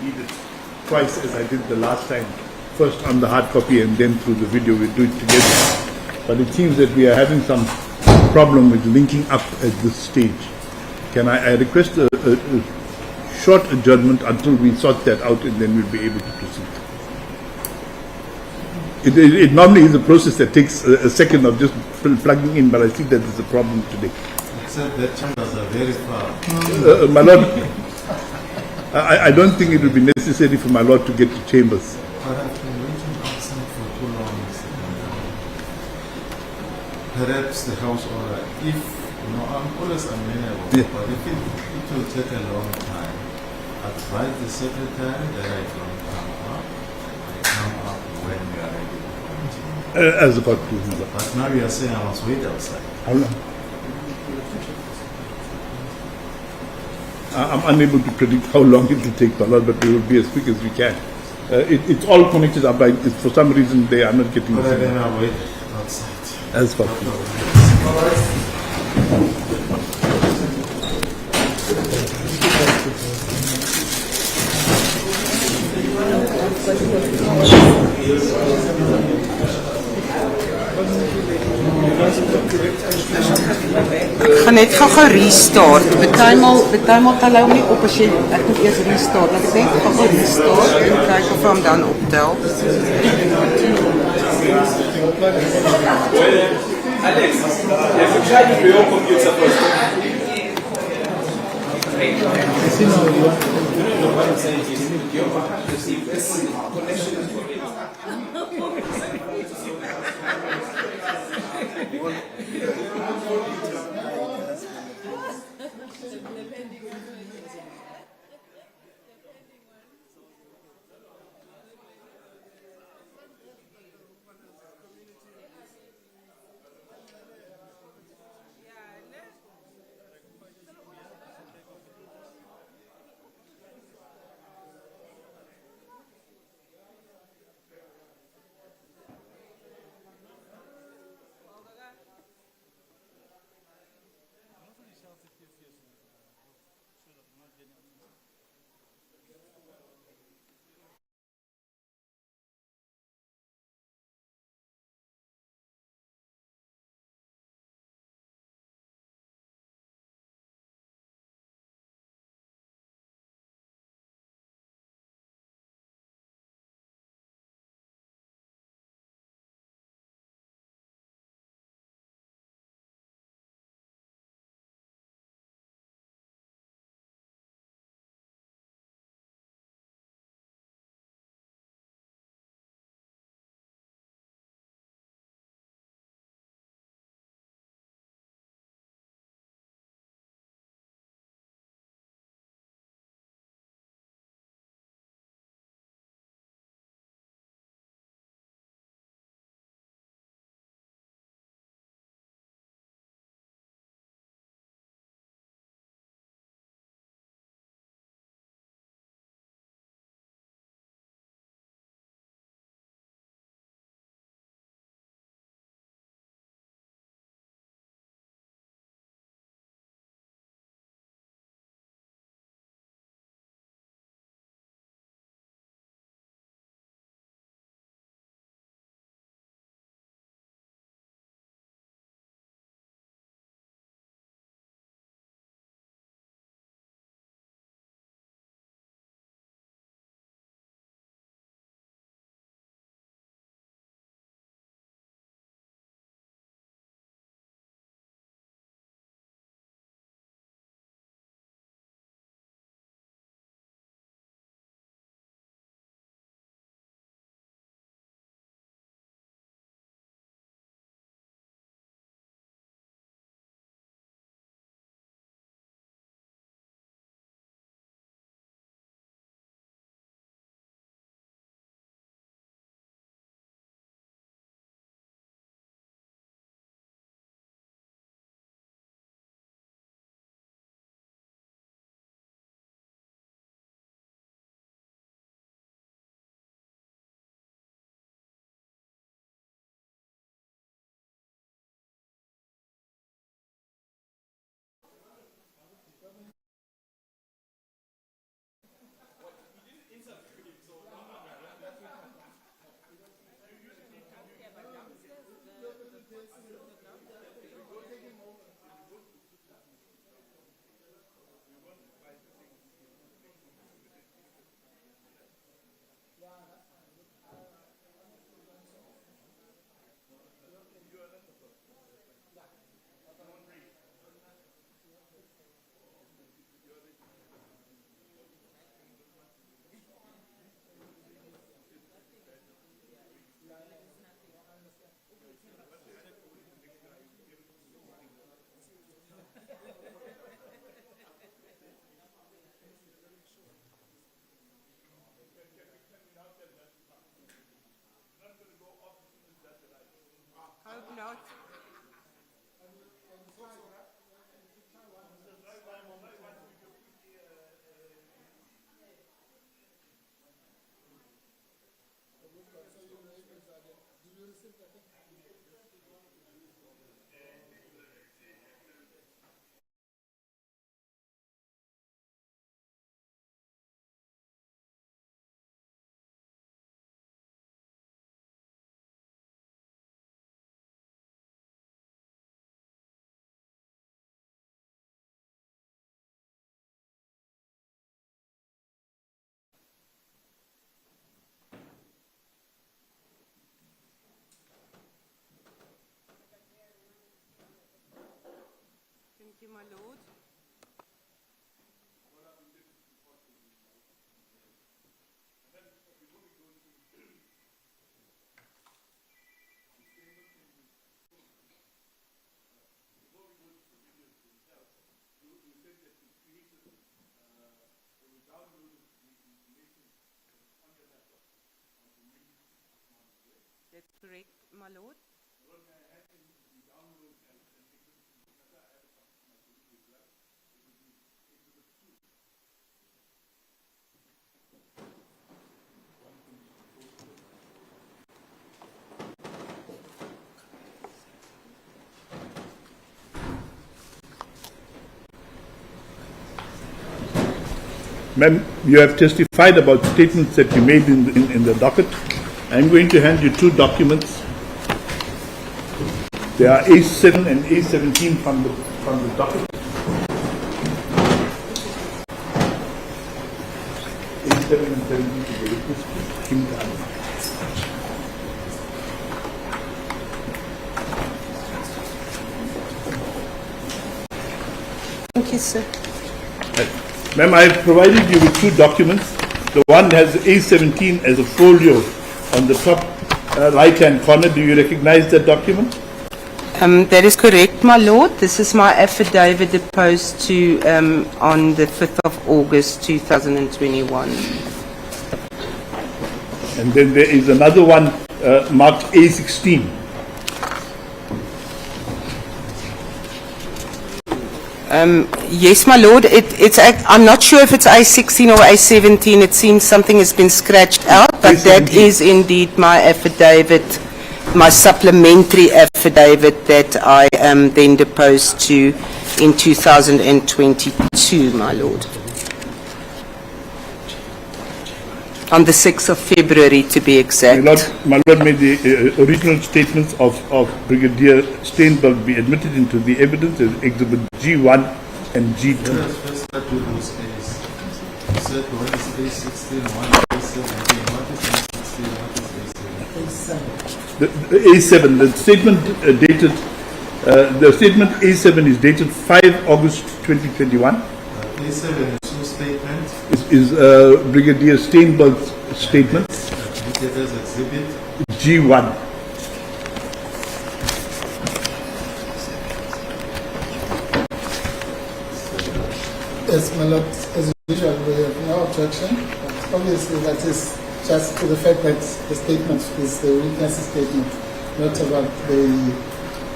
read it twice as I did the last time. First on the hard copy and then through the video. We'll do it together. But it seems that we are having some problem with linking up at this stage. Can I request a short adjournment until we sort that out, and then we'll be able to proceed. It normally is a process that takes a second of just plugging in, but I see that there's a problem today. Except that chambers are very far. My Lord, I don't think it will be necessary for my Lord to get to chambers. But I've been waiting outside for too long, Mr. Mandela. Perhaps the House order, if, I'm always amenable, but if it will take a long time, advise the secretary that I don't come up. I come up when we are ready. As about to. But now you are saying I must wait outside. How long? I'm unable to predict how long it will take, my Lord, but we will be as quick as we can. It's all connected up by, for some reason they are not getting But the I signal. then wait outside. As for Ek gaan net gou restart. Bytelmal tel hom nie op as jy ek moet eers restart. Ek net gou restart en kyk of hom dan optel. Alex, have you tried to your computer first? What I'm saying is, your connection is Thank you, my lord. That's correct, my lord. Ma'am, you have testified about statements that you made in the docket. I'm going to hand you two documents. They are A7 and A17 from the docket. A7 and 17 to the witness, please. Kim Khan. Thank you, sir. Ma'am, I have provided you with two documents. The one has A17 as a folio on the top right-hand corner. Do you recognize that document? That is correct, my lord. This is my affidavit deposed to on the 5th of August 2021. And then there is another one marked A16. Yes, my lord. I'm not sure if it's A16 or A17. It seems something has been scratched out, but that A17. is indeed my affidavit, my supplementary affidavit that I then deposed to in 2022, my lord. On the 6th of February, to be exact. My Lord, may the original statements of Brigadier Steenberg be admitted into the evidence as Exhibit G1 and G2. Let us first start with those A's. You said one is A16, one is A17. What is A16, what is A17? The A7, the statement the statement A7 is dated 5 August 2021. A7 is your statement. Is Brigadier Steenberg's statement. Admitted as exhibit. G1. Yes, my lord, as usual, we have no objection. But obviously, that is just to the fact that the statement is the witness statement, not about the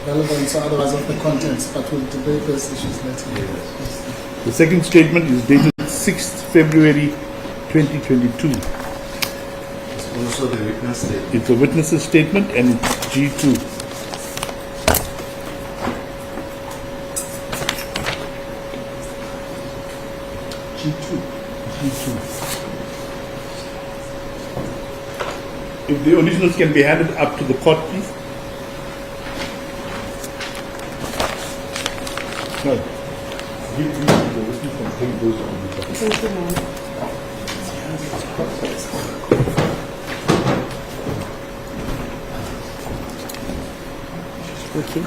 relevance or otherwise of the contents, but we'll debate those issues later. Yes. The second statement is dated 6th February 2022. It's also the witness statement. It's a witness's statement and it's G2. G2. If the originals can be handed up to the court, please. No. Give these to the witness and take those on the docket. Thank you, ma'am. Okay.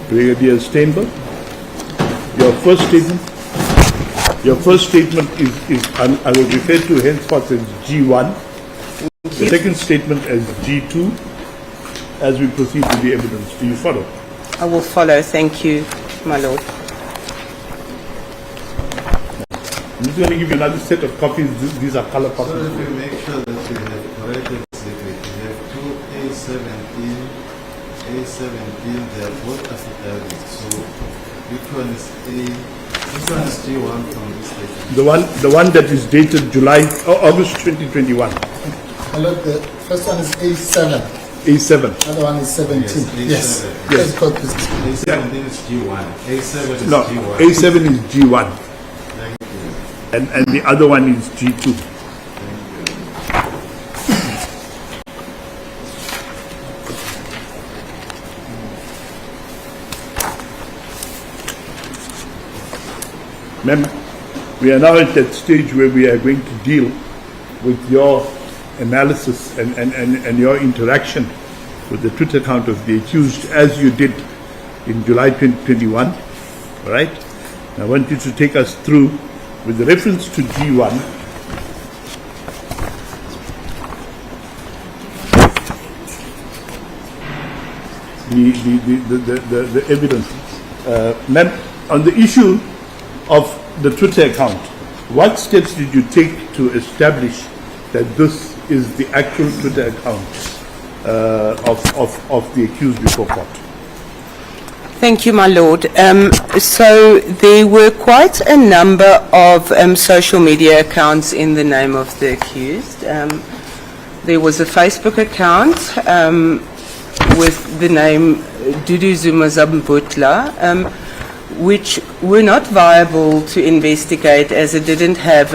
Brigadier Steenberg, your first statement is I will refer to henceforth as G1, the second statement as G2, as we proceed with the evidence. Do you follow? I will follow. Thank you, my lord. I'm just going to give you another set of copies. These are color So copies. if we make sure that we have correct exhibit, we have two A17, they are both affidavits. So which one is which one is G1 from this statement? The one that is dated August 2021. My lord, the first one is A7, A7. the other one is 17. Yes, A7. Yes. Yes. Court business. A17 is G1, A7 is No, G1. A7 is G1 Thank you. and the other one is G2. Ma'am, We are now at that stage where we are going to deal with your analysis and your interaction with the Twitter account of the accused, as you did in July 2021. All right? I want you to take us through, with the reference to G1, the evidence. Ma'am, on the issue of the Twitter account, what steps did you take to establish that this is the actual Twitter account of the accused before court? Thank you, my lord. So there were quite a number of social media accounts in the name of the accused. There was a Facebook account with the name Duduzile Zuma-Sambudla, which were not viable to investigate as it didn't have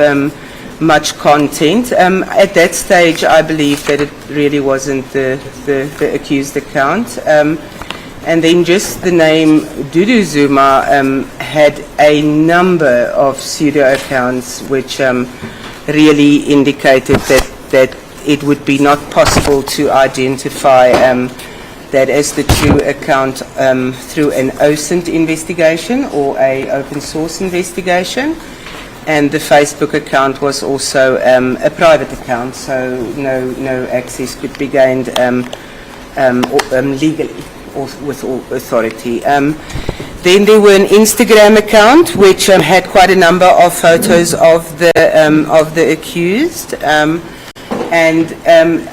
much content. At that stage, I believe that it really wasn't the accused account. And then just the name Dudu Zuma had a number of pseudo accounts which really indicated that it would be not possible to identify that as the true account through an OSINT investigation or a open source investigation. And the Facebook account was also a private account, so no access could be gained legally or with authority. Then there were an Instagram account which had quite a number of photos of the accused, and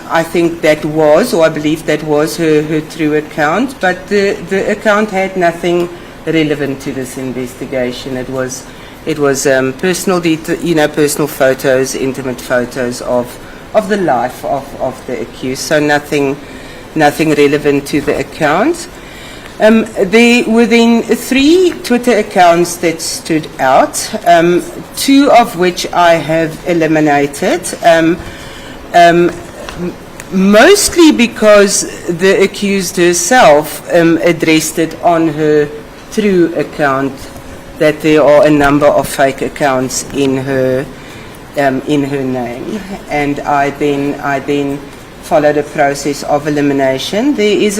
I think that was, or I believe that was her true account, but the account had nothing relevant to this investigation. It was personal personal photos, intimate photos of the life of the accused, so nothing relevant to the account. There were then 3 Twitter accounts that stood out, 2 of which I have eliminated, mostly because the accused herself addressed it on her true account that there are a number of fake accounts in her name, and I then followed a process of elimination. There is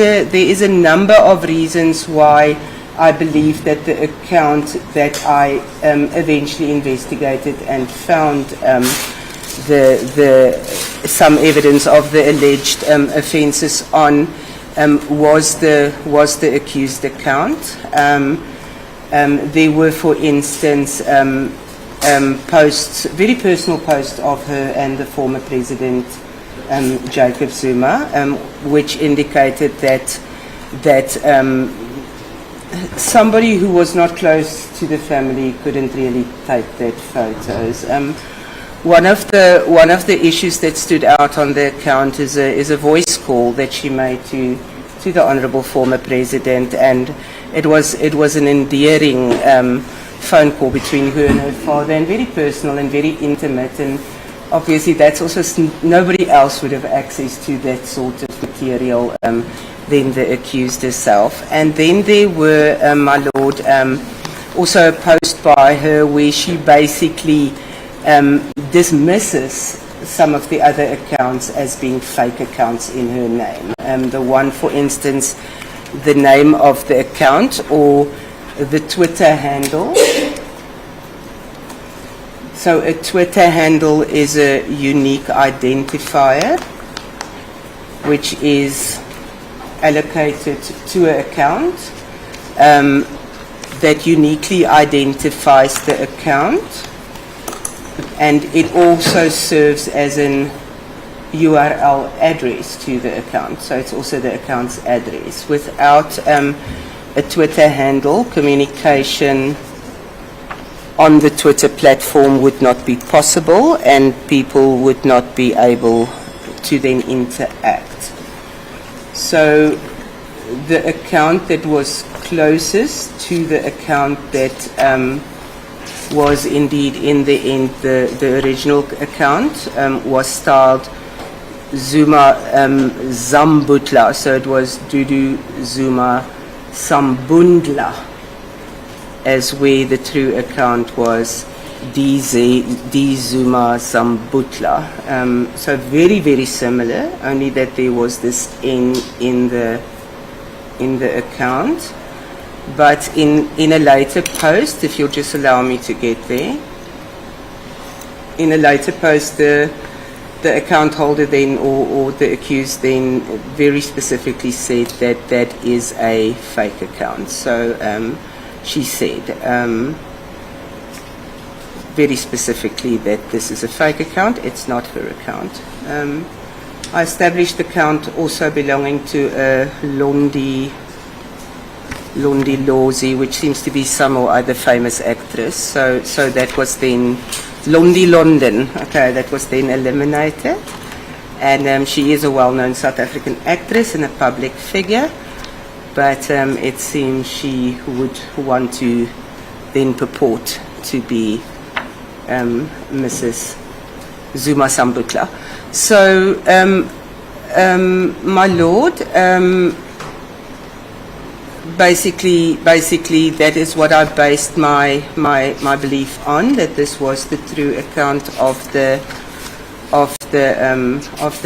a number of reasons why I believe that the account that I eventually investigated and found some evidence of the alleged offences on was the accused account. There were, for instance, posts, very personal posts of her and the former president, Jacob Zuma, which indicated that somebody who was not close to the family couldn't really take that photos. One of the issues that stood out on the account is a voice call that she made to the honourable former president, and it was an endearing phone call between her and her father, and very personal and very intimate, and obviously that's also nobody else would have access to that sort of material than the accused herself. And then there were, my lord, also a post by her where she basically dismisses some of the other accounts as being fake accounts in her name. The one, for instance, the name of the account or the Twitter handle. So a Twitter handle is a unique identifier which is allocated to an account that uniquely identifies the account, and it also serves as an URL address to the account, so it's also the account's address. Without a Twitter handle, communication on the Twitter platform would not be possible, and people would not be able to then interact. So the account that was closest to the account that was indeed in the end the original account was styled Zuma-Sambudla, so it was Dudu Zuma-Sambudla, as where the true account was Zuma-Sambudla. So very, very similar, only that there was this N in the account. But in a later post, if you'll just allow me to get there, in a later post, the account holder then, or the accused then, very specifically said that that is a fake account. So she said very specifically that this is a fake account, it's not her account. I established the account also belonging to a Londi Lozi, which seems to be some or other famous actress. So that was then Londi London. Okay, that was then eliminated. And she is a well-known South African actress and a public figure. But it seems she would want to then purport to be Mrs. Zuma-Sambudla. So, my Lord, basically that is what I based my belief on, that this was the true account of the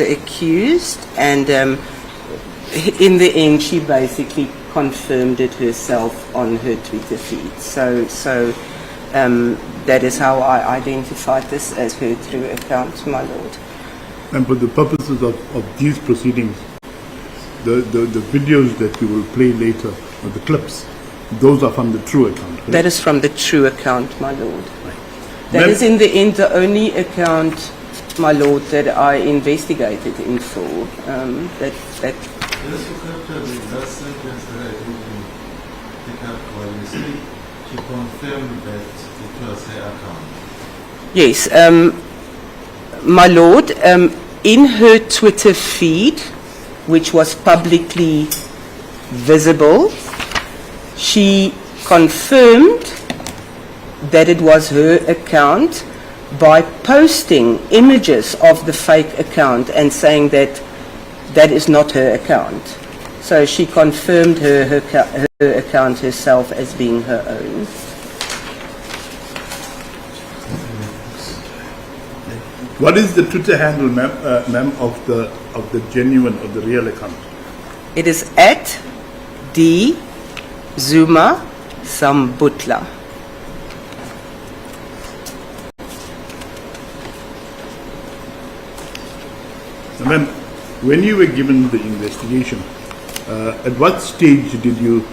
accused, and in the end she basically confirmed it herself on her Twitter feed. So that is how I identified this as her true account, my Lord. And for the purposes of these proceedings, the videos that we will play later, or the clips, those are from the true account, right? That is from the true account, my Lord. Right. That is in the end the only account, my Lord, that I investigated in full. Just to capture the last sentence that I didn't pick up while you speak, she confirmed that it was her account. Yes, my Lord, in her Twitter feed, which was publicly visible, she confirmed that it was her account by posting images of the fake account and saying that that is not her account. So she confirmed her account herself as being her own. What is the Twitter handle, ma'am, of the genuine, of the real account? It is at Zuma-Sambudla. Ma'am, when you were given the investigation, at what stage did you,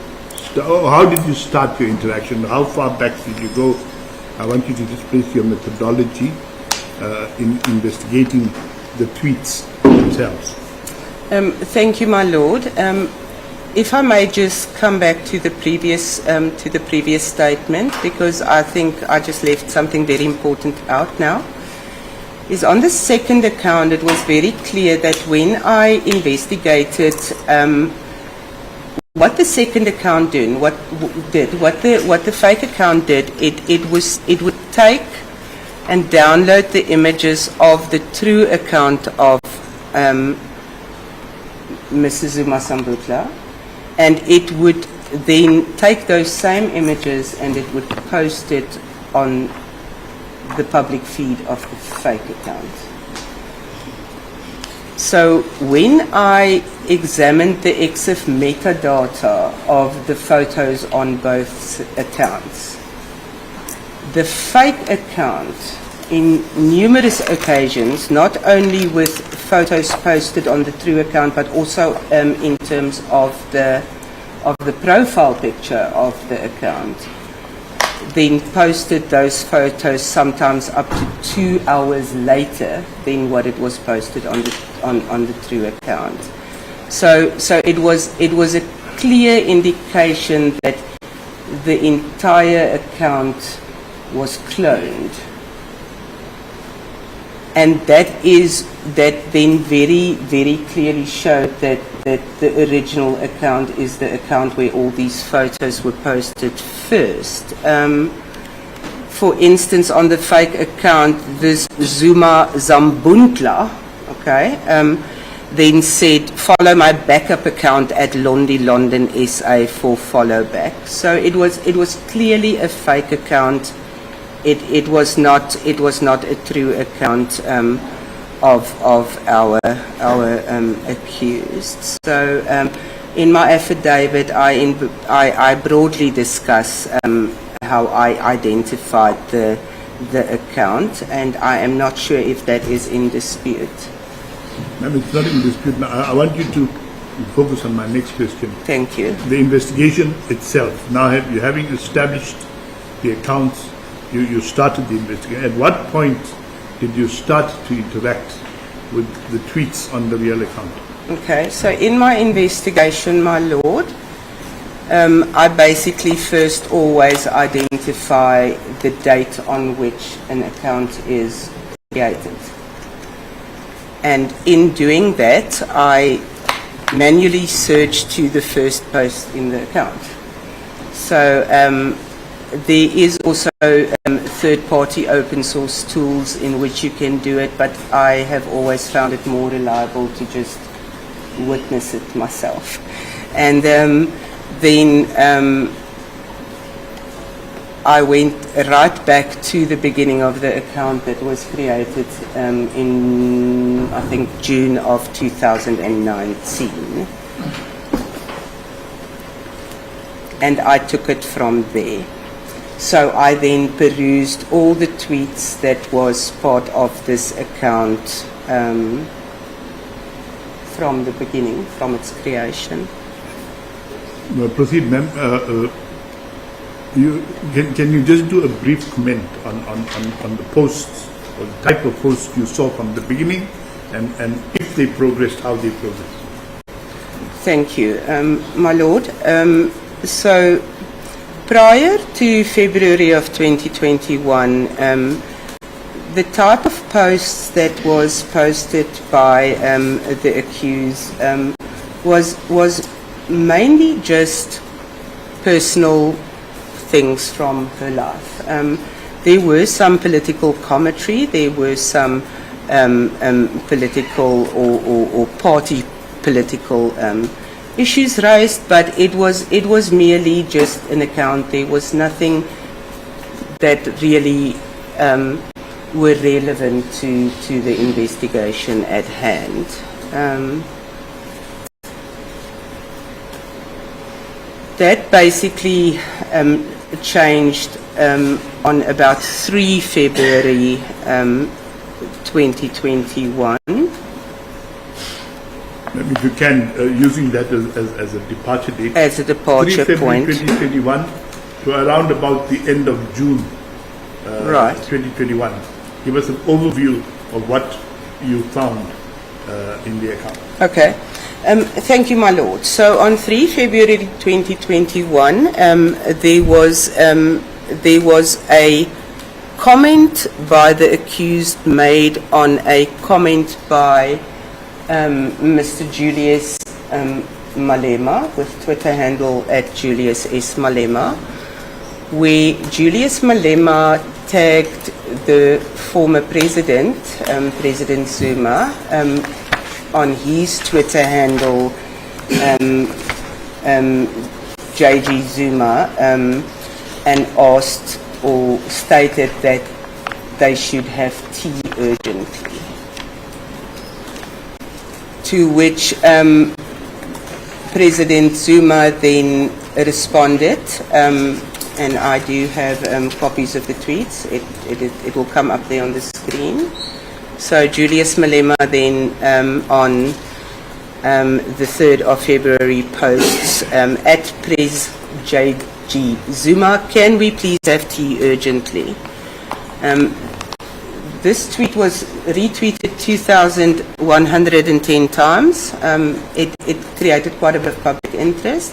how did you start your interaction? How far back did you go? I want you to just place your methodology in investigating the tweets themselves. Thank you, my Lord. If I may just come back to the previous statement, because I think I just left something very important out now. Is on the second account, it was very clear that when I investigated what the second account did, what the fake account did, it would take and download the images of the true account of Mrs. Zuma-Sambudla, and it would then take those same images and it would post it on the public feed of the fake account. So when I examined the EXIF metadata of the photos on both accounts, the fake account in numerous occasions, not only with photos posted on the true account, but also in terms of the profile picture of the account, then posted those photos sometimes up to 2 hours later than what it was posted on the true account. So it was a clear indication that the entire account was cloned, and that then very, very clearly showed that the original account is the account where all these photos were posted first. For instance, on the fake account, this Zuma-Sambudla, okay, then said, follow my backup account at Londi London SA for follow back. So it was clearly a fake account it was not a true account of our accused. So in my affidavit, I broadly discuss how I identified the account, and I am not sure if that is in dispute. Ma'am, it's not in dispute. Now, I want you to focus on my next question. Thank you. The investigation itself. Now, you having established the accounts, you started the investigation. At what point did you start to interact with the tweets on the real account? Okay, so in my investigation, my lord, I basically first always identify the date on which an account is created. And in doing that, I manually search to the first post in the account. So there is also third-party open source tools in which you can do it, but I have always found it more reliable to just witness it myself. And then I went right back to the beginning of the account that was created in, I think, June of 2019. And I took it from there. So I then perused all the tweets that was part of this account from the beginning, from its creation. Proceed, ma'am. Can you just do a brief comment on the posts or the type of posts you saw from the beginning, and if they progressed, how they progressed? Thank you, my lord. So prior to February of 2021, the type of posts that was posted by the accused was mainly just personal things from her life. There were some political commentary, there were some political or party political issues raised, but it was merely just an account. There was nothing that really were relevant to the investigation at hand. That basically changed on about 3 February 2021. If you can, using that as a departure date. As a departure 3 February point. 2021 to around about the end of June Right. 2021. Give us an overview of what you found in the account. Okay. Thank you, my lord. So on 3 February 2021, there was a comment by the accused made on a comment by Mr. Julius Malema, with Twitter handle @Julius S. Malema, where Julius Malema tagged the former president, President Zuma, on his Twitter handle, JG Zuma, and asked or stated that they should have tea urgently. To which President Zuma then responded, and I do have copies of the tweets. It will come up there on the screen. So Julius Malema then on the 3rd of February posts, at Pres JG Zuma, can we please have tea urgently? This tweet was retweeted 2,110 times. It created quite a bit of public interest.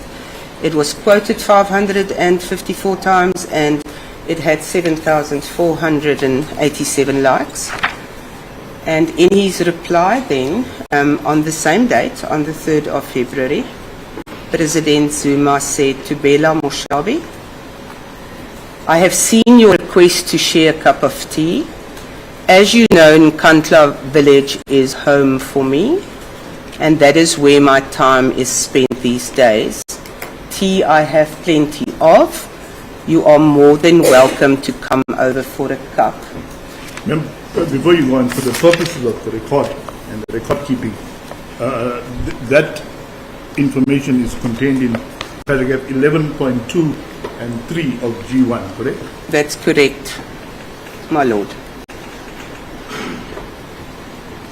It was quoted 554 times, and it had 7,487 likes. And in his reply then, on the same date, on the 3rd of February, President Zuma said to Bella Moshabi, I have seen your request to share a cup of tea. As you know, Nkandla village is home for me, and that is where my time is spent these days. Tea I have plenty of, you are more than welcome to come over for a cup. Ma'am, before you go on, for the purposes of the record and the record keeping, that information is contained in paragraph 11.2 and 3 of G1, correct? That's correct, my lord.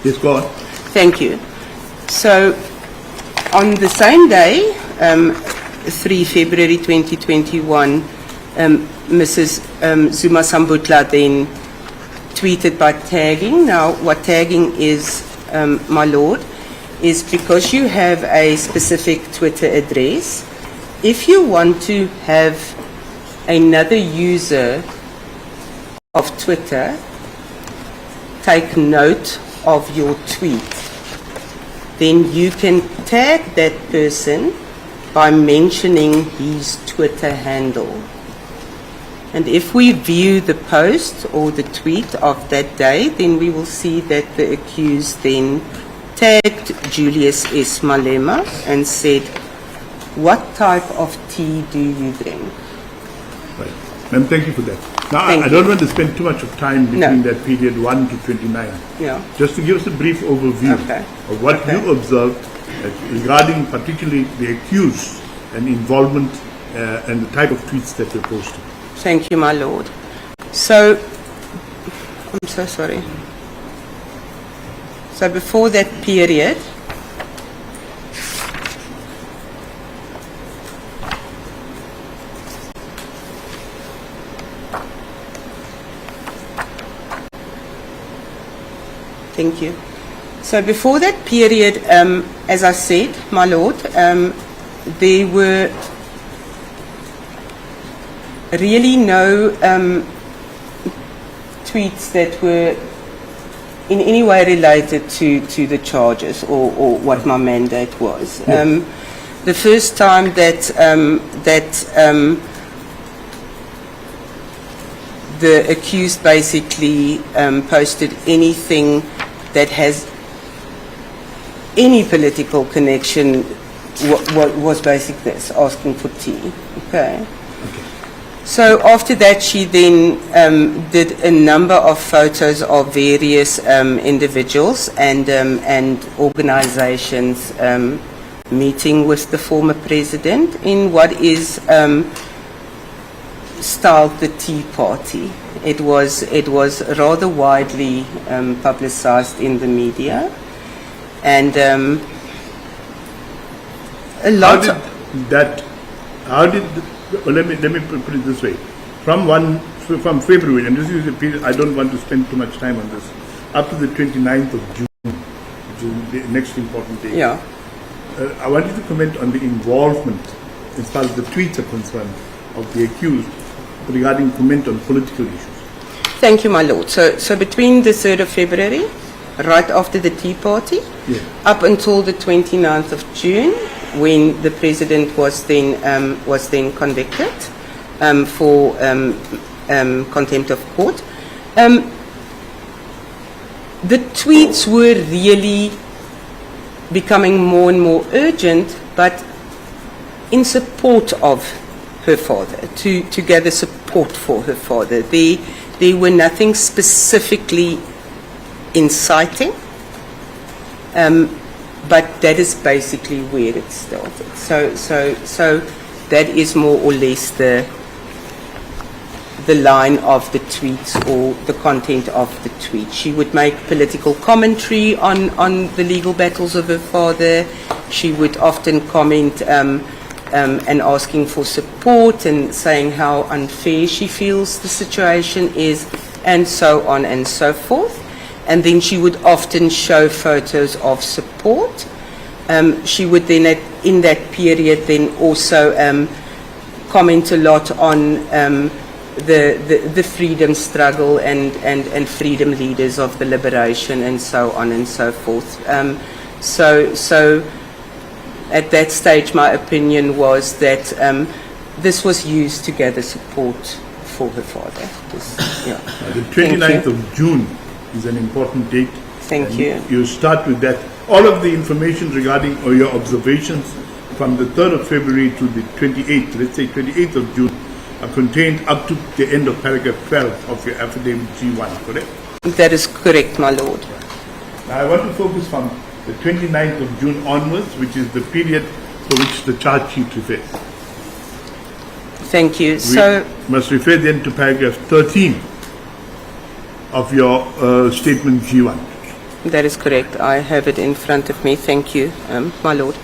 Yes, go on. Thank you. So, on the same day, 3 February 2021, Mrs. Zuma-Sambudla then tweeted by tagging. Now, what tagging is, my lord, is because you have a specific Twitter address. If you want to have another user of Twitter take note of your tweet, then you can tag that person by mentioning his Twitter handle. And if we view the post or the tweet of that day, then we will see that the accused then tagged Julius S. Malema and said, "What type of tea do you drink?" Right. Ma'am, thank you for that. Now, Thank I don't want to spend too much of time between No. that period 1 to 29. Yeah. Just to give us a brief overview Okay. of what Okay. you observed regarding particularly the accused and involvement and the type of tweets that were posted. Thank you, my lord. So, I'm so sorry. So before that period, thank you. So before that period, as I said, my lord, there were really no tweets that were in any way related to the charges or what my mandate was. The first time that the accused basically posted anything that has any political connection was basic this, asking for tea. Okay. So after that, she then did a number of photos of various individuals and organizations meeting with the former president in what is styled the Tea Party. It was rather widely publicized in the media, and a lot. Let me put it this way. From February, and this is a period I don't want to spend too much time on this, up to the 29th of June, which is the next important day. Yeah. I want you to comment on the involvement, as far as the tweets are concerned, of the accused regarding comment on political issues. Thank you, my lord. So between the 3rd of February, right after the Tea Party, Yeah. up until the 29th of June, when the president was then convicted for contempt of court, the tweets were really becoming more and more urgent, but in support of her father, to gather support for her father. There were nothing specifically inciting, but that is basically where it started. So that is more or less the line of the tweets or the content of the tweet. She would make political commentary on the legal battles of her father. She would often comment and asking for support and saying how unfair she feels the situation is, and so on and so forth. And then she would often show photos of support. She would then, in that period, then also comment a lot on the freedom struggle and freedom leaders of the liberation and so on and so forth. So at that stage, my opinion was that this was used to gather support for her father. The 29th of June is an important date. Thank you. You start with that. All of the information regarding or your observations from the 3rd of February to the 28th, let's say 28th of June, are contained up to the end of paragraph 12 of your affidavit G1, correct? That is correct, my lord. Now I want to focus from the 29th of June onwards, which is the period for which the charge sheet refers. Thank you. We So, must refer then to paragraph 13 of your statement G1. that is correct. I have it in front of me. Thank you, my lord.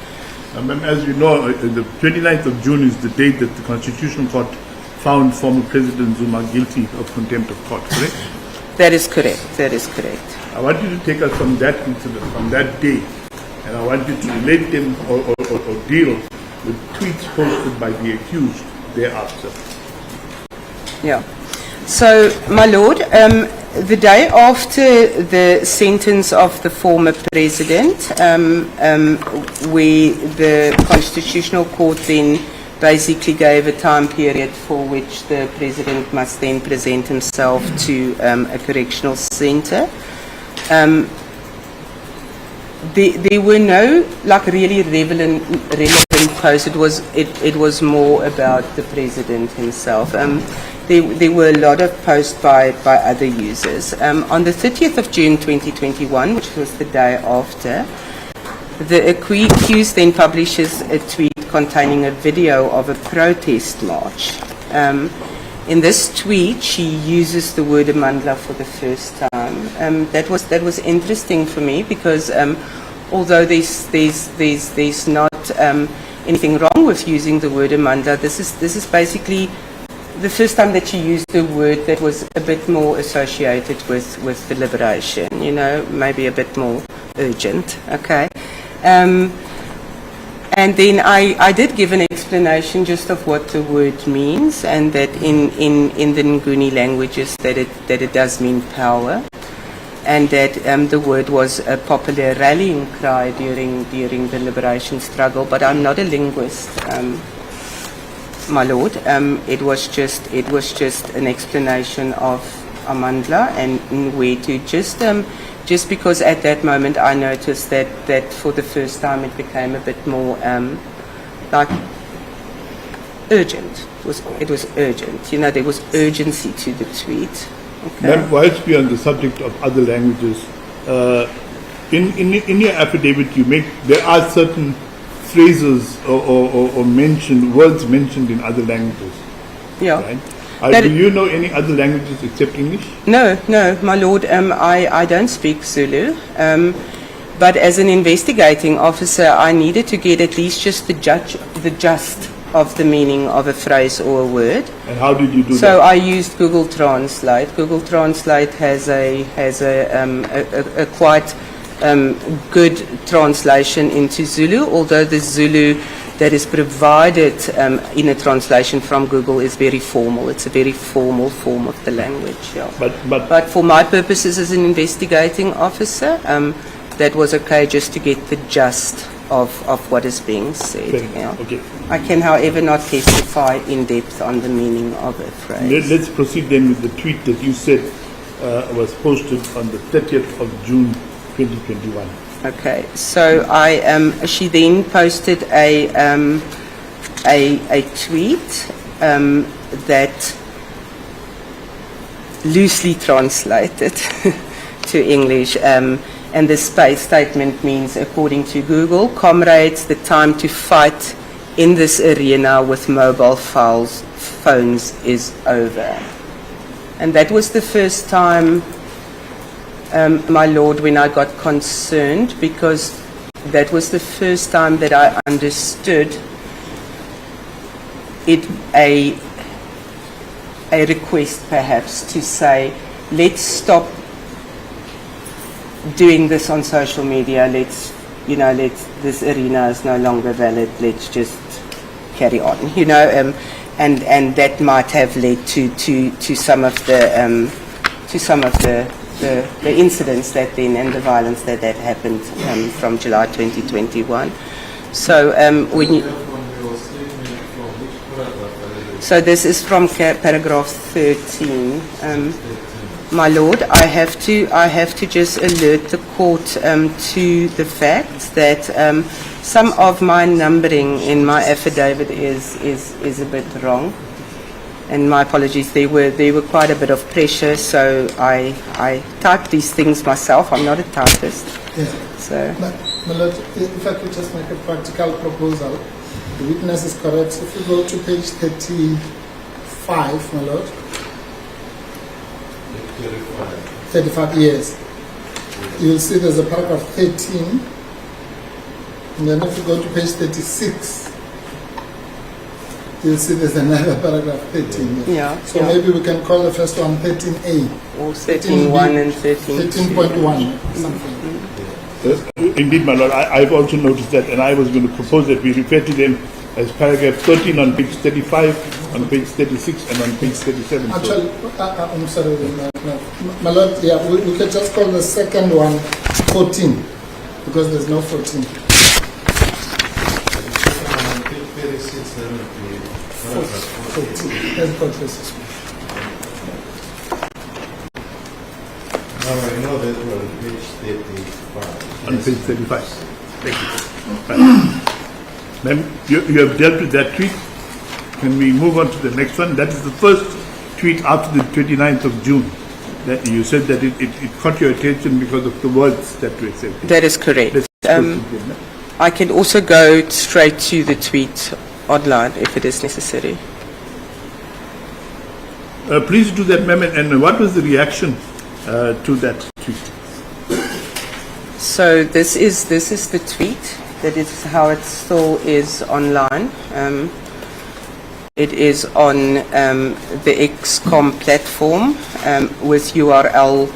Ma'am, as you know, the 29th of June is the date that the Constitutional Court found former President Zuma guilty of contempt of court, correct? That is correct. That is correct. I want you to take us from that incident, from that day, and I want you to relate them or deal with tweets posted by the accused thereafter. Yeah. So, my lord, the day after the sentence of the former president, where the Constitutional Court then basically gave a time period for which the president must then present himself to a correctional centre. There were no really relevant posts. It was more about the president himself. There were a lot of posts by other users. On the 30th of June 2021, which was the day after, the accused then publishes a tweet containing a video of a protest march. In this tweet, she uses the word Amandla for the first time. That was interesting for me because although there's not anything wrong with using the word Amandla, this is basically the first time that she used the word that was a bit more associated with the liberation. You know, maybe a bit more urgent. Okay. And then I did give an explanation just of what the word means, and that in the Nguni languages that it does mean power, and that the word was a popular rallying cry during the liberation struggle. But I'm not a linguist, my lord. It was just an explanation of Amandla and where to just because at that moment I noticed that for the first time it became a bit more urgent. It was urgent. You know, there was urgency to the tweet. Okay. Then, whilst we are on the subject of other languages, in your affidavit there are certain phrases or words mentioned in other languages. Yeah. Right? Do you know any other languages except English? No, my lord. I don't speak Zulu. But as an investigating officer, I needed to get at least just the gist of the meaning of a phrase or a word. And how did you do that? So I used Google Translate. Google Translate has a quite good translation into Zulu, although the Zulu that is provided in a translation from Google is very formal. It's a very formal form of the language. Yeah. But for my purposes as an investigating officer, that was okay just to get the gist of what is being said. Yeah. Okay. I can, however, not testify in depth on the meaning of a phrase. Let's proceed then with the tweet that you said was posted on the 30th of June 2021. Okay, so she then posted a tweet that loosely translated to English, and the space statement means, according to Google, comrades, the time to fight in this arena with mobile phones is over. And that was the first time, my lord, when I got concerned, because that was the first time that I understood it a request perhaps to say, let's stop doing this on social media, this arena is no longer valid, let's just carry on, and that might have led to some of the incidents that then, and the violence that happened from July 2021. So when you, so this is from paragraph 13. My lord, I have to just alert the court to the fact that some of my numbering in my affidavit is a bit wrong. And my apologies, there were quite a bit of pressure, so I typed these things myself. I'm not a typist. Yes. So, My Lord, if I could just make a practical proposal. The witness is correct. If you go to page 35, my Lord, 35 years, you'll see there's a paragraph 13. And then if you go to page 36, you'll see there's another paragraph 13. yeah. So yeah. maybe we can call the first one 13A. Or 13.1 and 13.2. 13.1, something. Indeed, my Lord, I've also noticed that, and I was going to propose that we refer to them as paragraph 13 on page 35, on page 36, and on page 37. Actually, I'm sorry, my Lord, yeah, we can just call the second one 14, because there's no 14. Let's go to this. Now I know that we're on page 35. On page 35. Thank you. Right. Ma'am, you have dealt with that tweet. Can we move on to the next one? That is the first tweet after the 29th of June. That you said that it caught your attention because of the words that were said. That is correct. Let's proceed then, ma'am. I can also go straight to the tweet online if it is necessary. Please do that, ma'am. And what was the reaction to that tweet? So this is the tweet. That is how it still is online. It is on the XCOM platform with URL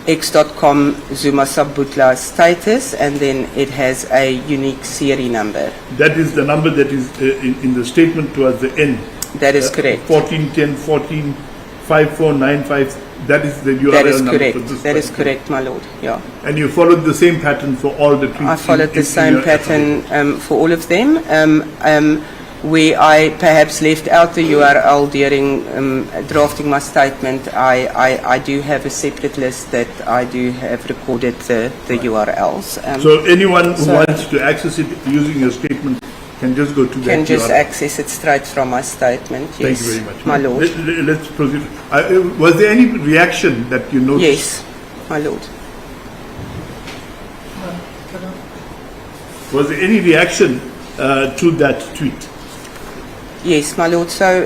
x.com Zuma-Sambudla status, and then it has a unique serial number. That is the number that is in the statement towards the end. That is correct. 1410 14 5495. That is the URL That is number correct. for this That is particular- correct, my lord. Yeah. And you followed the same pattern for all the tweets? I followed the in same your pattern for all of them. Where I perhaps left out the URL during drafting my statement, I do have a separate list that I do have recorded the URLs. So anyone who So- wants to access it using your statement can just go to that Can just URL. access it straight from my statement. Yes, Thank you very much. my lord. Let's proceed. Was there any reaction that you noticed? Yes, my lord. Was there any reaction to that tweet? Yes, my lord. So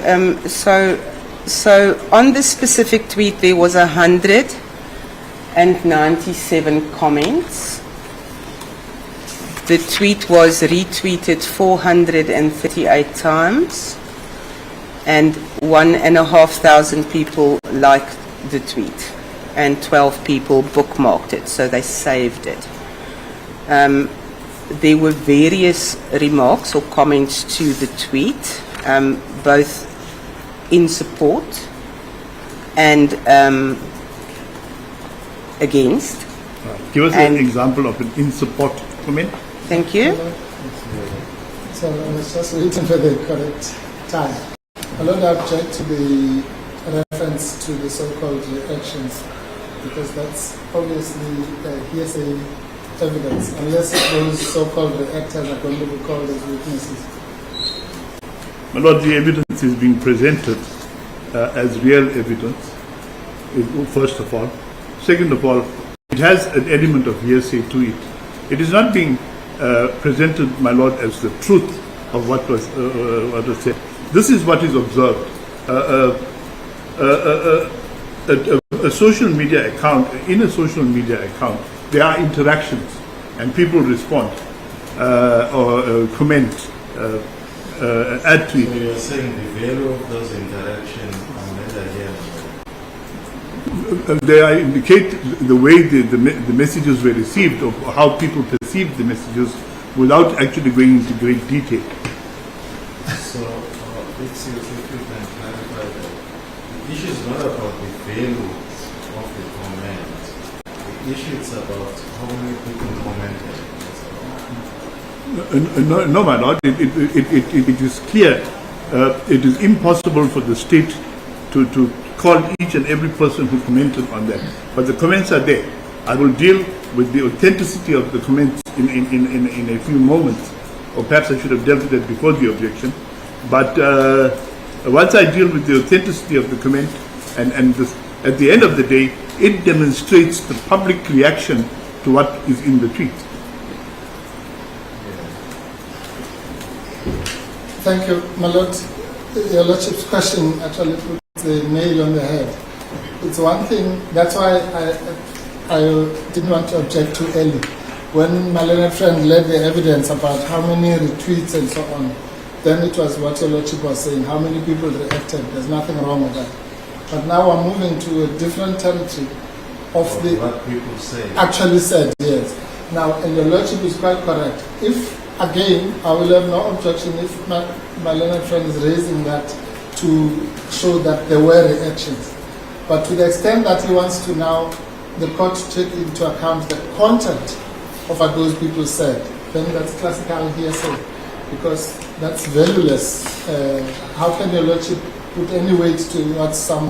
on this specific tweet, there was 197 comments. The tweet was retweeted 438 times, and 1,500 people liked the tweet, and 12 people bookmarked it, so they saved it. There were various remarks or comments to the tweet, both in support and against. Give us an And- example of an in support comment. Thank you. So I was just waiting for the correct time. I don't object to the reference to the so-called reactions, because that's obviously hearsay evidence, unless those so-called reactors are going to be called as witnesses. My Lord, the evidence is being presented as real evidence, first of all. Second of all, it has an element of hearsay to it. It is not being presented, my Lord, as the truth of what was said. This is what is observed. A social media account, in a social media account, there are interactions and people respond or comment, add to So it. you're saying the value of those interactions are neither here nor there. They indicate the way the messages were received, or how people perceived the messages, without actually going into great detail. So, if you can clarify that, the issue is not about the value of the comment. The issue is about how many people commented. No, my Lord, it is clear. It is impossible for the state to call each and every person who commented on that. But the comments are there. I will deal with the authenticity of the comments in a few moments, or perhaps I should have dealt with that before the objection. But once I deal with the authenticity of the comment, and this, at the end of the day, it demonstrates the public reaction to what is in the tweet. Thank you, my lord. Your lordship's question actually puts the nail on the head. It's one thing, that's why I didn't want to object too early. When my learned friend led the evidence about how many retweets and so on, then it was what your lordship was saying, how many people reacted. There's nothing wrong with that. But now we're moving to a different territory of the... What people say. Actually said, yes. Now, and your lordship is quite correct. If, again, I will have no objection if my learned friend is raising that to show that there were reactions. But to the extent that he wants to now, the court to take into account the content of what those people said, then that's classical hearsay, because that's valueless. How can your lordship put any weight to what some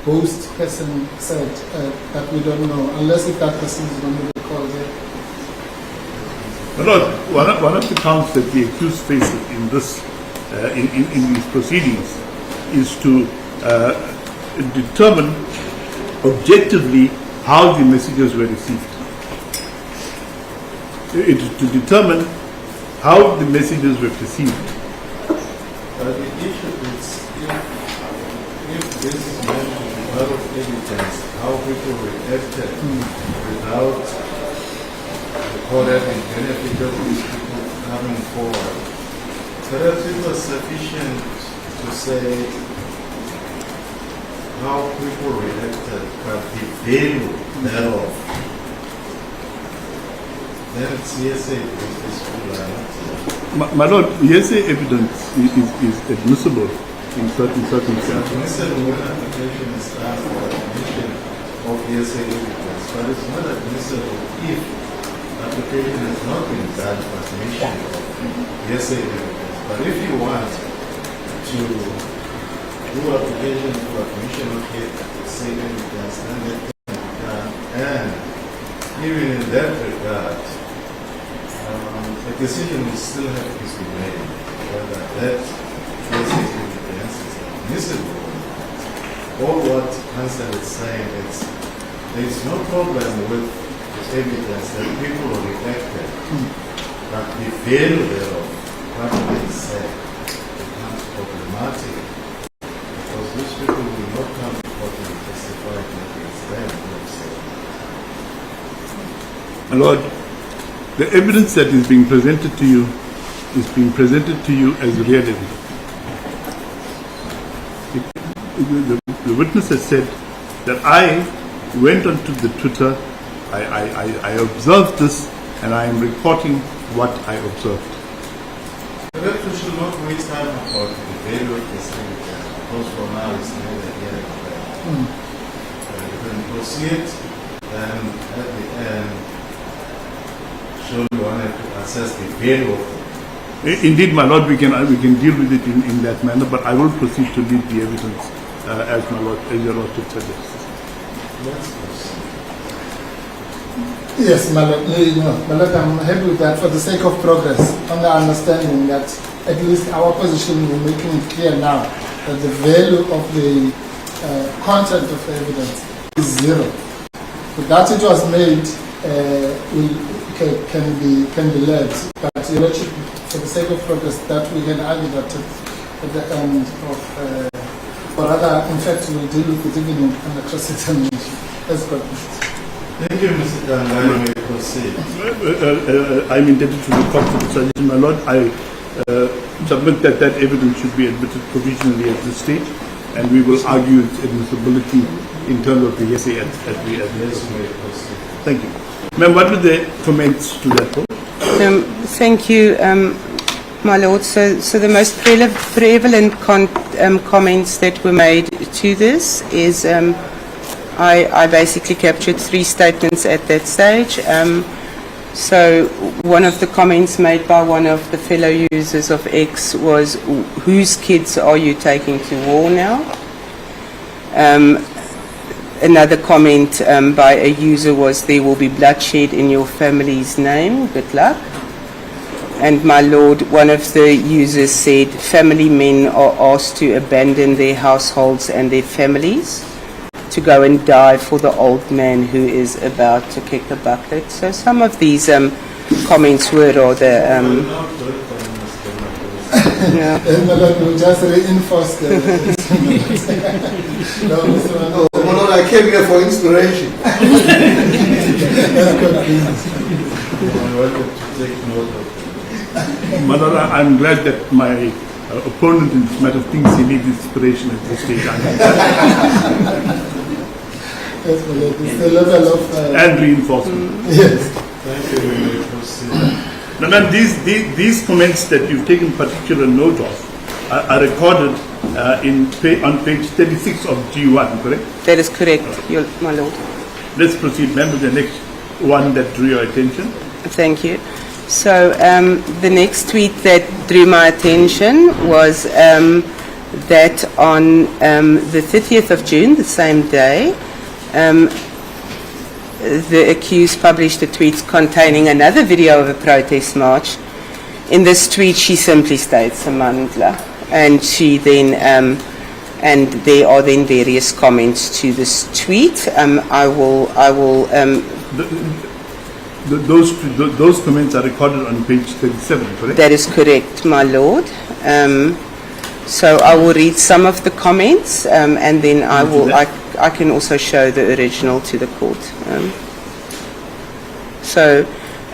host person said that we don't know, unless if that person is going to be called here? Lord, one of the counts that the accused faces in this, in these proceedings, is to determine objectively how the messages were received. It is to determine how the messages were perceived. But the issue is, if this is meant to be part of evidence, how people reacted without the court having benefit of these people coming forward, perhaps it was sufficient to say how people reacted, but the value thereof. Then it's hearsay because these people are not. My Lord, hearsay evidence is admissible in certain circumstances. Admissible when application is done for admission of hearsay evidence, but it's not admissible if application has not been done for admission of hearsay evidence. But if you want to do application for admission of hearsay evidence, then that can be done. And even in that regard, a decision will still have to be made whether that hearsay evidence is admissible. Or what counsel is saying is there is no problem with the evidence that people reacted, but the value thereof, what they said, becomes problematic because these people will not come to court and testify against them who have said. My Lord, the evidence that is being presented to you is being presented to you as real evidence. The witness has said that I went onto the Twitter, I observed this, and I am reporting what I observed. Perhaps we should not waste time about the value of this evidence, because for now it's neither here nor there. You can proceed and at the end show you wanted to assess the value of it. Indeed, my Lord, we can deal with it in that manner, but I will proceed to lead the evidence as my Lord, as your Lordship suggests. Let's proceed. Yes, my lord, my lord, I'm happy with that for the sake of progress, on the understanding that at least our position, we're making it clear now that the value of the content of the evidence is zero. But that it was made can be led, but your lordship, for the sake of progress, that we can argue that at the end of, or rather, in fact, we'll deal with it even under cross-examination. Let's go. Thank you, Mr. Dangai. You may proceed. I'm indebted to the court for the suggestion, my Lord. I submit that evidence should be admitted provisionally at this stage, and we will argue its admissibility in terms of the hearsay as we Yes, you may proceed. Thank you. Ma'am, what were the comments to that point? Thank you, my Lord. So the most prevalent comments that were made to this is I basically captured 3 statements at that stage. So one of the comments made by one of the fellow users of X was, whose kids are you taking to war now? Another comment by a user was, there will be bloodshed in your family's name, good luck. and my lord, one of the users said, family men are asked to abandon their households and their families to go and die for the old man who is about to kick a bucket. So some of these comments were rather... yeah. My Lord, we'll just reinforce the no, Mr. Manu. Oh, Lord, I came here for inspiration. I wanted to take note of it. Malala, I'm glad that my opponent in this matter thinks he needs inspiration at this stage. Yes, my Lord, it's a level of... And reinforcement. yes. Thank you. We may proceed. Now, these comments that you've taken particular note of are recorded on page 36 of G1, correct? That is correct, my lord. Let's proceed, ma'am, with the next one that drew your attention. Thank you. So the next tweet that drew my attention was that on the 30th of June, the same day, the accused published a tweet containing another video of a protest march. In this tweet, she simply states Samandla, and she then and there are then various comments to this tweet. I will. Those comments are recorded on page 37, correct? That is correct, my lord. So I will read some of the comments, and then I can also show the original to the court.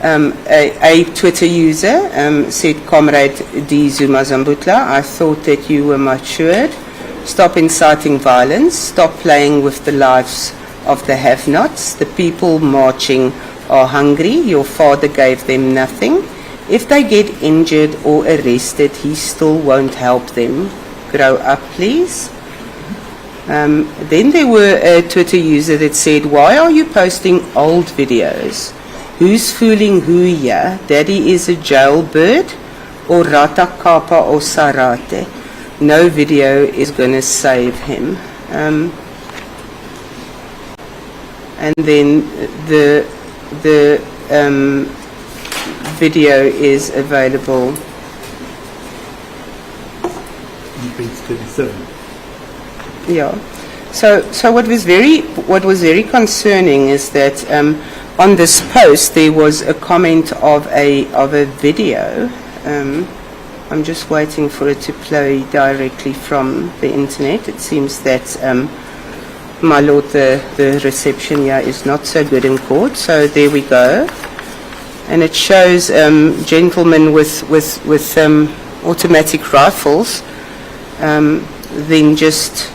A Twitter user said, Comrade Duduzile Zuma-Sambudla, I thought that you were matured. Stop inciting violence. Stop playing with the lives of the have-nots. The people marching are hungry. Your father gave them nothing. If they get injured or arrested, he still won't help them. Grow up, please. Then there were a Twitter user that said, why are you posting old videos? Who's fooling who here? Daddy is a jailbird or Rata Kapa or Sarate? No video is going to save him. And then the video is available. On page 37. Yeah. So what was very concerning is that on this post there was a comment of a video. I'm just waiting for it to play directly from the internet. It seems that my lord, the reception here is not so good in court. So there we go, and it shows gentlemen with automatic rifles, then just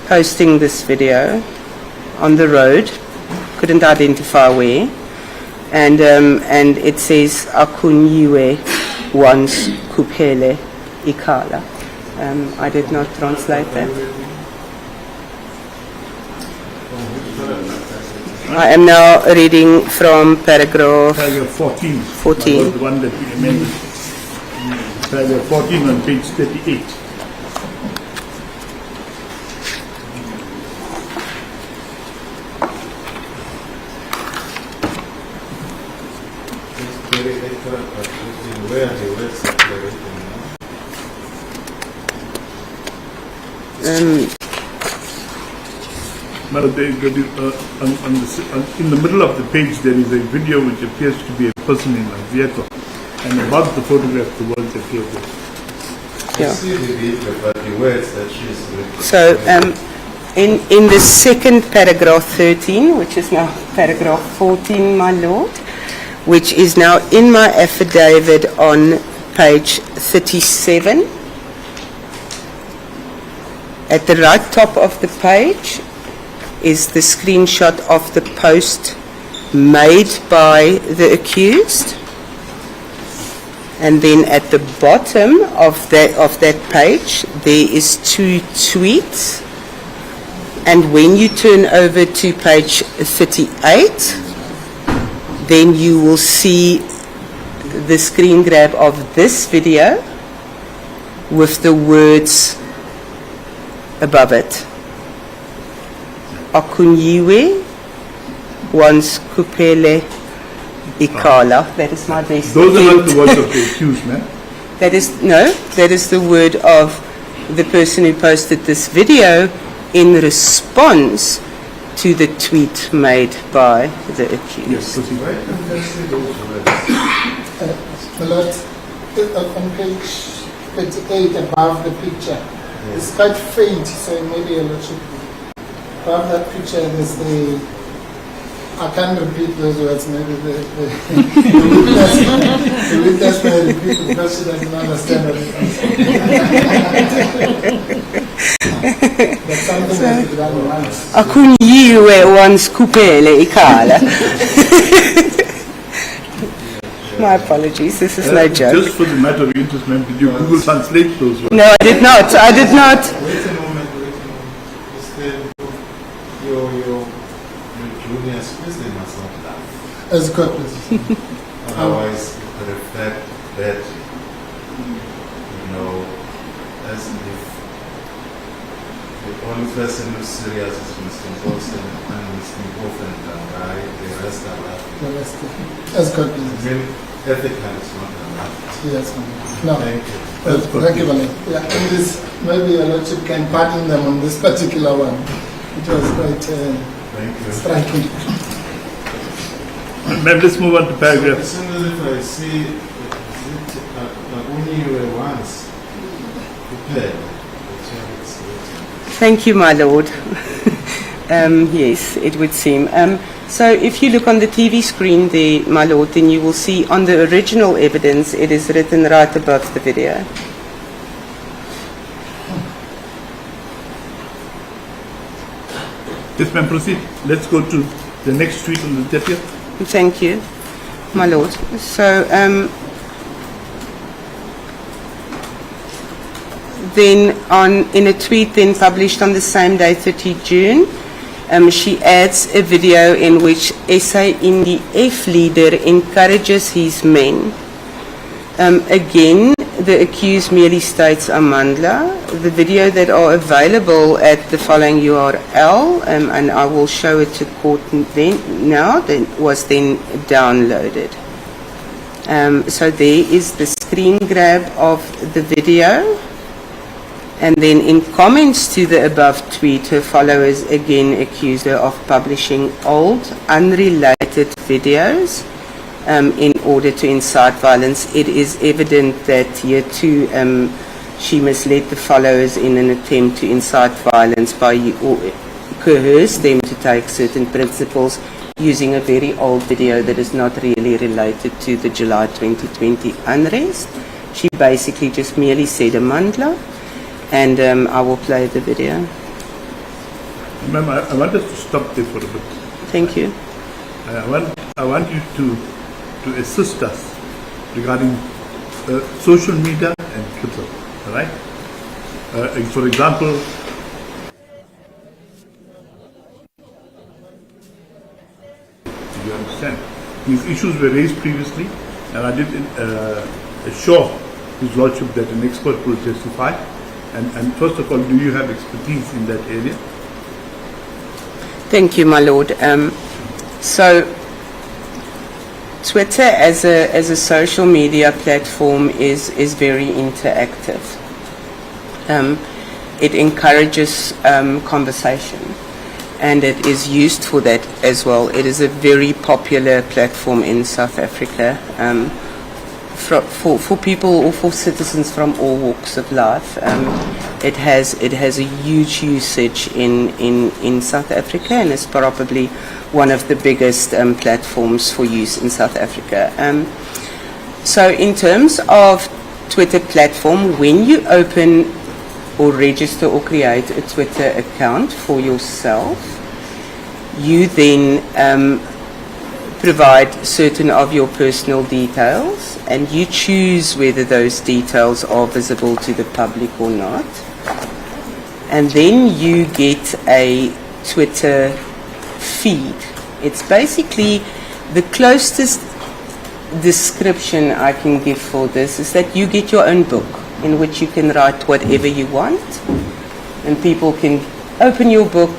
posting this video on the road, couldn't identify where, and it says Akunyiwe once Kupele Ikala. I did not translate that. I am now reading from paragraph 14. 14. That was the one that we amended. Paragraph 14 on page 38. Where the words are declarating now? In the middle of the page there is a video which appears to be a person in a vehicle, and above the photograph the words appear there. I see the video, but the words that she is reading. So in the second paragraph 13, which is now paragraph 14, my lord, which is now in my affidavit on page 37. At the right top of the page is the screenshot of the post made by the accused. And then at the bottom of that page, there is 2 tweets. And when you turn over to page 38, then you will see the screen grab of this video with the words above it. Akunyiwe once Kupele Ikala. That is my best Those are not attempt. the words of the accused, man. That is the word of the person who posted this video in response to the tweet made by the accused. Yes, proceed. Why can't I see those words? My lord, on page 38 above the picture, it's quite faint, so maybe a lot should be. Above that picture, there's the. I can't repeat those words. Maybe the witness may repeat it because she doesn't understand what it means. But something has to be done once. Akunyiwe wansikupele ikhala. My apologies, this is no joke. Just for the matter of interest, ma'am, did you Google translate those words? No, I did not. I did not. Wait a moment. Your juniors, please, they must not laugh. As God please. Otherwise, it could reflect badly. As if the only person who's serious is Mr. Wilson and Mr. Wolfen, right? The rest are laughing. The rest, as God I please. mean, ethical is not enough. Yes, ma'am. No. Thank you. Thank you, Malay. Yeah, and this, maybe your lordship can pardon them on this particular one. It was quite Thank you. striking. Ma'am, let's move on to paragraph. As soon as if I see only you were once prepared, Thank you, my lord. Yes, it would seem. So if you look on the TV screen there, my lord, then you will see on the original evidence, it is written right above the video. Yes, ma'am, proceed. Let's go to the next tweet on the 30th. Thank you, my lord. So then in a tweet then published on the same day, 30 June, she adds a video in which SANDF leader encourages his men. Again, the accused merely states Amandla. The video that are available at the following URL, and I will show it to court was then downloaded. So there is the screen grab of the video. And then in comments to the above tweet, her followers again accused her of publishing old, unrelated videos in order to incite violence. It is evident that here too she misled the followers in an attempt to incite violence by coerce them to take certain principles using a very old video that is not really related to the July 2020 unrest. She basically just merely said Amandla. And I will play the video. Ma'am, I want us to stop there for a bit. Thank you. I want you to assist us regarding social media and Twitter, all right? For example, you understand, these issues were raised previously, and I did assure His Lordship that an expert will testify. And first of all, do you have expertise in that area? Thank you, my lord. So, Twitter as a social media platform is very interactive. It encourages conversation, and it is used for that as well. It is a very popular platform in South Africa. For people or for citizens from all walks of life. It has a huge usage in South Africa, and is probably one of the biggest platforms for use in South Africa. So in terms of Twitter platform, when you open or register or create a Twitter account for yourself, you then provide certain of your personal details, and you choose whether those details are visible to the public or not. And then you get a Twitter feed. It's basically the closest description I can give for this is that you get your own book in which you can write whatever you want, and people can open your book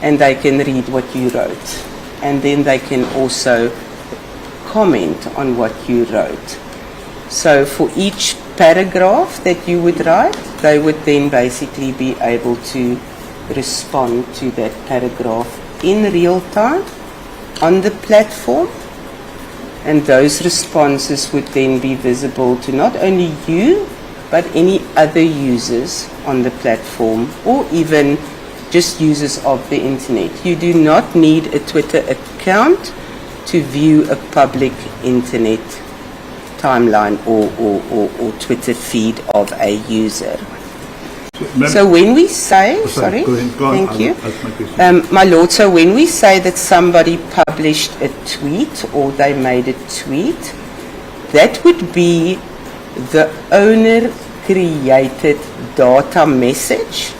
and they can read what you wrote. And then they can also comment on what you wrote. So for each paragraph that you would write, they would then basically be able to respond to that paragraph in real time on the platform, and those responses would then be visible to not only you but any other users on the platform, or even just users of the internet. You do not need a Twitter account to view a public internet timeline or Twitter feed of a user. So when we say, sorry, go ahead, go on, thank you, I'll ask my question. my lord, so when we say that somebody published a tweet or they made a tweet, that would be the owner created data message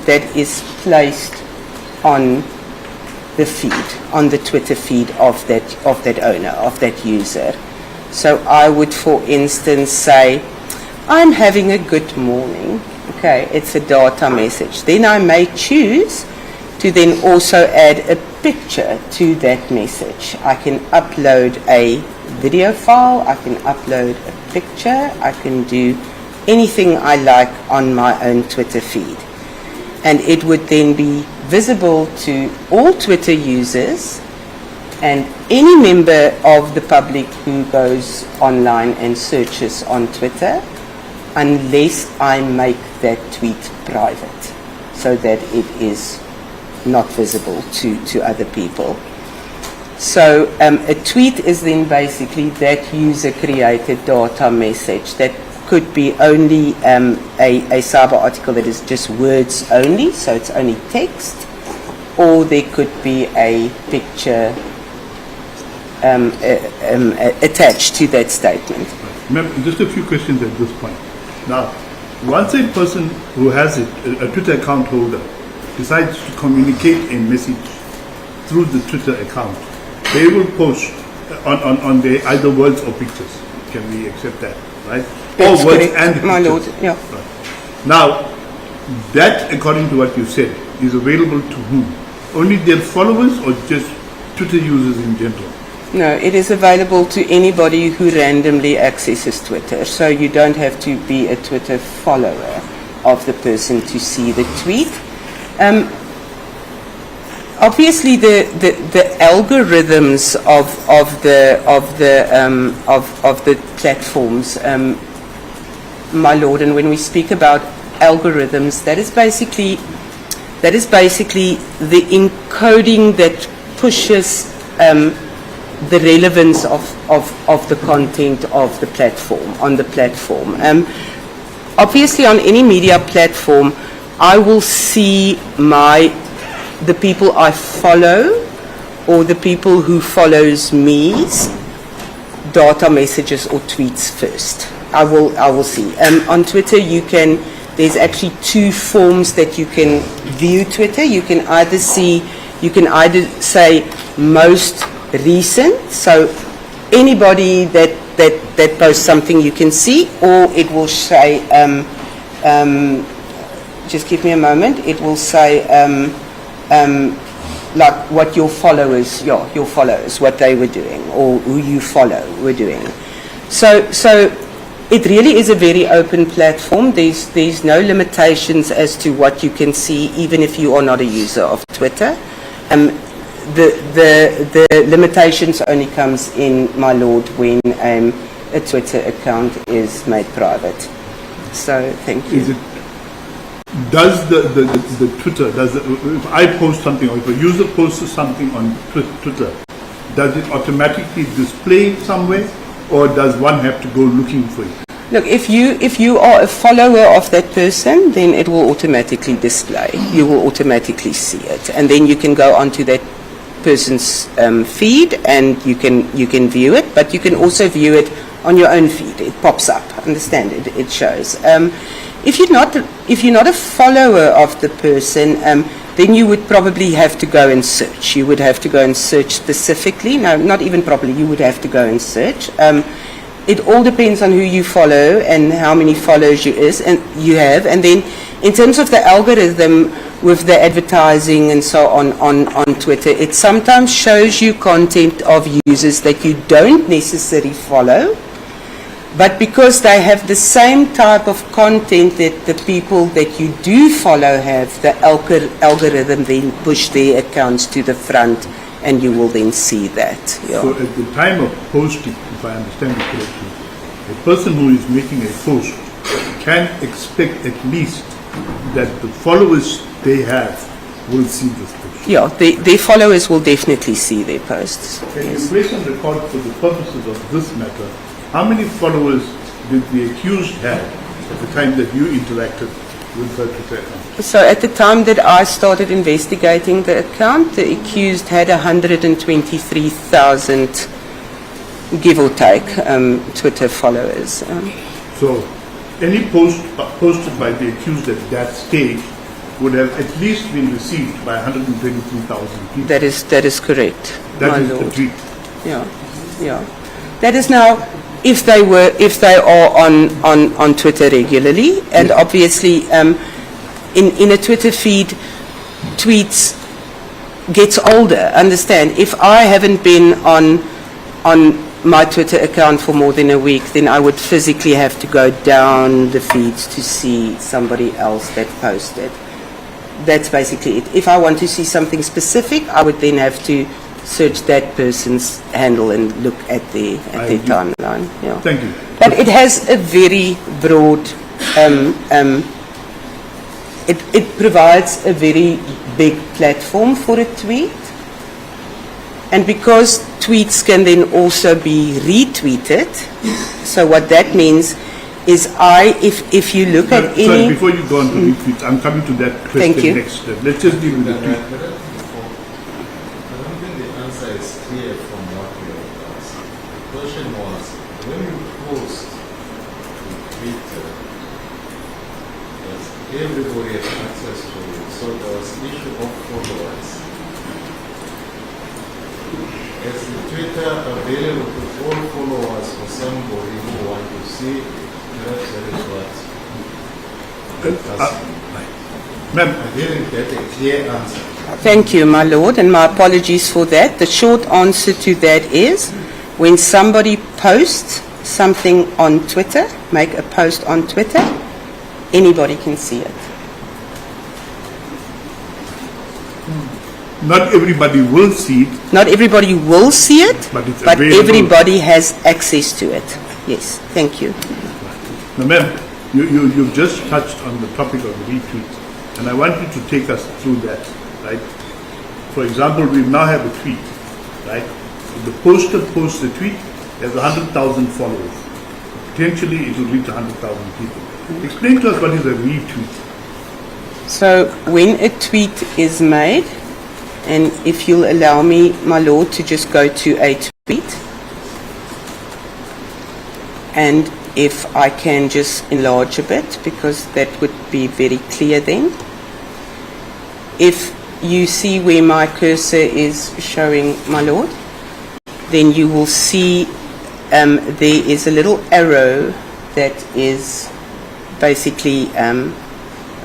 that is placed on the feed, on the Twitter feed of that owner, of that user. So I would, for instance, say, I'm having a good morning. Okay, it's a data message. Then I may choose to then also add a picture to that message. I can upload a video file, I can upload a picture, I can do anything I like on my own Twitter feed. And it would then be visible to all Twitter users and any member of the public who goes online and searches on Twitter, unless I make that tweet private, so that it is not visible to other people. So a tweet is then basically that user-created data message that could be only a SABA article that is just words only, so it's only text, or there could be a picture attached to that statement. Just a few questions at this point. Now, once a person who has it, a Twitter account holder, decides to communicate a message through the Twitter account, they will post on their either words or pictures. Can we accept that, right? That's or words correct, and pictures. my lord. Yeah. Right. Now, that, according to what you said, is available to whom? Only their followers or just Twitter users in general? No, it is available to anybody who randomly accesses Twitter. So you don't have to be a Twitter follower of the person to see the tweet. Obviously, the algorithms of the platforms, my lord, and when we speak about algorithms, that is basically the encoding that pushes the relevance of the content of the platform, on the platform. Obviously, on any media platform, I will see the people I follow or the people who follows me's data messages or tweets first. I will see. On Twitter, there's actually two forms that you can view Twitter. You can either say most recent, so anybody that posts something you can see, or it will say, just give me a moment, it will say like what your followers, what they were doing, or who you follow were doing. So it really is a very open platform. There's no limitations as to what you can see, even if you are not a user of Twitter. The limitations only comes in, my lord, when a Twitter account is made private. So thank you. Does the Twitter, if I post something or if a user posts something on Twitter, does it automatically display it somewhere, or does one have to go looking for it? Look, if you are a follower of that person, then it will automatically display. You will automatically see it, and then you can go onto that person's feed and you can view it. But you can also view it on your own feed. It pops up. Understand it? It shows. If you're not a follower of the person, then you would probably have to go and search. You would have to go and search specifically. No, not even probably. You would have to go and search. It all depends on who you follow and how many followers you have. And then in terms of the algorithm, with the advertising and so on Twitter. It sometimes shows you content of users that you don't necessarily follow, but because they have the same type of content that the people that you do follow have, the algorithm then push their accounts to the front, and you will then see that. Yeah. So at the time of posting, if I understand it correctly, a person who is making a post can expect at least that the followers they have will see this post. Yeah, their followers will definitely see their posts. Can you place on record, for the purposes of this matter, how many followers did the accused have at the time that you interacted with her Twitter account? So at the time that I started investigating the account, the accused had 123,000, give or take, Twitter followers. So any post posted by the accused at that stage would have at least been received by 123,000 people. That is correct, That my is lord. the tweet. Yeah, yeah. That is now, if they are on Twitter regularly, and obviously in a Twitter feed, tweets gets older. Understand? If I haven't been on my Twitter account for more than a week, then I would physically have to go down the feeds to see somebody else that posted. That's basically it. If I want to see something specific, I would then have to search that person's handle and look at their timeline. Yeah. Thank you. But it has a very broad, it provides a very big platform for a tweet. And because tweets can then also be retweeted, so what that means is if you look at Sorry, any... before you go on to retweets, I'm coming to that question Thank you. next. Let's just deal with the tweet. I don't think the answer is clear from what you have asked. The question was, when you post to Twitter, everybody has access to it, so there was issue of followers. Is the Twitter available to all followers for somebody who want to see? Perhaps that is what Ma'am, I didn't get a clear answer. Thank you, my lord, and my apologies for that. The short answer to that is, when somebody posts something on Twitter, make a post on Twitter, anybody can see it. not everybody will see it. Not everybody will see it, But it's but available. everybody has access to it. Yes, thank you. Now, ma'am, you've just touched on the topic of retweets, and I want you to take us through that, right? For example, we now have a tweet, right? If the poster posts a tweet, there's 100,000 followers. Potentially, it will reach 100,000 people. Explain to us what is a retweet. So when a tweet is made, and if you'll allow me, my lord, to just go to a tweet, and if I can just enlarge a bit, because that would be very clear then. If you see where my cursor is showing, my lord, then you will see there is a little arrow that is basically a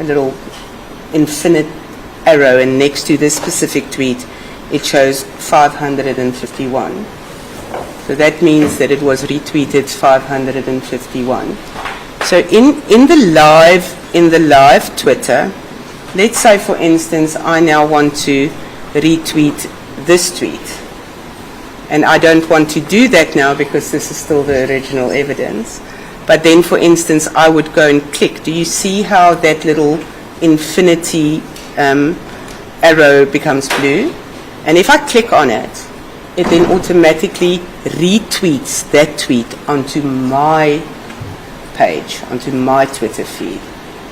little infinite arrow, and next to this specific tweet it shows 551. So that means that it was retweeted 551. So in the live Twitter, let's say for instance I now want to retweet this tweet, and I don't want to do that now because this is still the original evidence. But then, for instance, I would go and click. Do you see how that little infinity arrow becomes blue? And if I click on it, it then automatically retweets that tweet onto my page, onto my Twitter feed.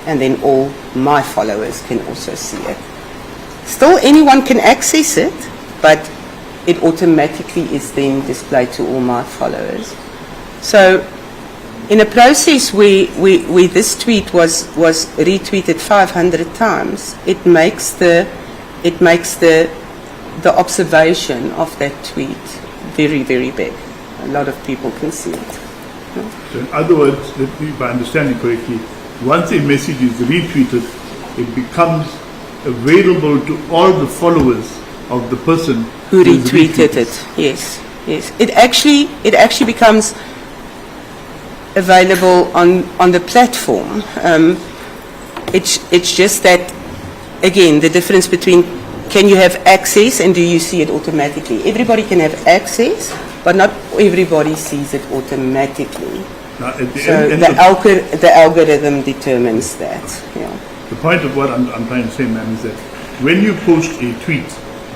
And then all my followers can also see it. Still, anyone can access it, but it automatically is then displayed to all my followers. So, in a process where this tweet was retweeted 500 times, it makes the observation of that tweet very, very big. A lot of people can see it. So in other words, if I understand it correctly, once a message is retweeted, it becomes available to all the followers of the person Who is retweeted it? Yes, yes. It actually becomes available on the platform. It's just that, again, the difference between can you have access and do you see it automatically? Everybody can have access, but not everybody sees it automatically. Now, at the So end the algorithm determines that. Yeah. the point of what I'm trying to say, ma'am, is that when you post a tweet,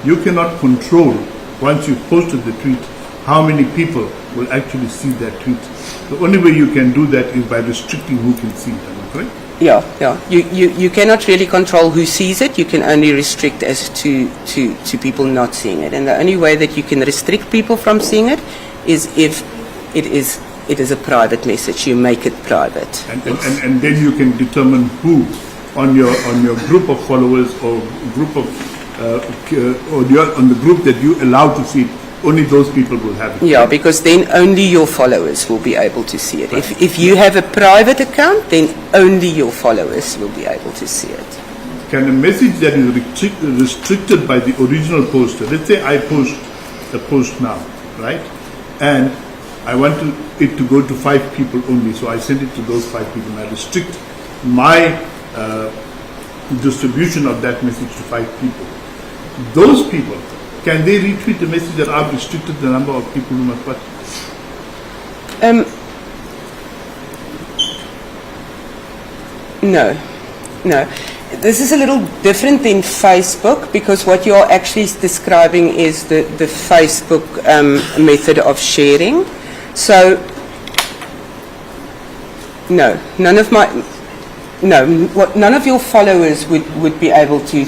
you cannot control, once you've posted the tweet, how many people will actually see that tweet. The only way you can do that is by restricting who can see it, am I correct? Yeah. You cannot really control who sees it. You can only restrict as to people not seeing it. And the only way that you can restrict people from seeing it is if it is a private message. You make it private. And then you can determine who on your group of followers or group of on the group that you allow to see it, only those people will have it. Yeah, because then only your followers will be able to see it. If you have a private account, then only your followers will be able to see it. Can a message that is restricted by the original poster, let's say I post a post now, right? And I want it to go to 5 people only, so I send it to those 5 people and I restrict my distribution of that message to 5 people. Those people, can they retweet the message that I've restricted the number of people who must watch? No. This is a little different than Facebook, because what you're actually describing is the Facebook method of sharing. So, no, none of your followers would be able to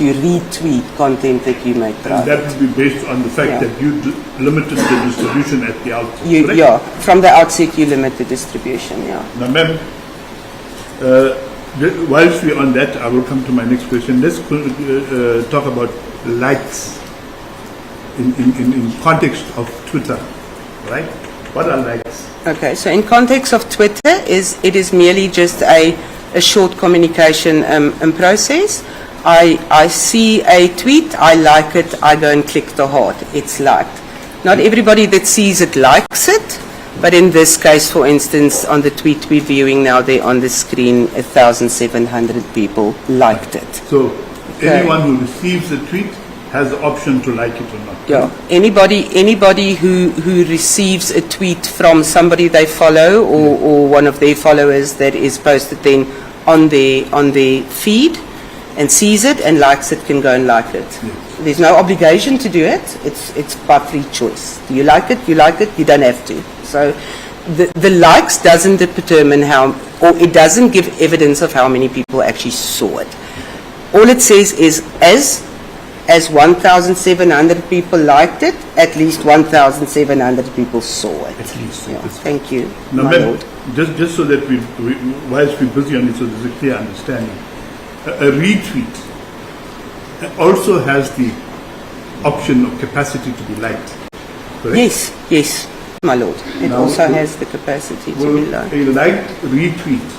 retweet content that you make private. And that would be based on the fact that you limited the distribution at the outset. Yeah, from the outset you limit the distribution. Yeah. Now, ma'am, whilst we're on that, I will come to my next question. Let's talk about likes in context of Twitter, right? What are likes? Okay, so in context of Twitter, it is merely just a short communication process. I see a tweet, I like it, I go and click the heart, it's liked. Not everybody that sees it likes it, but in this case, for instance, on the tweet we're viewing now, there on the screen, 1,700 people liked it. So anyone who receives the tweet has the option to like it or not. Yeah, anybody who receives a tweet from somebody they follow or one of their followers that is posted then on their feed and sees it and likes it can go and like it. Yes. There's no obligation to do it. It's by free choice. Do you like it? You like it. You don't have to. So the likes doesn't determine how, or it doesn't give evidence of how many people actually saw it. All it says is as 1,700 people liked it, at least 1,700 people saw it. At least. Yeah, thank you, now, my lord. Just so that whilst we're busy on it, so there's a clear understanding, a retweet also has the option of capacity to be liked, correct? Yes, my lord. It now, also has the capacity to be liked. A liked retweet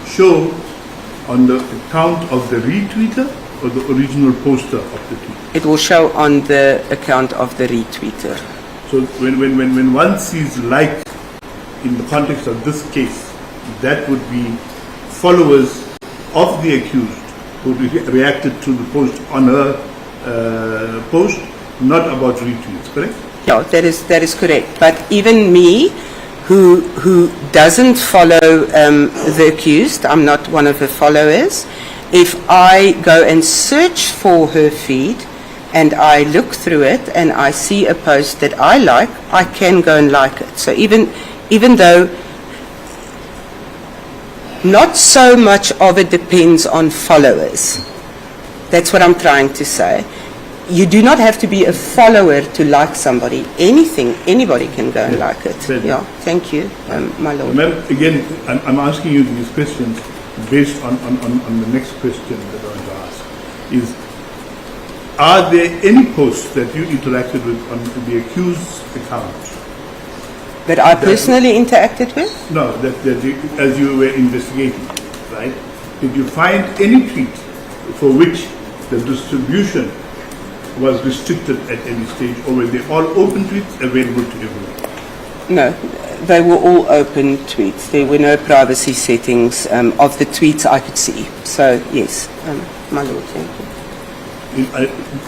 show on the account of the retweeter or the original poster of the tweet? It will show on the account of the retweeter. So when one sees like in the context of this case, that would be followers of the accused who reacted to the post on her post, not about retweets, correct? Yeah, that is correct. But even me, who doesn't follow the accused, I'm not one of her followers, if I go and search for her feed and I look through it and I see a post that I like, I can go and like it. So even though not so much of it depends on followers, that's what I'm trying to say. You do not have to be a follower to like somebody. Anybody can go and like it. Yeah, thank you, my lord. Ma'am, again, I'm asking you these questions based on the next question that I want to ask. Is, are there any posts that you interacted with on the accused's account? That I personally interacted with? No, that you, as you were investigating, right? Did you find any tweet for which the distribution was restricted at any stage, or were they all open tweets available to everyone? No, they were all open tweets. There were no privacy settings of the tweets I could see. So, yes, my lord, thank you.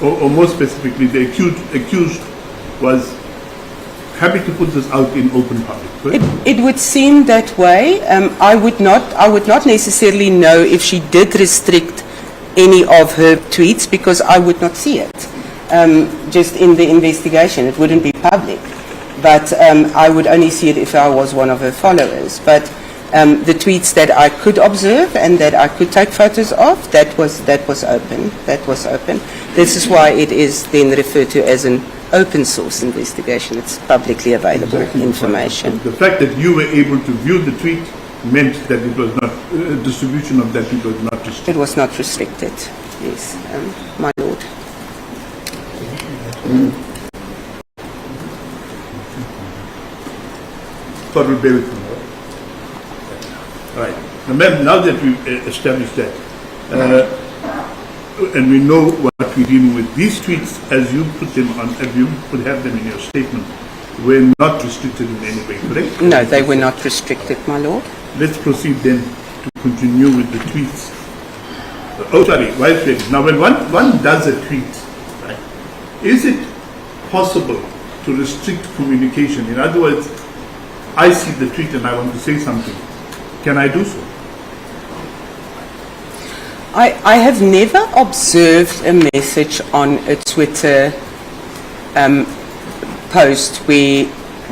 Or more specifically, the accused was happy to put this out in open public, correct? It would seem that way. I would not necessarily know if she did restrict any of her tweets because I would not see it. Just in the investigation, it wouldn't be public. But I would only see it if I was one of her followers. But the tweets that I could observe and that I could take photos of, that was open. That was open. This is why it is then referred to as an open source investigation. It's publicly available information. The fact that you were able to view the tweet meant that it was not, distribution of that tweet was not restricted. It was not restricted, yes, my lord. God will bear with me. All right. Now that we've established that, and we know what we're dealing with, these tweets, as you put them on, as you could have them in your statement, were not restricted in any way, correct? No, they were not restricted, my lord. Let's proceed then to continue with the tweets. Oh, sorry, Vice President. Now, when one does a tweet, right, is it possible to restrict communication? In other words, I see the tweet and I want to say something. Can I do so? I have never observed a message on a Twitter post where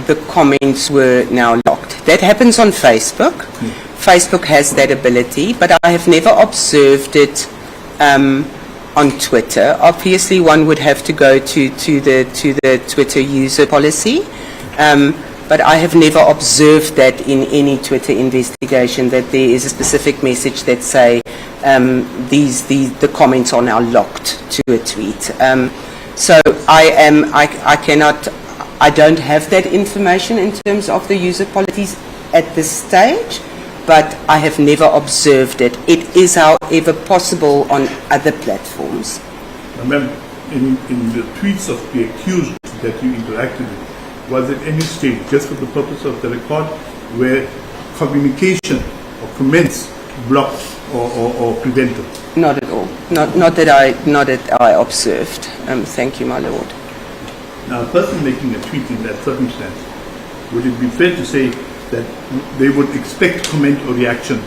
the comments were now locked. That happens on Facebook. Facebook has that ability, but I have never observed it on Twitter. Obviously, one would have to go to the Twitter user policy. But I have never observed that in any Twitter investigation that there is a specific message that say the comments are now locked to a tweet. So I don't have that information in terms of the user policies at this stage, but I have never observed it. It is, however, possible on other platforms. Remember, in the tweets of the accused that you interacted with, was at any stage, just for the purpose of the record, where communication or comments blocked or prevented? Not at all. Not that I observed. Thank you, my lord. Now, a person making a tweet in that circumstance, would it be fair to say that they would expect comment or reaction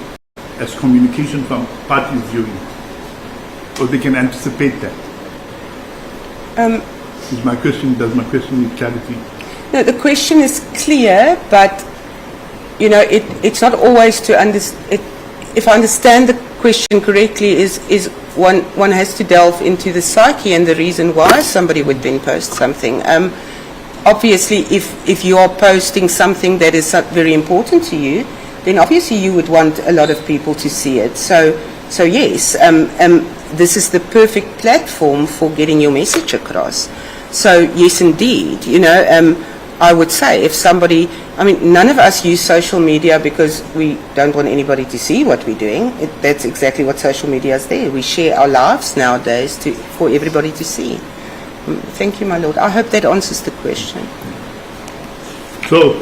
as communication from parties viewing, or they can anticipate that? Does my question need clarity? No, the question is clear, but you know, it's not always to understand. If I understand the question correctly, is one has to delve into the psyche and the reason why somebody would then post something. Obviously, if you are posting something that is very important to you, then obviously you would want a lot of people to see it. So yes, this is the perfect platform for getting your message across. So yes, indeed, you know. I would say if somebody, I mean, none of us use social media because we don't want anybody to see what we're doing. That's exactly what social media is there. We share our lives nowadays for everybody to see. Thank you, my lord. I hope that answers the question. So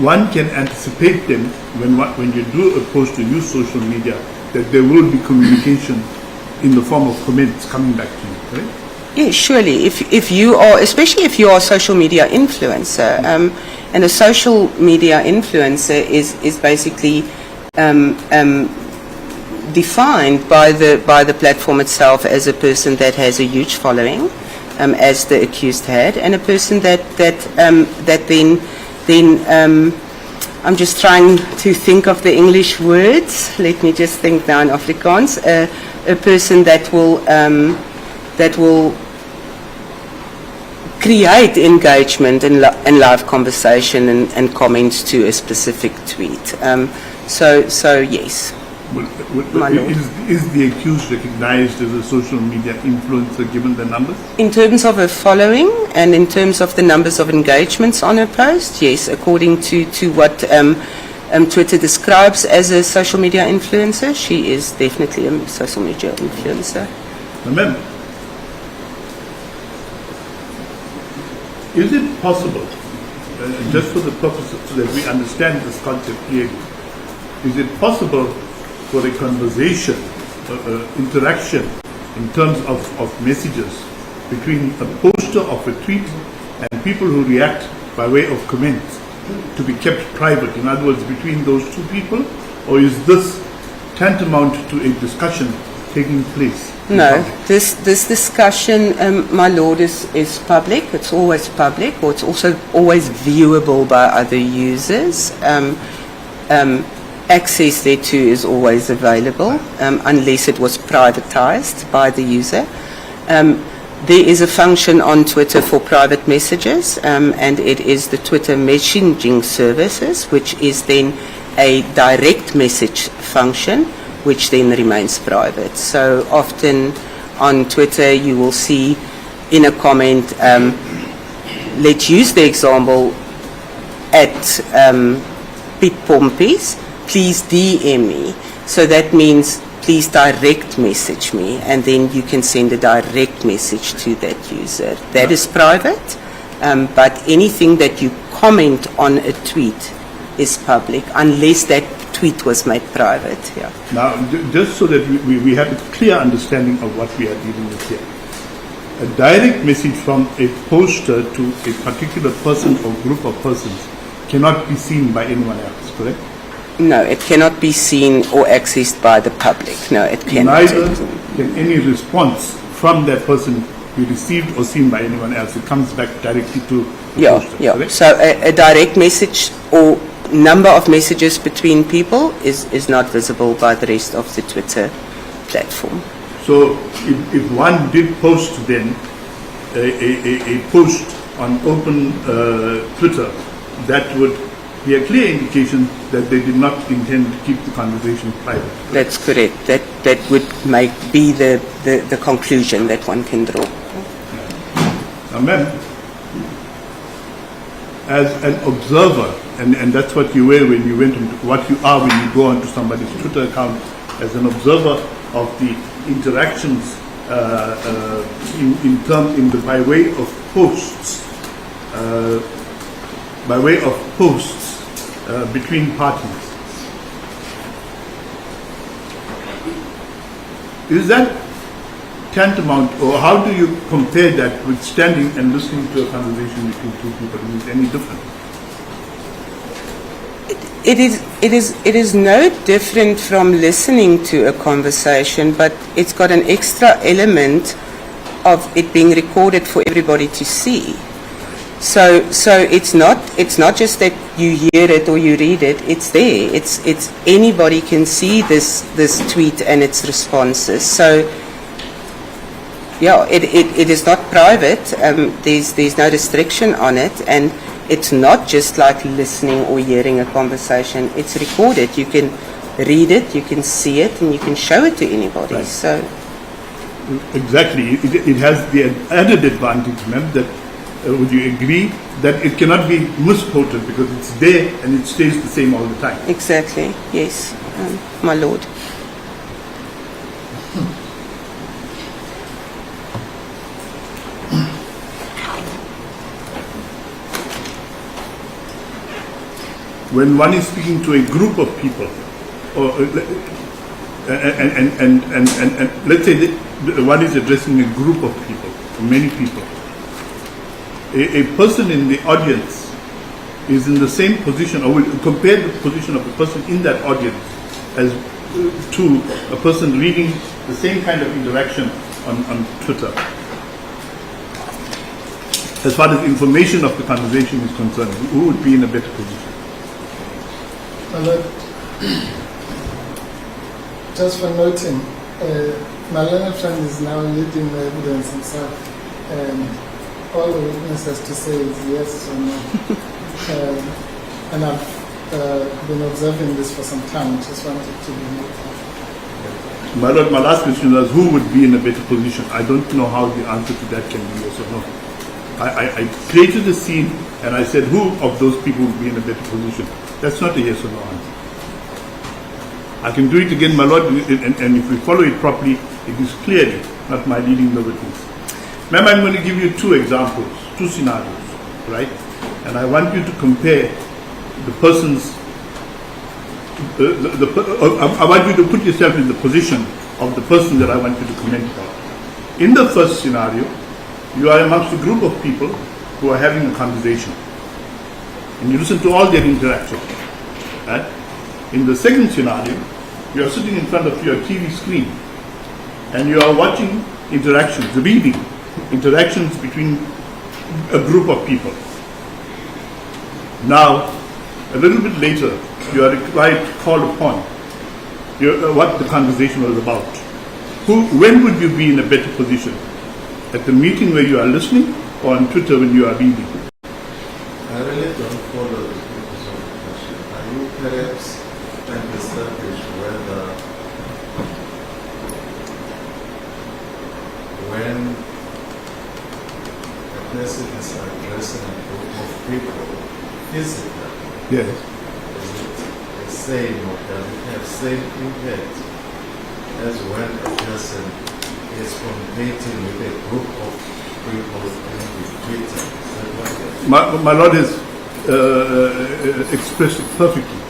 one can anticipate then when you do a post to use social media that there will be communication in the form of comments coming back to you, right? Yes, surely. If you are, especially if you are a social media influencer, and a social media influencer is basically defined by the platform itself as a person that has a huge following, as the accused had, and a person that then I'm just trying to think of the English words. Let me just think now in Afrikaans. A person that will create engagement and live conversation and comments to a specific tweet. So yes. My lord. Is the accused recognized as a social media influencer given the numbers? In terms of her following and in terms of the numbers of engagements on her post, yes, according to what Twitter describes as a social media influencer, she is definitely a social media influencer. Remember, is it possible, just for the purpose so that we understand this concept clearly, is it possible for a conversation, interaction in terms of messages between a poster of a tweet and people who react by way of comments to be kept private? In other words, between those two people, or is this tantamount to a discussion taking place? No, this discussion, my lord, is public. It's always public, or it's also always viewable by other users. Access thereto is always available, unless it was privatized by the user. There is a function on Twitter for private messages, and it is the Twitter messaging services, which is then a direct message function, which then remains private. So often on Twitter you will see in a comment, let's use the example at Pete Pompey's, please DM me. So that means please direct message me, and then you can send a direct message to that user. That is private, but anything that you comment on a tweet is public, unless that tweet was made private. Yeah. Now, just so that we have a clear understanding of what we are dealing with here. A direct message from a poster to a particular person or group of persons cannot be seen by anyone else, correct? No, it cannot be seen or accessed by the public. No, it cannot. Neither can any response from that person be received or seen by anyone else. It comes back directly to the poster, correct? So a direct message or number of messages between people is not visible by the rest of the Twitter platform. So if one did post then a post on open Twitter, that would be a clear indication that they did not intend to keep the conversation private. That's correct. That would be the conclusion that one can draw. Now, ma'am, as an observer, and that's what you were when you went into, what you are when you go onto somebody's Twitter account, as an observer of the interactions by way of posts, between parties. Is that tantamount, or how do you compare that with standing and listening to a conversation between two people? Is it any different? It is no different from listening to a conversation, but it's got an extra element of it being recorded for everybody to see. So it's not just that you hear it or you read it. It's there. It's anybody can see this tweet and its responses. So yeah, it is not private. There's no restriction on it, and it's not just like listening or hearing a conversation. It's recorded. You can read it, you can see it, and you can show it to anybody. Right. So exactly, it has the added advantage, ma'am, that would you agree that it cannot be misquoted because it's there and it stays the same all the time? Exactly. Yes, my lord. When one is speaking to a group of people, or and let's say that one is addressing a group of people, many people, a person in the audience is in the same position, or will compare the position of the person in that audience as to a person reading the same kind of interaction on Twitter. As far as information of the conversation is concerned, who would be in a better position? Well, just for noting, my learned friend is now leading the evidence himself. All the witness has to say is yes or no. And I've been observing this for some time, just wanted to be noted. My Lord, my last question was who would be in a better position? I don't know how the answer to that can be yes or no. I created the scene and I said who of those people would be in a better position. That's not a yes or no answer. I can do it again, my Lord, and if we follow it properly, it is clearly not my leading the witness. Ma'am, I'm going to give you two examples, two scenarios, right? And I want you to compare the person's, I want you to put yourself in the position of the person that I want you to comment on. In the first scenario, you are amongst a group of people who are having a conversation. And you listen to all their interactions. Right? In the second scenario, you are sitting in front of your TV screen and you are watching interactions, reading interactions between a group of people. Now, a little bit later, you are required to call upon what the conversation was about. When would you be in a better position? At the meeting where you are listening, or on Twitter when you are reading? I really don't follow the purpose of the question. Are you perhaps trying to establish whether when a person is addressing a group of people physically, Yes. is it the same or does it have same impact as when a person is communicating with a group of people in Twitter? Is that what it is? My Lord has expressed it perfectly.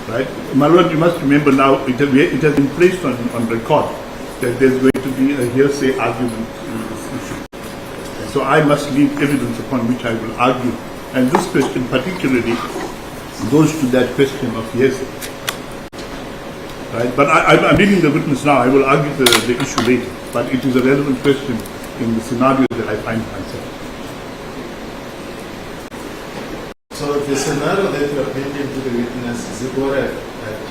Right? My Lord, you must remember now, it has been placed on record that there's going to be a hearsay argument in this issue. So I must leave evidence upon which I will argue. And this question particularly goes to that question of hearsay. Right? But I'm leaving the witness now. I will argue the issue later. But it is a relevant question in the scenario that I find myself. So the scenario that you are painting to the witness, is it what I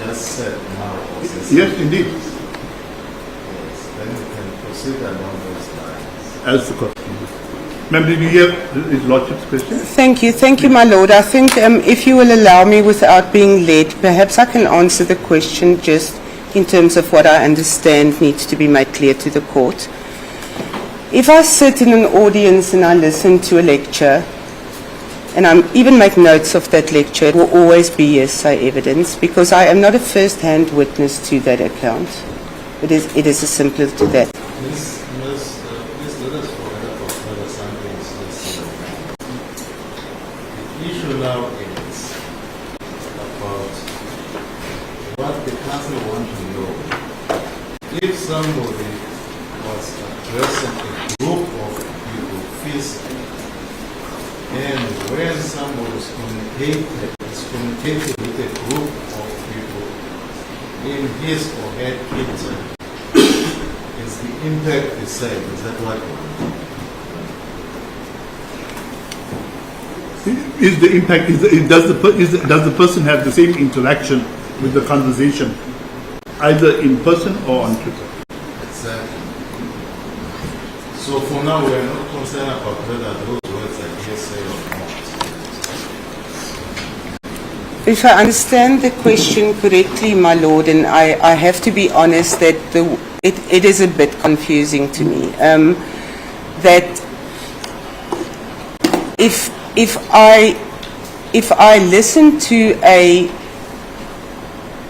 just said now? Or is it Yes, something- indeed. Yes, then you can proceed along those lines. As the court. Ma'am, did you hear his lordship's question? Thank you, my lord. I think if you will allow me without being led, perhaps I can answer the question just in terms of what I understand needs to be made clear to the court. If I sit in an audience and I listen to a lecture, and I even make notes of that lecture, it will always be hearsay evidence because I am not a first-hand witness to that account. It is as simple as to that. Please let us forget about further something. The issue now is about what the council wants to know. If somebody was addressing a group of people physically, and when somebody is communicating with a group of people in his or her kitchen, is the impact the same? Is that what you want? Is the impact, does the person have the same interaction with the conversation, either in person or on Twitter? Exactly. So for now, we are not concerned about whether those words are hearsay or not. If I understand the question correctly, my lord, and I have to be honest that it is a bit confusing to me, that if I listen to a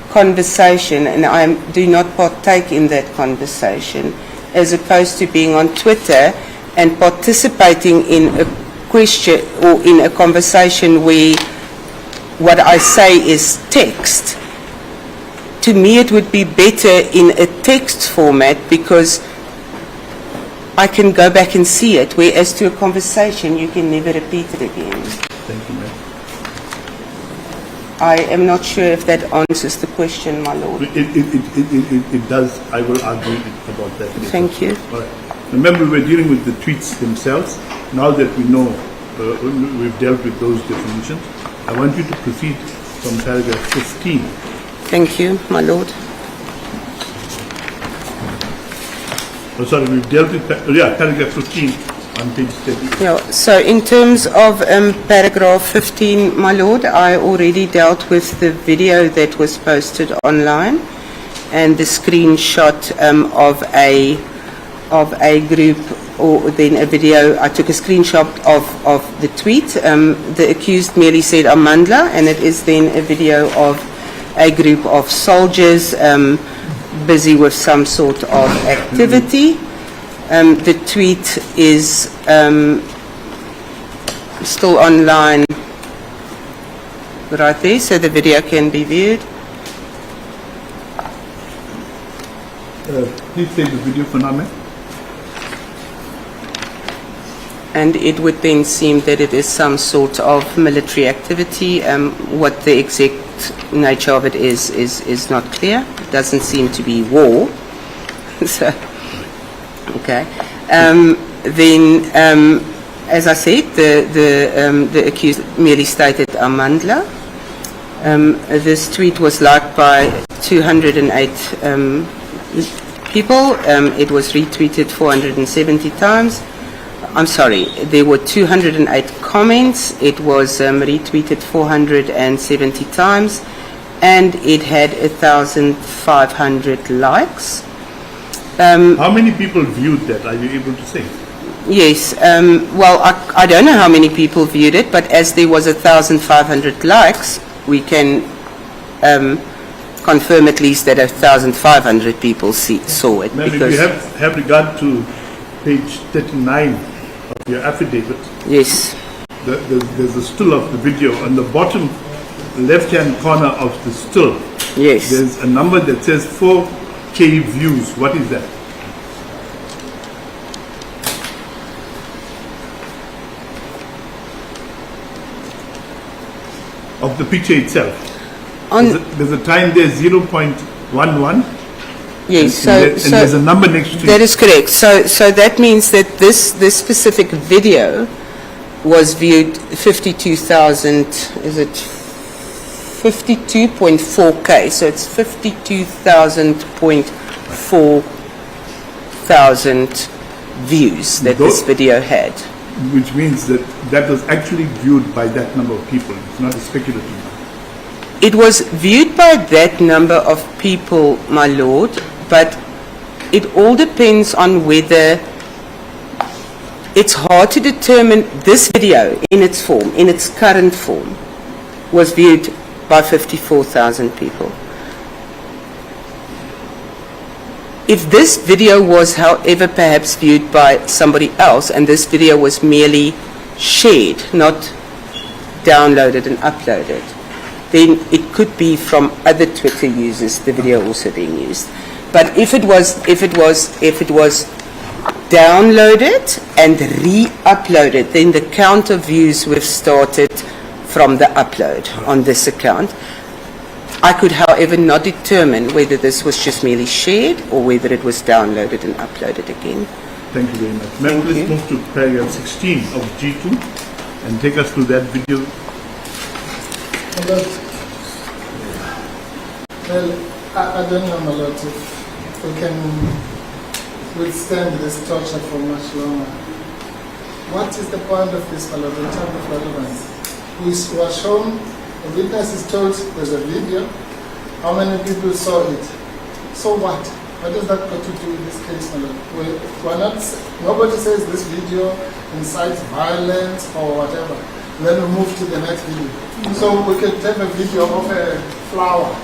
conversation and I do not partake in that conversation, as opposed to being on Twitter and participating in a question or in a conversation where what I say is text, to me it would be better in a text format because I can go back and see it, whereas to a conversation you can never repeat it again. Thank you, ma'am. I am not sure if that answers the question, my lord. It does. I will argue about that later. Thank you. All right. Remember, we're dealing with the tweets themselves. Now that we know, we've dealt with those definitions, I want you to proceed from paragraph 15. Thank you, my lord. Oh, sorry, we've dealt with, paragraph 15 on page 30. Yeah, so in terms of paragraph 15, my lord, I already dealt with the video that was posted online and the screenshot of a group, or then a video. I took a screenshot of the tweet. The accused merely said Amandla, and it is then a video of a group of soldiers busy with some sort of activity. The tweet is still online right there, so the video can be viewed. Please take the video for now, ma'am. And it would then seem that it is some sort of military activity. What the exact nature of it is not clear. It doesn't seem to be war. So, okay. As I said, the accused merely stated Amandla. This tweet was liked by 208 people. It was retweeted 470 times. I'm sorry, there were 208 comments. It was retweeted 470 times, and it had 1,500 likes. How many people viewed that? Are you able to say? Yes. Well, I don't know how many people viewed it, but as there was 1,500 likes, we can confirm at least that 1,500 people saw it. Ma'am, if you have regard to page 39 of your affidavit, yes, there's a still of the video on the bottom left-hand corner of the still. yes. There's a number that says 4K views. What is that? Of the picture itself. There's a time there 0.11. Yes, And there's a number next to that it. is correct. So that means that this specific video was viewed 52,000. Is it 52.4K? So it's 52,000.4 thousand views that this video had. Which means that that was actually viewed by that number of people. It's not a speculative number. It was viewed by that number of people, my lord, but it all depends on whether it's hard to determine this video in its form, in its current form, was viewed by 54,000 people. If this video was, however, perhaps viewed by somebody else, and this video was merely shared, not downloaded and uploaded, then it could be from other Twitter users, the video also being used. But if it was downloaded and re-uploaded, then the count of views we've started from the upload on this account. I could, however, not determine whether this was just merely shared or whether it was downloaded and uploaded again. Thank you very much. Ma'am, please move to paragraph 16 of G2 and take us through that video. Well, I don't know, my lord, if we can withstand this torture for much longer. What is the point of this, my lord, in terms of relevance? We were shown, the witness is told there's a video. How many people saw it? So what? What does that got to do with this case, my lord? We're not, nobody says this video incites violence or whatever. Then we move to the next video. So we could take a video of a flower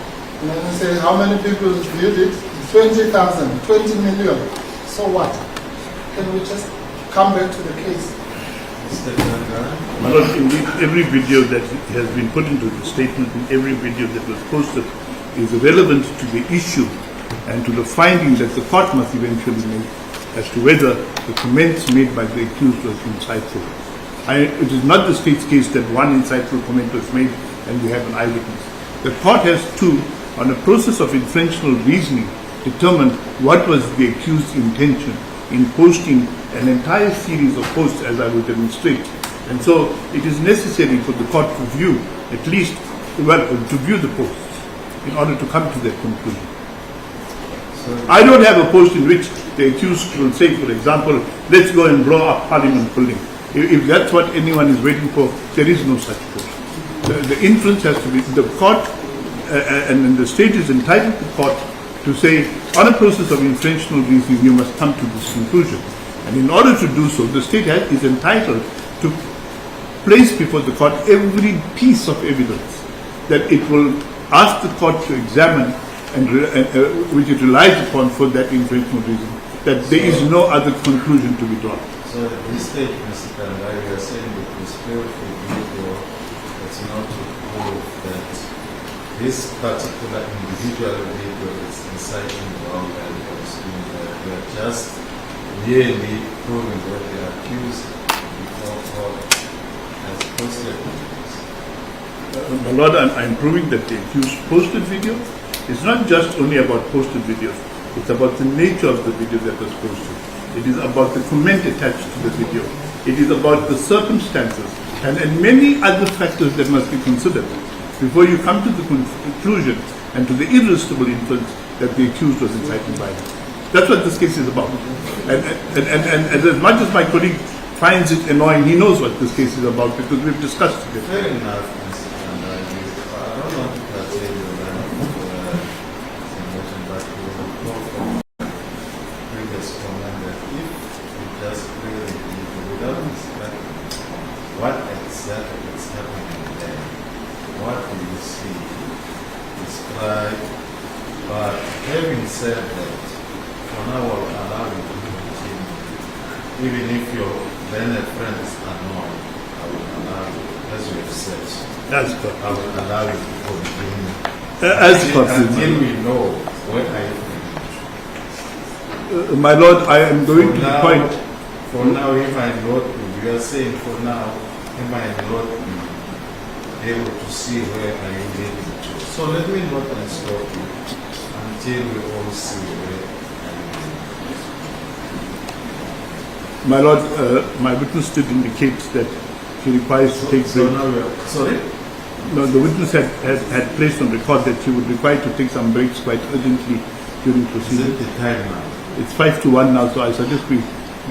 and then we say how many people viewed it? 20,000, 20 million. So what? Can we just come back to the case? My lord, indeed, every video that has been put into the statement and every video that was posted is relevant to the issue and to the finding that the court must eventually make as to whether the comments made by the accused was insightful. It is not the state's case that one insightful comment was made and we have an eyewitness. The court has to, on a process of inferential reasoning, determine what was the accused's intention in posting an entire series of posts, as I will demonstrate. And so it is necessary for the court to view at least, well, to view the posts in order to come to that conclusion. I don't have a post in which the accused will say, for example, let's go and blow up Parliament building. If that's what anyone is waiting for, there is no such post. The inference has to be, the court and the state is entitled to court to say, on a process of inferential reasoning, you must come to this conclusion. And in order to do so, the state is entitled to place before the court every piece of evidence that it will ask the court to examine which it relies upon for that infringement reason, that there is no other conclusion to be drawn. So at this stage, Mr. Kandai, you are saying that the spirit of video is not to prove that this particular individual video is inciting violence or something. We are just merely proving what the accused before court has posted videos. My Lord, I'm proving that the accused posted video. It's not just only about posted videos. It's about the nature of the video that was posted. It is about the comment attached to the video. It is about the circumstances and many other factors that must be considered before you come to the conclusion and to the irresistible inference that the accused was inciting violence. That's what this case is about. And as much as my colleague finds it annoying, he knows what this case is about because we've discussed it. Fair enough, Mr. Kandai. I don't want to curtail your line of emotion, but we will go from previous comment that if you just play the video without describing what exactly is happening there, what do you see? Describe. But having said that, for now I'll allow you to continue. Even if your learned friend is annoyed, I will allow you, as you have said. That's good. I will allow you to continue. Until we know what I think. My Lord, I am going to the point. For now, if I not, we are saying for now, if I not be able to see where I am leading to. So let me not stop you until we all see where I am leading. My Lord, my witness did indicate that she requires to take So breaks. now we are, sorry? No, the witness had placed on record that she would require to take some breaks quite urgently during Is it proceedings. the time now? It's 5 to 1 now, so I suggest we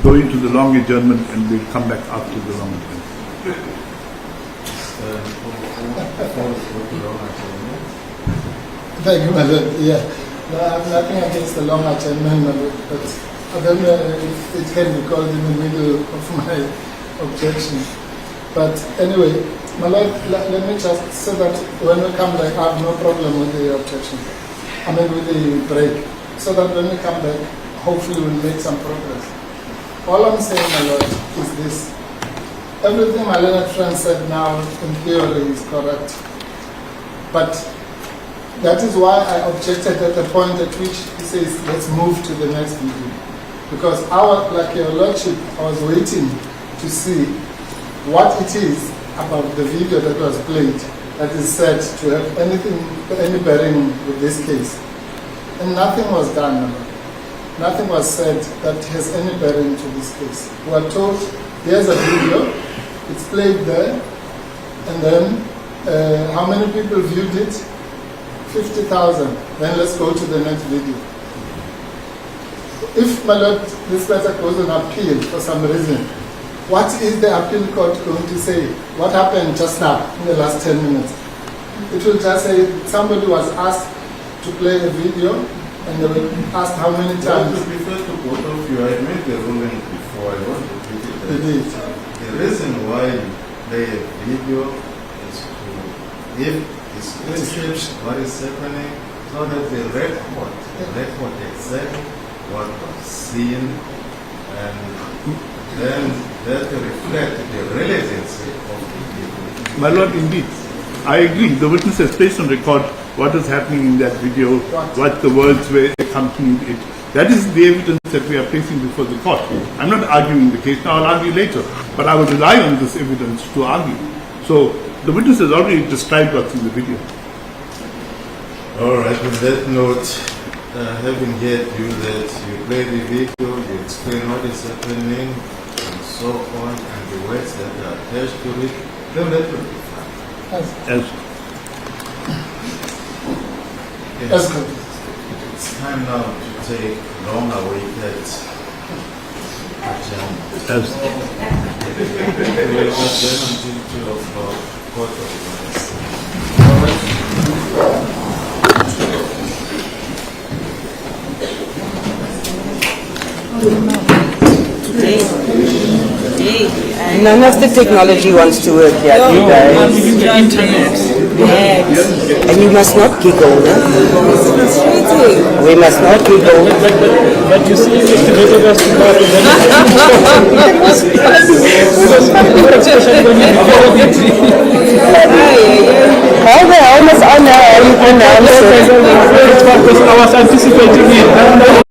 go into the long adjournment and we'll come back after the long adjournment. Before we go to long adjournment. Thank you, my Lord. Yeah. No, I have nothing against the long adjournment, my Lord, but I don't know if it can be called in the middle of my objection. But anyway, my Lord, let me just say that when we come back, I have no problem with the objection. I mean, with the break. So that when we come back, hopefully we'll make some progress. All I'm saying, my Lord, is this. Everything my learned friend said now, in theory, is correct. But that is why I objected at the point at which he says, let's move to the next video. Because like your Lordship, I was waiting to see what it is about the video that was played that is said to have any bearing with this case. And nothing was done. Nothing was said that has any bearing to this case. We are told there's a video, it's played there, and then how many people viewed it? 50,000. Then let's go to the next video. If, my Lord, this matter goes on appeal for some reason, what is the appeal court going to say? What happened just now in the last 10 minutes? It will just say somebody was asked to play a video and they were asked how many times. To be fair to both of you, I made the ruling before. I want to repeat it. It is. The reason why you play a video is to give description what is happening so that the record exactly what was seen, and then that reflect the relevancy of the video. My Lord, indeed, I agree. The witness has placed on record what is happening in that video, what the words were accompanying it. That is the evidence that we are placing before the court. I'm not arguing the case now, I'll argue later, but I will rely on this evidence to argue. So the witness has already described what's in the video. All right, on that note, having heard you that you play the video, you explain what is happening, and so on, and the words that are attached to it, then that will be fine. That's good. It's time now to take long-awaited adjournment. We will adjourn until 2 o'clock, quarter of 1. Today, None of the technology wants to work here today. And you must not giggle, no? We must not giggle. But you see, instigated us to go to How the hell must I know how you pronounce it? Because I was anticipating it.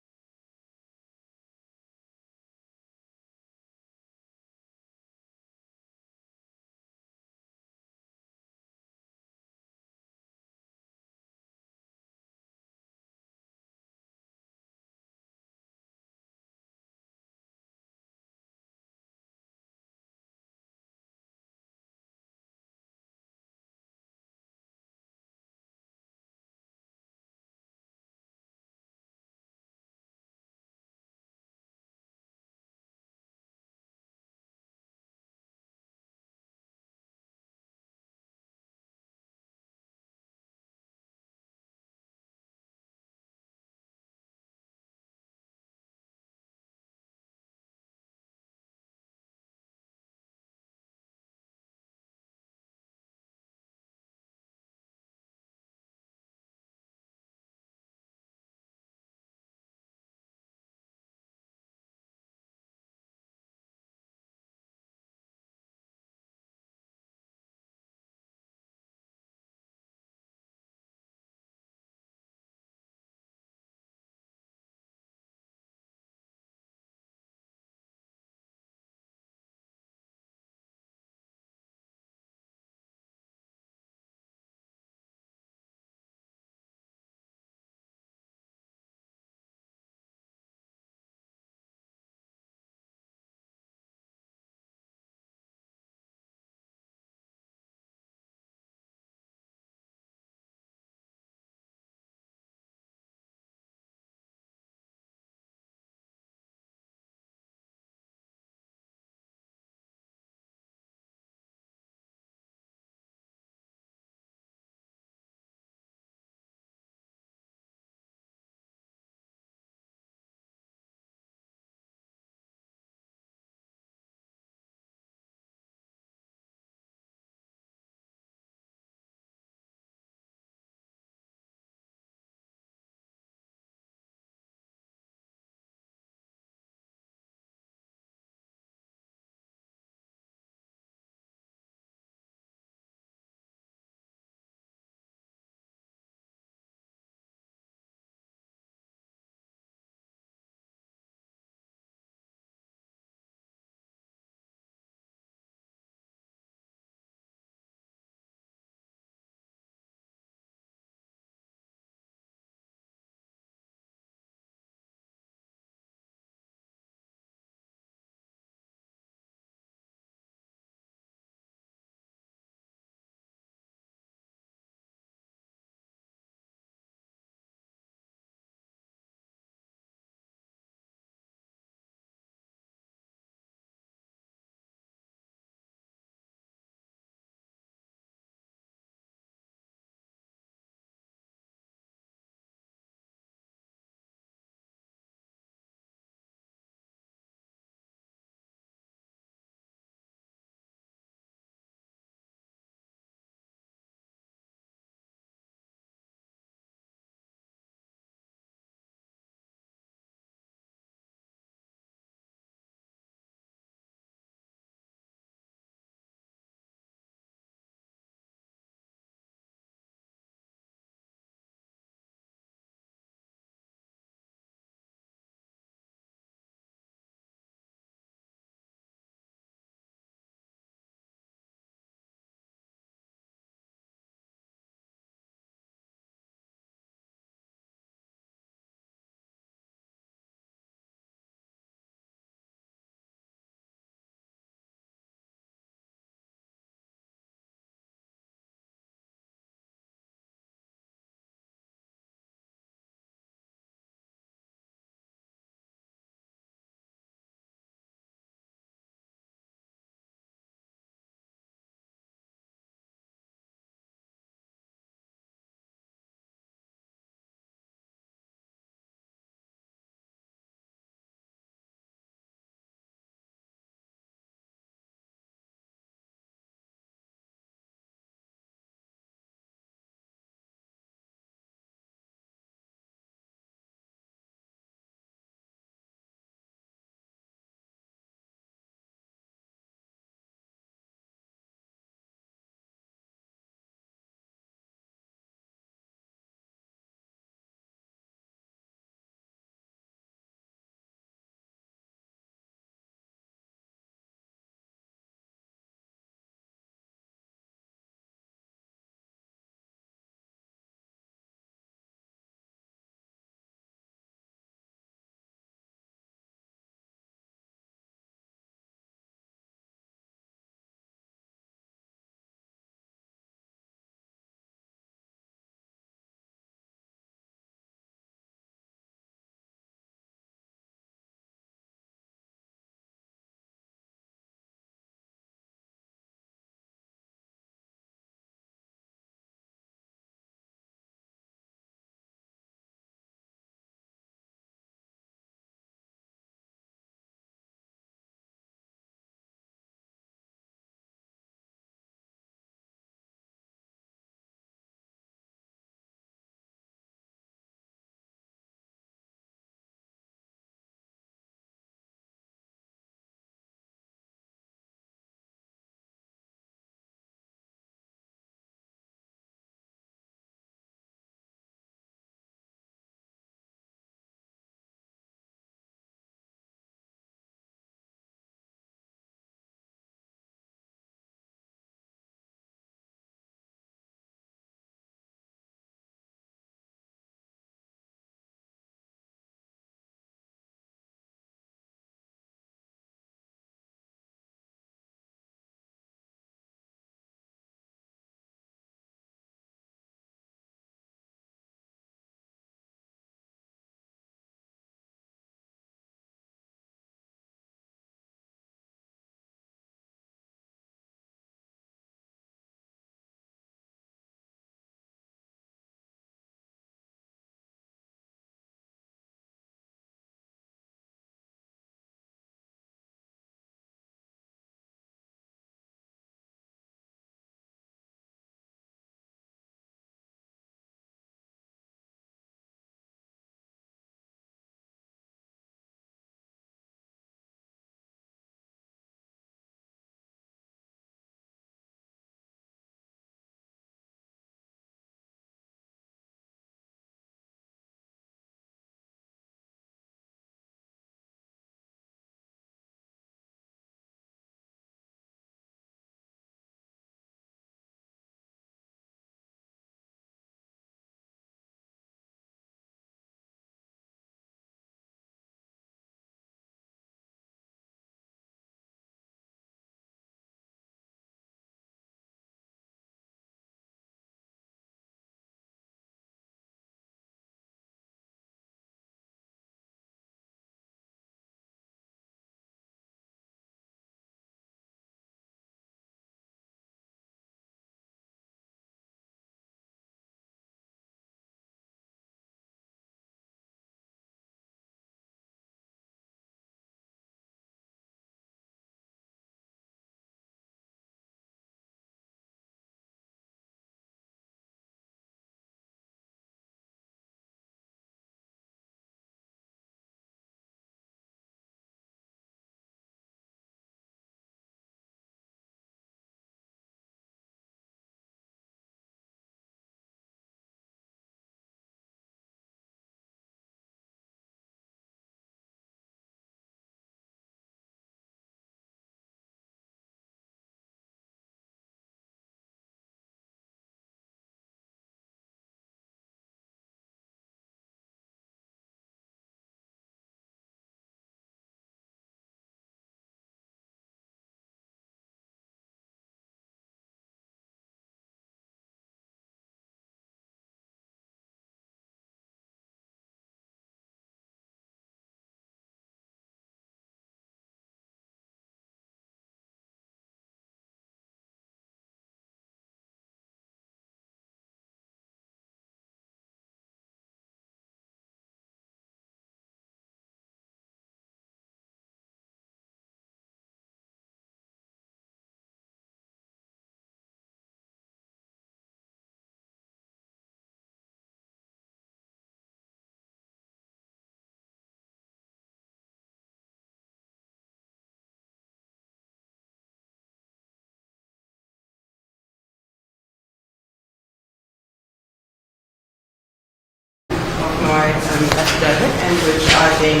affidavit, and which I then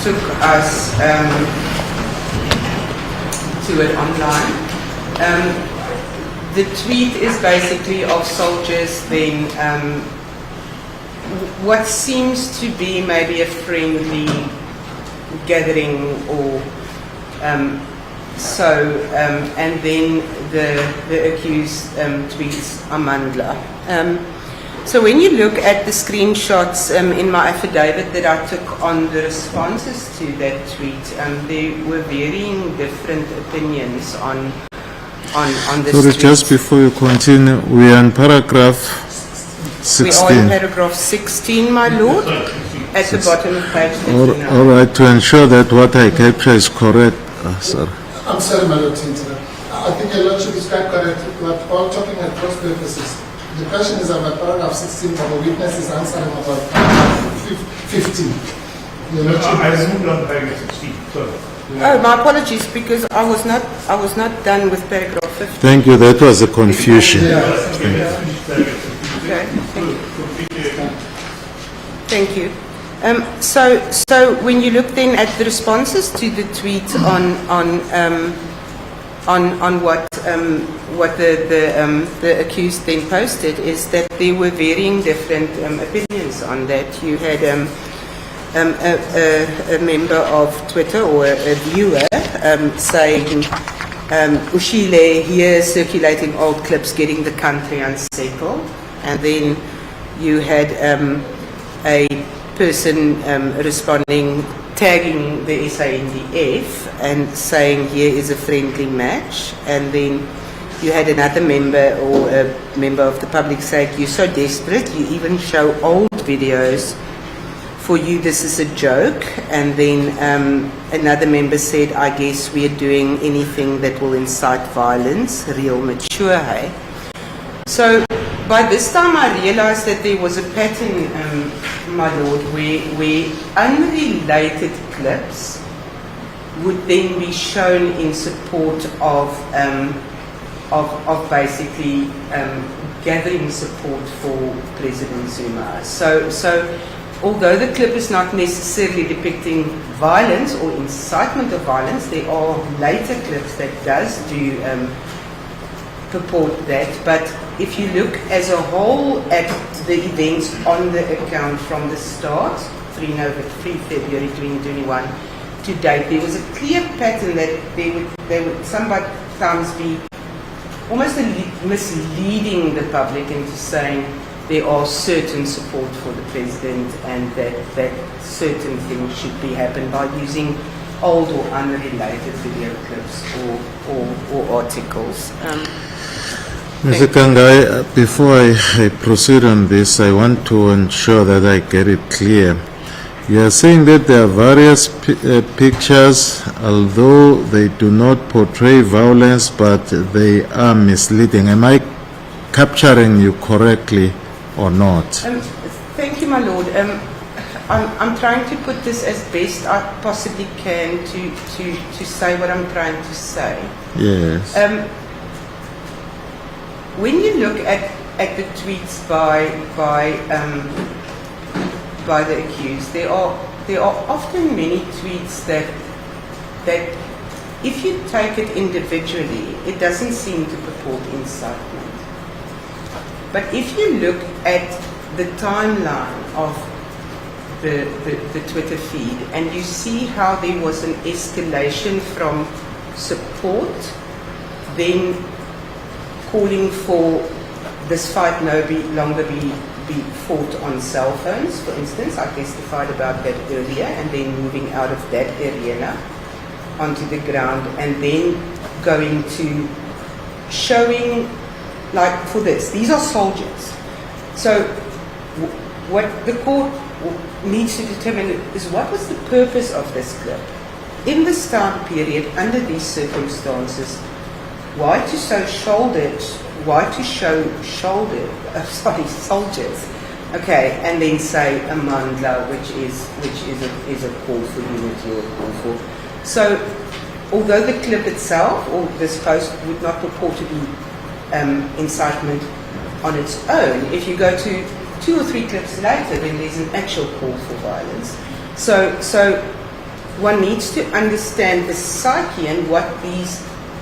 took us to it online. The tweet is basically of soldiers then what seems to be maybe a friendly gathering or and then the accused tweets Amandla. So when you look at the screenshots in my affidavit that I took on the responses to that tweet, there were varying different opinions on this Sorry, tweet. just before you continue, we are in paragraph 16. We are in paragraph 16, my lord, at the bottom of page 59. All right, to ensure that what I capture is correct, sir. I'm sorry, my lord, to interrupt. I think your lordship is quite correct. We're all talking at cross purposes. The question is about paragraph 16, but the witness is answering about paragraph 15. Your lordship I moved on to paragraph 16. Sorry. Oh, my apologies, because I was not done with paragraph 15. Thank you, that was a confusion. Okay, thank you. So when you look then at the responses to the tweet on what the accused then posted, is that there were varying different opinions on that. You had a member of Twitter or a viewer saying, Ushile here circulating old clips, getting the country unsettled. And then you had a person responding, tagging the SANDF and saying here is a friendly match. And then you had another member or a member of the public saying, you're so desperate, you even show old videos. For you, this is a joke. And then another member said, I guess we are doing anything that will incite violence, real mature, hey? So by this time I realized that there was a pattern, my lord, where unrelated clips would then be shown in support of basically gathering support for President Zuma. So although the clip is not necessarily depicting violence or incitement of violence, there are later clips that does do purport that. But if you look as a whole at the events on the account from the start, 3 February 2021 to date, there was a clear pattern that they would sometimes be almost misleading the public into saying there are certain support for the president and that certain things should be happened by using old or unrelated video clips or articles. Mr. Kangai, before I proceed on this, I want to ensure that I get it clear. You are saying that there are various pictures, although they do not portray violence, but they are misleading. Am I capturing you correctly or not? Thank you, my lord. I'm trying to put this as best I possibly can to say what I'm trying to say. Yes. When you look at the tweets by the accused, there are often many tweets that if you take it individually, it doesn't seem to purport incitement. But if you look at the timeline of the Twitter feed and you see how there was an escalation from support, then calling for this fight no longer be fought on cell phones, for instance. I testified about that earlier, and then moving out of that arena onto the ground, and then going to showing, like for this, these are soldiers. So what the court needs to determine is what was the purpose of this clip. In this time period, under these circumstances, why to show soldiers, okay, and then say Amandla, which is a call for unity or a call for. So, although the clip itself or this post would not purport to be incitement on its own, if you go to 2 or 3 clips later, then there's an actual call for violence. So one needs to understand the psyche and what these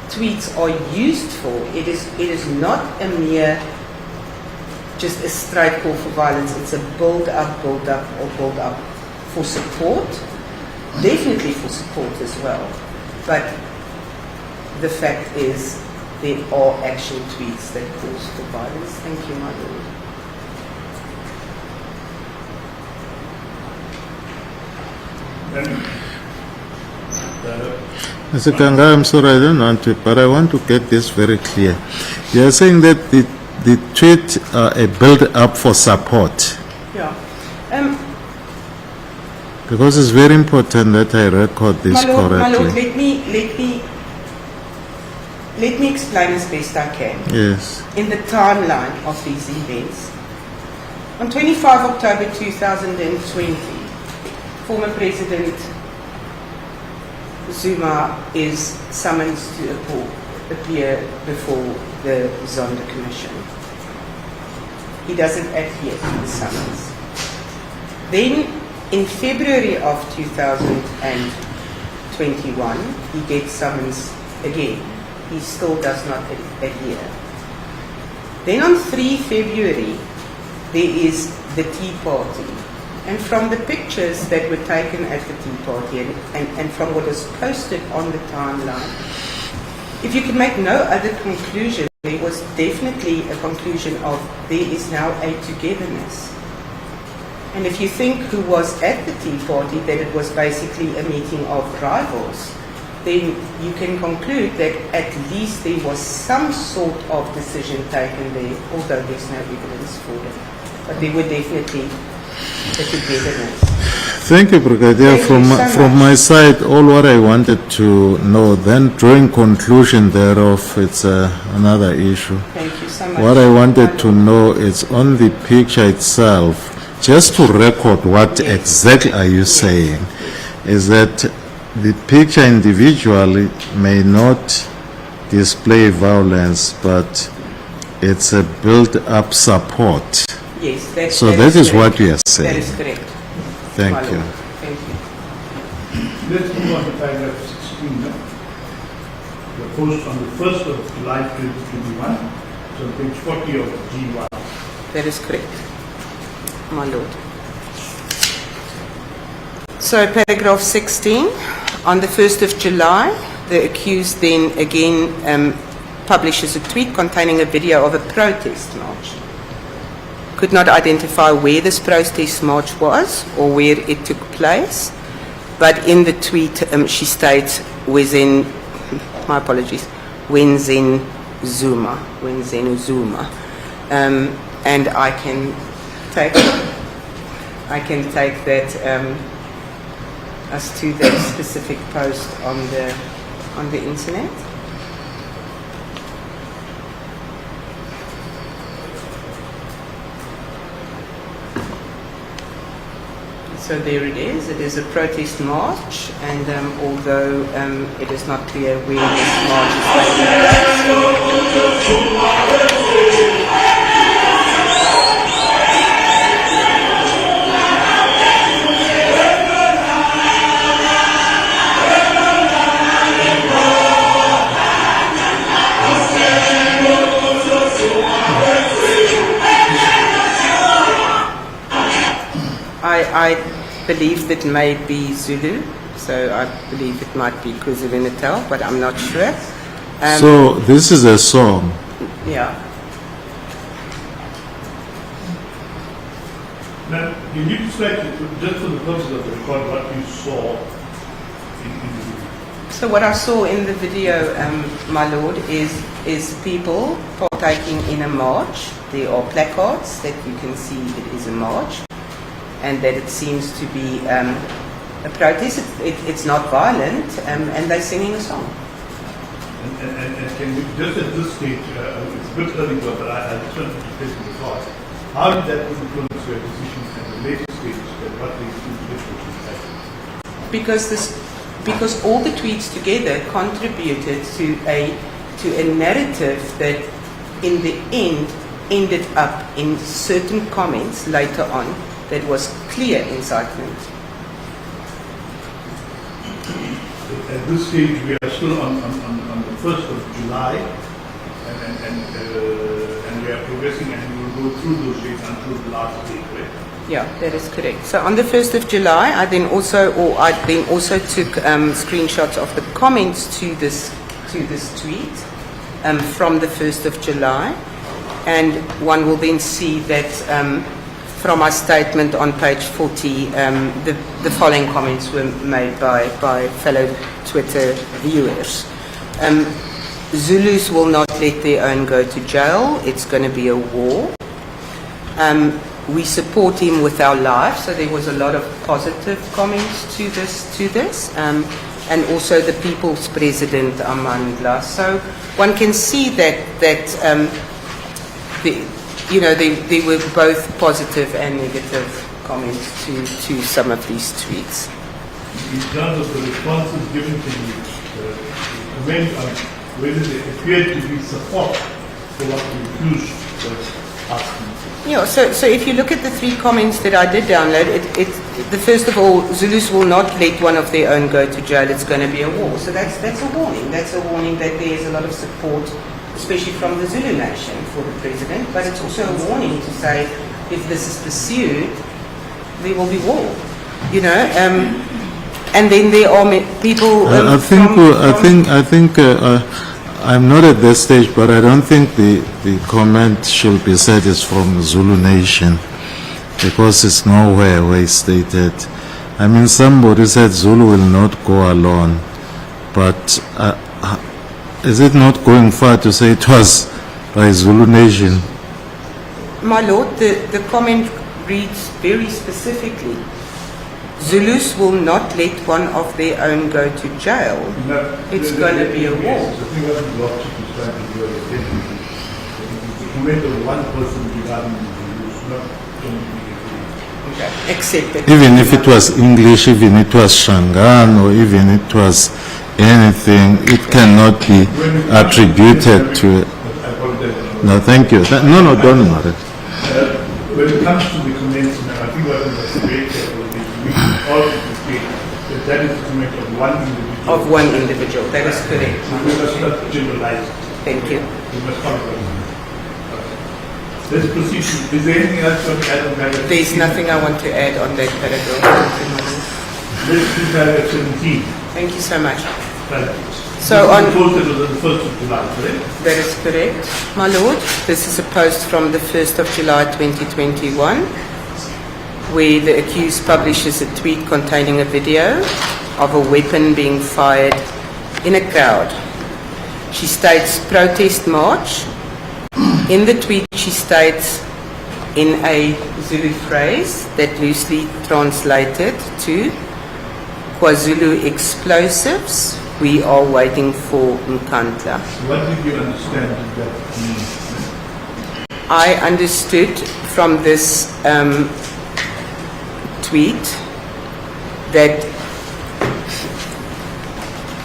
tweets are used for. It is not a mere just a straight call for violence. It's a build up for support, definitely for support as well. But the fact is, there are actual tweets that calls for violence. Thank you, my lord. Mr. Kanga, I'm sorry, I don't want to, but I want to get this very clear. You are saying that the tweet a build-up for support. Yeah. Because it's very important that I record this My lord, correctly. let me explain as best I can. Yes. In the timeline of these events, on 25 October 2020, former President Zuma is summoned to appear before the Zondo Commission. He doesn't adhere to the summons. Then, in February of 2021, he gets summons again. He still does not adhere. Then on 3 February, there is the Tea Party. And from the pictures that were taken at the Tea Party and from what is posted on the timeline, if you can make no other conclusion, there was definitely a conclusion of there is now a togetherness. And if you think who was at the Tea Party, that it was basically a meeting of rivals, then you can conclude that at least there was some sort of decision taken there, although there's no evidence for it. But there were definitely a togetherness. Thank you, Brigadier. From my side, all what I wanted to know, then drawing conclusion thereof, it's another issue. Thank you so much. What I wanted to know is on the picture itself, just to record what exactly are you saying, is that the picture individually may not display violence, but it's a build-up support. Yes, So that is correct. what you are saying. That is correct. Thank My you. lord. Thank you. Let's move on to paragraph 16 now. The post on the 1st of July 2021, so page 40 of G1. That is correct, my lord. So paragraph 16, on the 1st of July, the accused then again publishes a tweet containing a video of a protest march. Could not identify where this protest march was or where it took place, but in the tweet she states Wenzenu Zuma, and I can take that as to that specific post on the internet. So there it is. It is a protest march, and although it is not clear where this march is taking I believe it may be Zulu, so I believe it might be KwaZulu-Natal, but I'm not sure. So this is a song. Yeah. Now, can you describe, just for the purpose of the record, what you saw in the video? So what I saw in the video, my lord, is people partaking in a march. There are placards that you can see it is a march, and that it seems to be a protest. It's not violent, and they're singing a song. And can you, just at this stage, it's a bit early, but I just wanted to place in the thought, how did that influence your decision at the later stage that what they did Because all the tweets together contributed to a narrative that, in the end, ended up in certain comments later on that was clear incitement. At this stage, we are still on the 1st of July, and we are progressing, and we will go through those dates until the last day, correct? Yeah, that is correct. So on the 1st of July, I then also took screenshots of the comments to this tweet from the 1st of July, and one will then see that from our statement on page 40, the following comments were made by fellow Twitter viewers. Zulus will not let their own go to jail. It's going to be a war. We support him with our life, so there was a lot of positive comments to this, and also the People's President Amandla. So one can see that there were both positive and negative comments to some of these tweets. In terms of the responses given to the comment on whether there appeared to be support for what the accused was asking. Yeah, so if you look at the 3 comments that I did download, first of all, Zulus will not let one of their own go to jail. It's going to be a war. So that's a warning. That's a warning that there is a lot of support, especially from the Zulu nation, for the president. But it's also a warning to say, if this is pursued, there will be war. And then there are people. I'm not at this stage, but I don't think the comment should be said is from Zulu Nation, because it's nowhere where it's stated. I mean, somebody said Zulu will not go alone, but is it not going far to say it was by Zulu Nation? My lord, the comment reads very specifically, Zulus will not let one of their own go to jail. It's going to be a war. The thing that the blockchain is trying to do is the comment of one person regarding the Zulus, not going to be okay. Except that Even if it was English, even it was Shangaan, or even it was anything, it cannot be attributed to. I apologize. No, thank you. No, don't worry. When it comes to the comments, I think what is very careful is we all state that is the comment of one individual. of one individual. That is correct. We must not generalize. Thank you. We must follow. Let's proceed. Is there anything else you want to add on that? There's nothing I want to add on that paragraph. Let's do paragraph 17. Thank you so much. Right. So This on- is the post that was on the 1st of July, correct? That is correct, my lord. This is a post from the 1st of July 2021, where the accused publishes a tweet containing a video of a weapon being fired in a crowd. She states protest march. In the tweet she states in a Zulu phrase that loosely translated to KwaZulu explosives, we are waiting for Umkhonto. What did you understand that means? I understood from this tweet that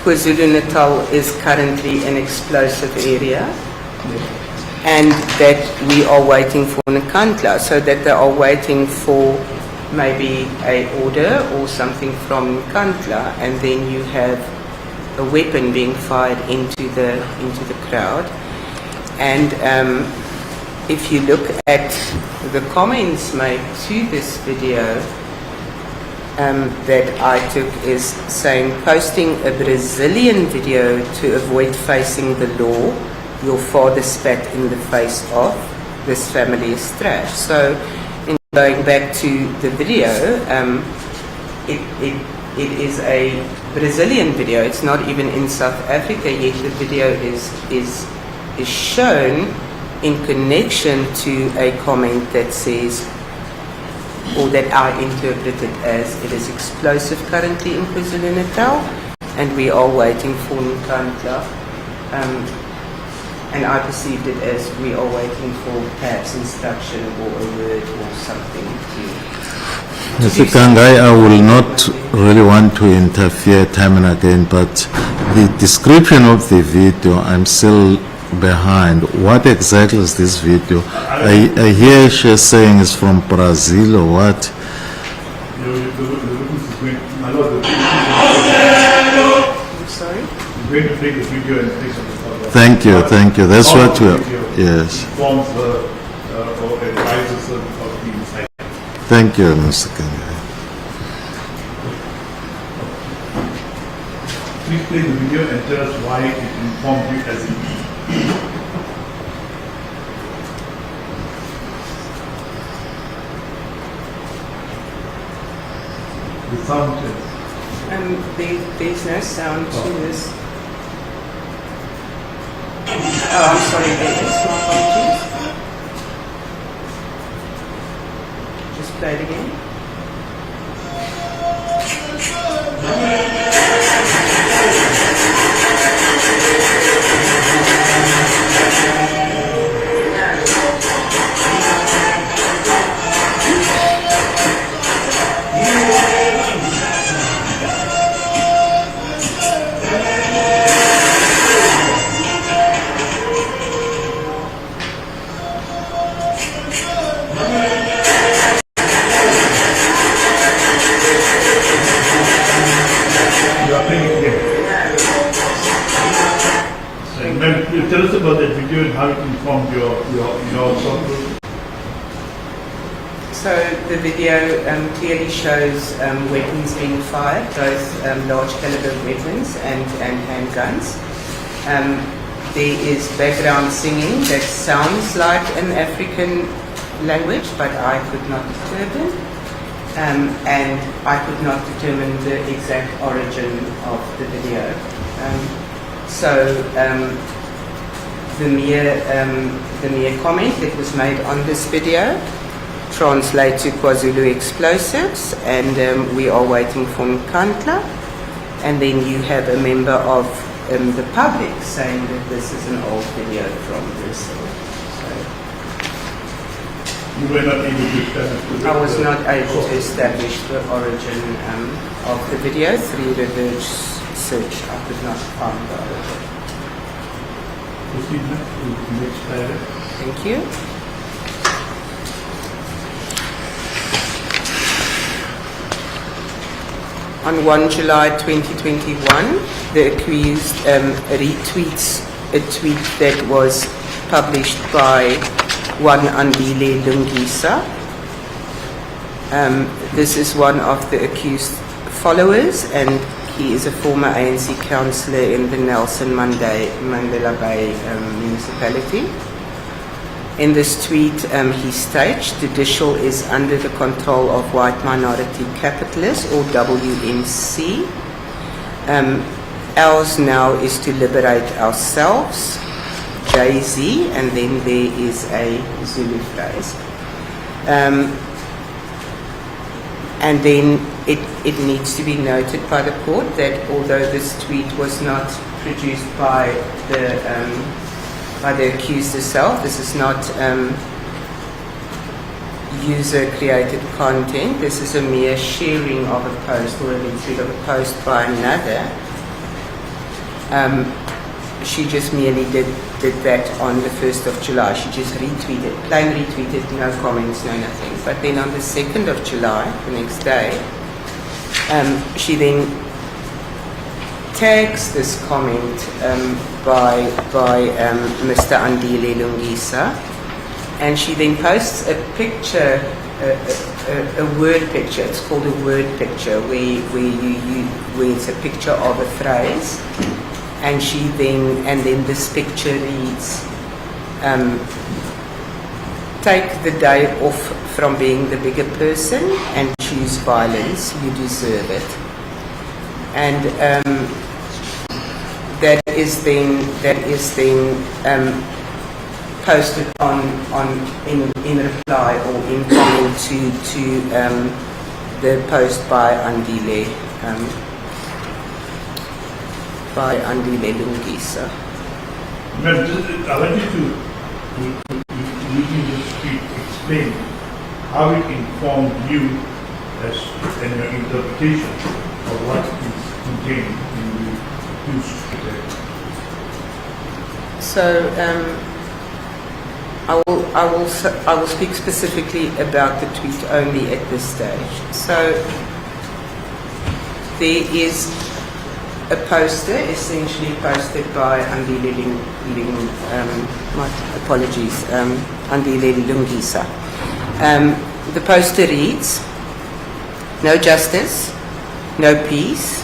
KwaZulu-Natal is currently an explosive area, and that we are waiting for Umkhonto, so that they are waiting for maybe a order or something from Umkhonto, and then you have a weapon being fired into the crowd. And if you look at the comments made to this video that I took, is saying posting a Brazilian video to avoid facing the law, your father spat in the face of, this family is trash. So in going back to the video, it is a Brazilian video. It's not even in South Africa yet. The video is shown in connection to a comment that says, or that I interpreted as, it is explosive currently in KwaZulu-Natal, and we are waiting for Umkhonto. And I perceived it as we are waiting for perhaps instruction or a word or something to Mr. Kangai, I will not really want to interfere time and again, but the description of the video, I'm still behind. What exactly is this video? I hear she's saying it's from Brazil or what? The witness is going, my lord, I'm sorry? we're going to take the video and place on the cover. Thank you. That's All what the we're, video yes. Informs her or advises her of the insight. Thank you, Mr. Kenya. Please play the video and tell us why it informed you as it did. The sound test. There's no sound to this. Oh, I'm sorry, there is. My apologies. Just play it again. You are playing it again. So, ma'am, tell us about that video and how it informed your thought process. So the video clearly shows weapons being fired, both large caliber weapons and handguns. There is background singing that sounds like an African language, but I could not determine. And I could not determine the exact origin of the video. The mere comment that was made on this video translate to KwaZulu explosives, and we are waiting for Umkhonto. And then you have a member of the public saying that this is an old video from Brazil. So You were not able to establish I was not able to establish the origin of the video through reverse search. I could not find the origin. Proceed now to the next slide. Thank you. On 1 July 2021, the accused retweets a tweet that was published by one Andile Lungisa. This is one of the accused followers, and he is a former ANC councillor in the Nelson Mandela Bay municipality. In this tweet, he states, judicial is under the control of white minority capitalists, or WMC. Ours now is to liberate ourselves, Jay-Z, and then there is a Zulu phrase. And then it needs to be noted by the court that although this tweet was not produced by the accused herself, this is not user-created content. This is a mere sharing of a post or a retweet of a post by another. She just merely did that on the 1st of July. She just retweeted, plain retweeted, no comments, no nothing. But then on the 2nd of July, the next day, she then tags this comment by Mr. Andile Lungisa, and she then posts a picture, a word picture. It's called a word picture, where it's a picture of a phrase, and then this picture reads, "Take the day off from being the bigger person and choose violence. You deserve it." And that is then posted in reply or in comment to the post by Andile Lungisa. Ma'am, I want you to using this tweet, explain how it informed you as in your interpretation of what is contained in the accused. I will speak specifically about the tweet only at this stage. So there is a poster essentially posted by Andile Lungisa. The poster reads, "No justice, no peace.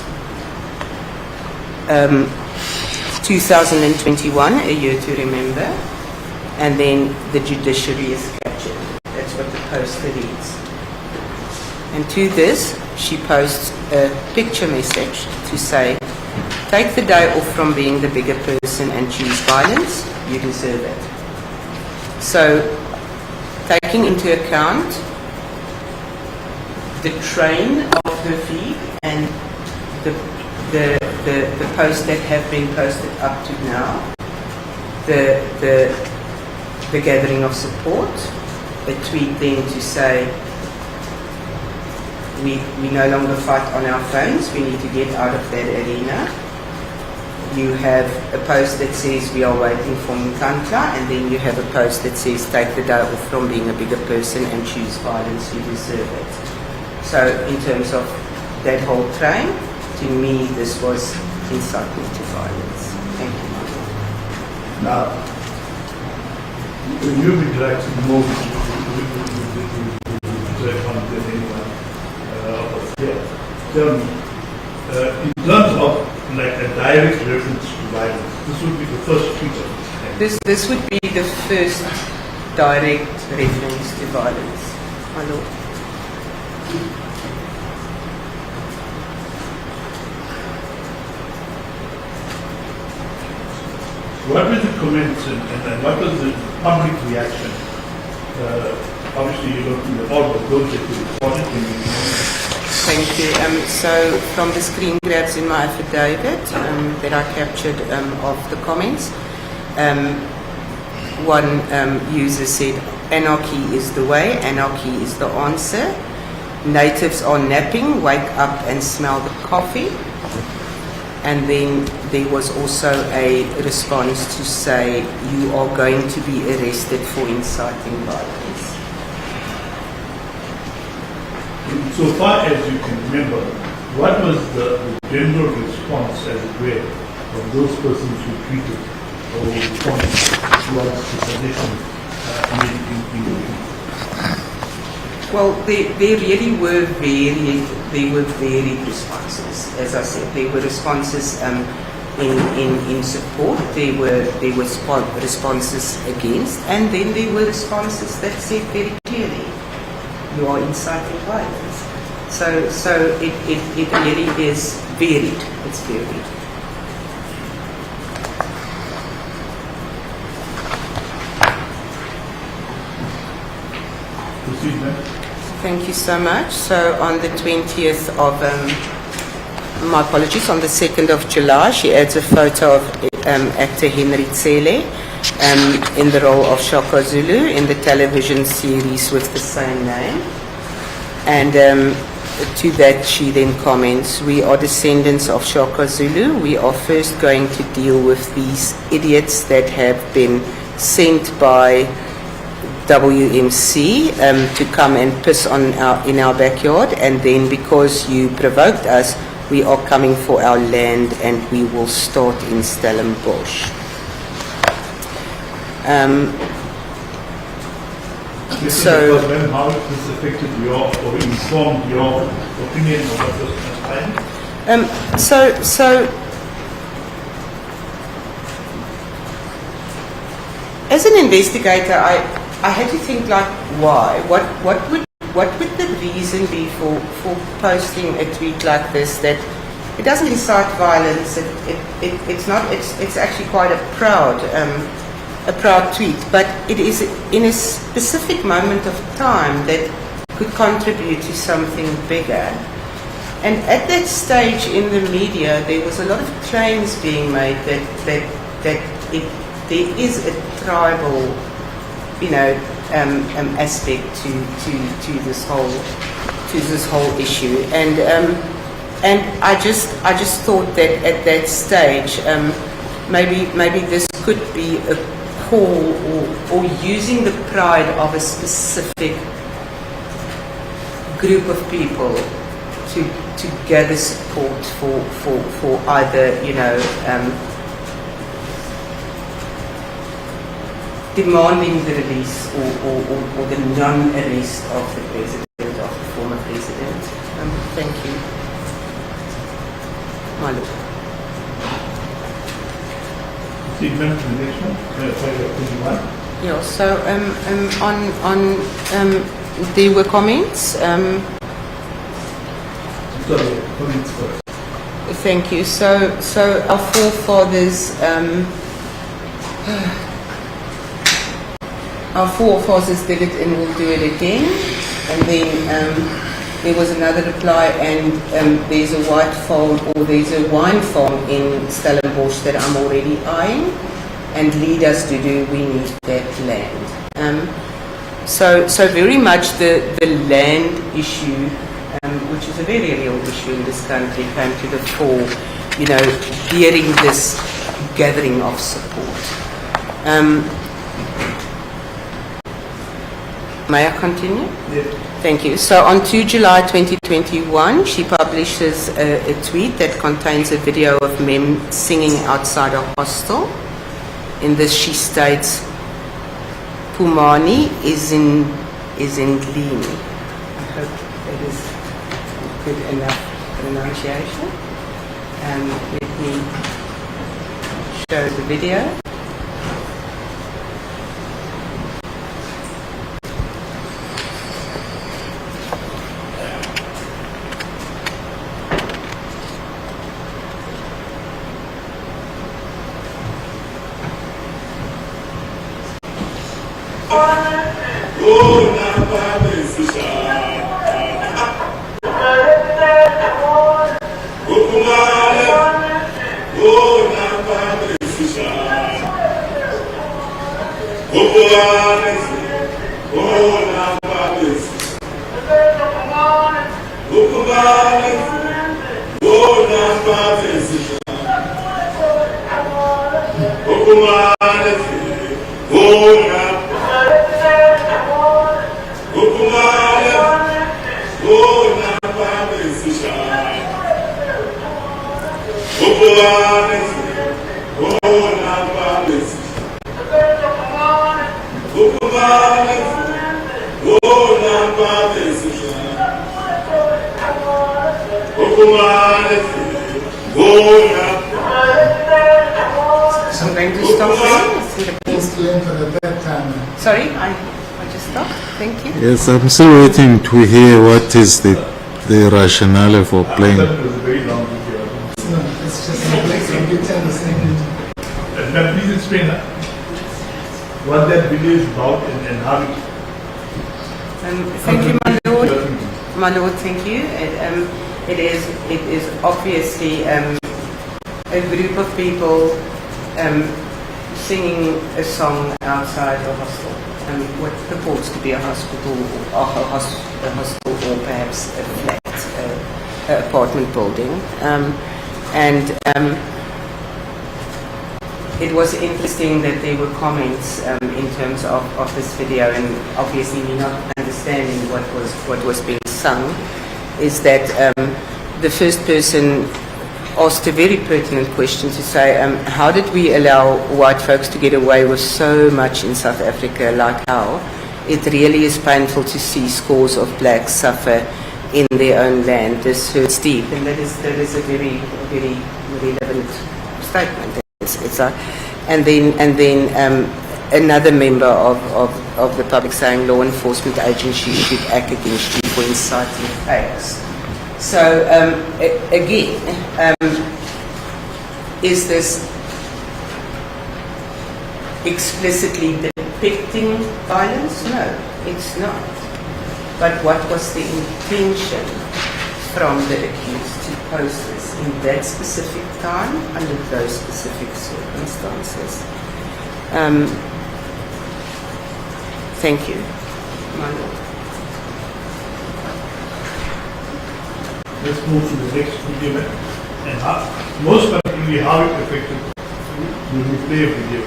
2021, a year to remember, and then the judiciary is captured." That's what the poster reads. And to this, she posts a picture message to say, "Take the day off from being the bigger person and choose violence. You deserve it." So, taking into account the train of her feed and the posts that have been posted up to now, the gathering of support, a tweet then to say we no longer fight on our phones, we need to get out of that arena. You have a post that says we are waiting for Umkhonto, and then you have a post that says take the day off from being a bigger person and choose violence, you deserve it. So in terms of that whole train, to me this was inciting to violence. Thank you. Now, you've interacted more with anyone of us here. Tell me, in terms of like a direct reference to violence, this would be the first tweet of this kind. This would be the first direct reference to violence, my lord. What were the comments and what was the public reaction? Obviously, you don't know all of those that you reported. Thank you. So from the screen grabs in my affidavit that I captured of the comments, one user said, "Anarchy is the way, anarchy is the answer. Natives are napping, wake up and smell the coffee." And then there was also a response to say, "You are going to be arrested for inciting violence." So far as you can remember, what was the general response, as it were, of those persons who tweeted or responded towards the suggestion Well, there really were varied responses. As I said, there were responses in support, there were responses against, and then there were responses that said very clearly, "You are inciting violence." So it really is varied. It's varied. proceed, ma'am. Thank you so much. So on the 20th of, my apologies, on the 2nd of July, she adds a photo of actor Henry Tsele in the role of Shaka Zulu in the television series with the same name. And to that she then comments, "We are descendants of Shaka Zulu. We are first going to deal with these idiots that have been sent by WMC to come and piss in our backyard, and then because you provoked us, we are coming for our land and we will start in Stellenbosch." So, how this affected your or informed your opinion of what was transpiring? So as an investigator, I had to think, like, why? What would the reason be for posting a tweet like this that it doesn't incite violence? It's actually quite a proud tweet, but it is in a specific moment of time that could contribute to something bigger. And at that stage in the media, there was a lot of claims being made that there is a tribal, aspect to this whole issue, and I just thought that at that stage, maybe this could be a call or using the pride of a specific group of people to gather support for either, demanding the release or the non-arrest of the president, of the former president. Thank you. My lord. See, ma'am, the next one. Sorry, 21. Yeah, so there were comments. Sorry, comments first. Thank you. So our forefathers, did it and will do it again. And then there was another reply, and there's a white farm, or there's a wine farm in Stellenbosch that I'm already eyeing, and lead us to do, we need that land. So very much the land issue, which is a very real issue in this country, came to the fore, during this gathering of support. May I continue? Yes. Thank you. So on 2 July 2021, she publishes a tweet that contains a video of Mem singing outside a hostel. In this she states, Pumani is in Lean. I hope that is good enough pronunciation. Let me show the video. So I'm going to stop there. Sorry, I just stopped. Thank you. Yes, I'm still waiting to hear what is the rationale for playing. That was a very long video. No, it's just the same. Now, please explain what that video is about and how it... Thank you, my lord. My lord, thank you. It is obviously a group of people singing a song outside a hostel, what purports to be a hospital, or a hostel, or perhaps a flat, apartment building, it was interesting that there were comments in terms of this video, and obviously me not understanding what was being sung, is that the first person asked a very pertinent question to say, how did we allow white folks to get away with so much in South Africa, like how it really is painful to see scores of blacks suffer in their own land. This hurts deep, and that is a very, very relevant statement. And then another member of the public saying law enforcement agencies should act against you for inciting chaos. So again, is this explicitly depicting violence? No, it's not. But what was the intention from the accused to post this in that specific time under those specific circumstances? Thank you, my lord. Let's move to the next video, and most particularly how it affected we will play a video.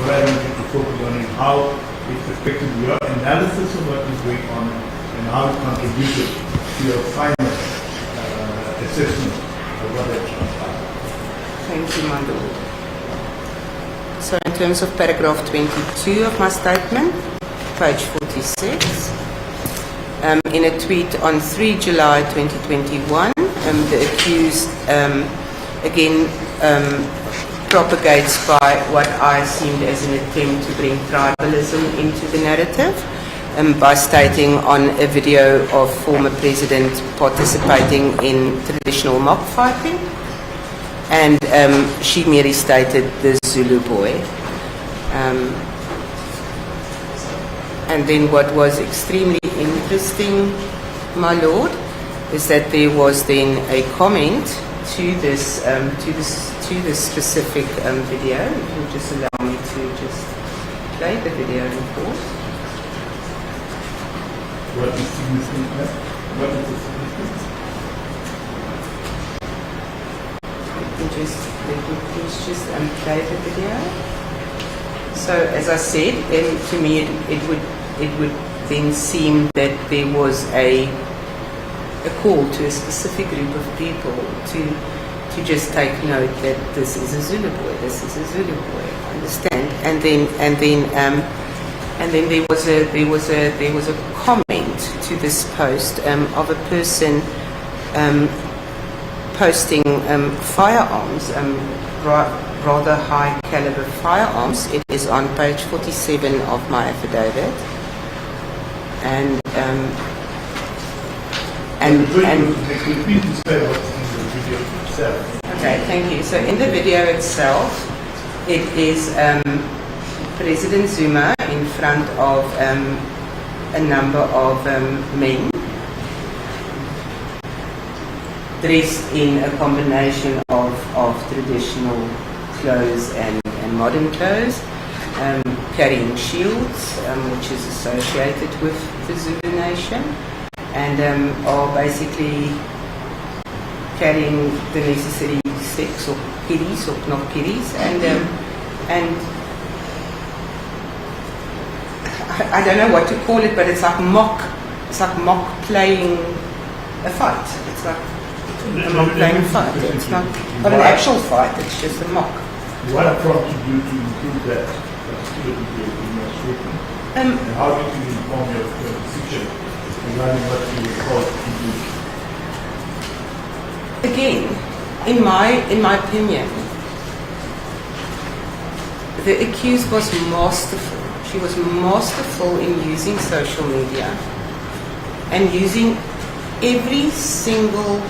What I want you to focus on is how it affected your analysis of what is going on and how it contributed to your final assessment of what had transpired. Thank you, my lord. So in terms of paragraph 22 of my statement, page 46, in a tweet on 3 July 2021, the accused again propagates by what I seemed as an attempt to bring tribalism into the narrative by stating on a video of former president participating in traditional mock fighting. And she merely stated the Zulu boy. And then what was extremely interesting, my lord, is that there was then a comment to this specific video. If you'll just allow me to just play the video, of course. What is significant? What is the significance? Let's just play the video. So, as I said, to me it would then seem that there was a call to a specific group of people to just take note that this is a Zulu boy, this is a Zulu boy. Understand? And then there was a comment to this post of a person posting firearms, rather high caliber firearms. It is on page 47 of my affidavit. And please describe what's in the video itself. okay, thank you. So in the video itself, it is President Zuma in front of a number of men dressed in a combination of traditional clothes and modern clothes, carrying shields, which is associated with the Zulu nation, and are basically carrying the necessary sticks or kiddies or not kiddies, and I don't know what to call it, but it's like mock playing a fight. It's like a mock playing a fight. It's not an actual fight, it's just a mock. What prompted you to include that particular video in your statement? And how did you inform your decision regarding what you were called to do? Again, in my opinion, the accused was masterful. She was masterful in using social media and using every single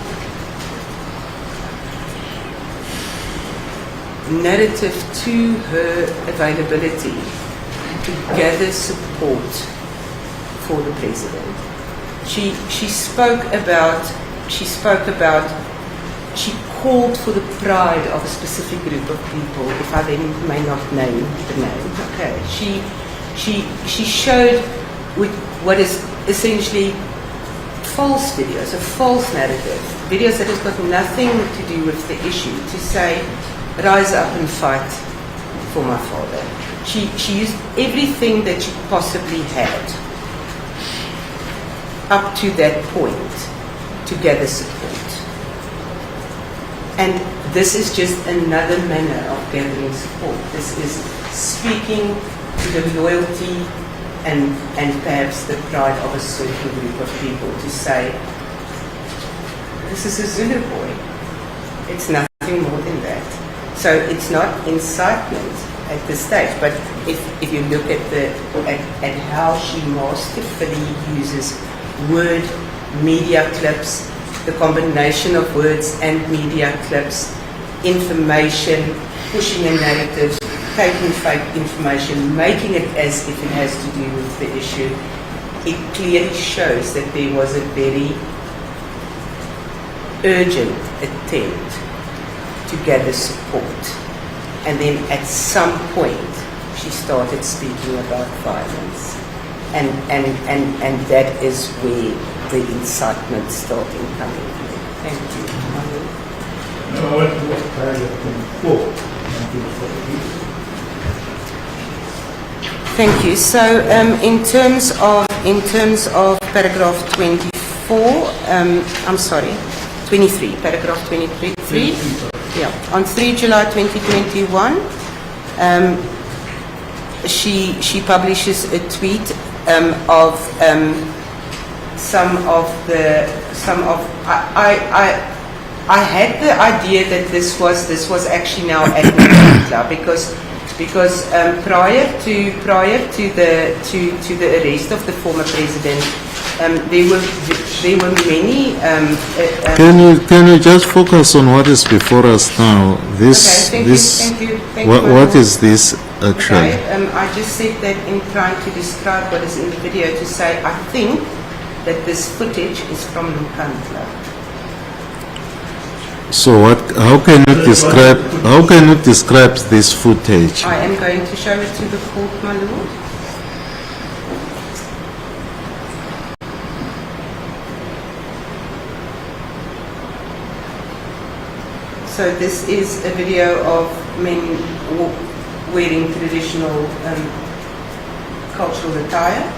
narrative to her availability to gather support for the president. She called for the pride of a specific group of people, if I then may not name the name. Okay. She showed with what is essentially false videos, a false narrative, videos that has got nothing to do with the issue, to say, rise up and fight for my father. She used everything that she possibly had up to that point to gather support. And this is just another manner of gathering support. This is speaking to the loyalty and perhaps the pride of a certain group of people to say, this is a Zulu boy. It's nothing more than that. So it's not incitement at this stage, but if you look at how she masterfully uses word, media clips, the combination of words and media clips, information, pushing a narrative, taking fake information, making it as if it has to do with the issue, it clearly shows that there was a very urgent attempt to gather support. And then at some point, she started speaking about violence. And that is where the incitement started coming in. Thank you. Now, what was paragraph 24? Thank you. So, in terms of paragraph 24, I'm sorry, 23, paragraph 23. Yeah, on 3 July 2021, she publishes a tweet of I had the idea that this was actually now at Umkhonto because prior to the arrest of the former president, there were many. Can you just focus on what is before us now? This Okay, thank you. what is this actually? Okay, I just said that in trying to describe what is in the video, to say I think that this footage is from Umkhonto. So what? How can you describe this footage? I am going to show it to the court, my lord. So this is a video of men wearing traditional cultural attire,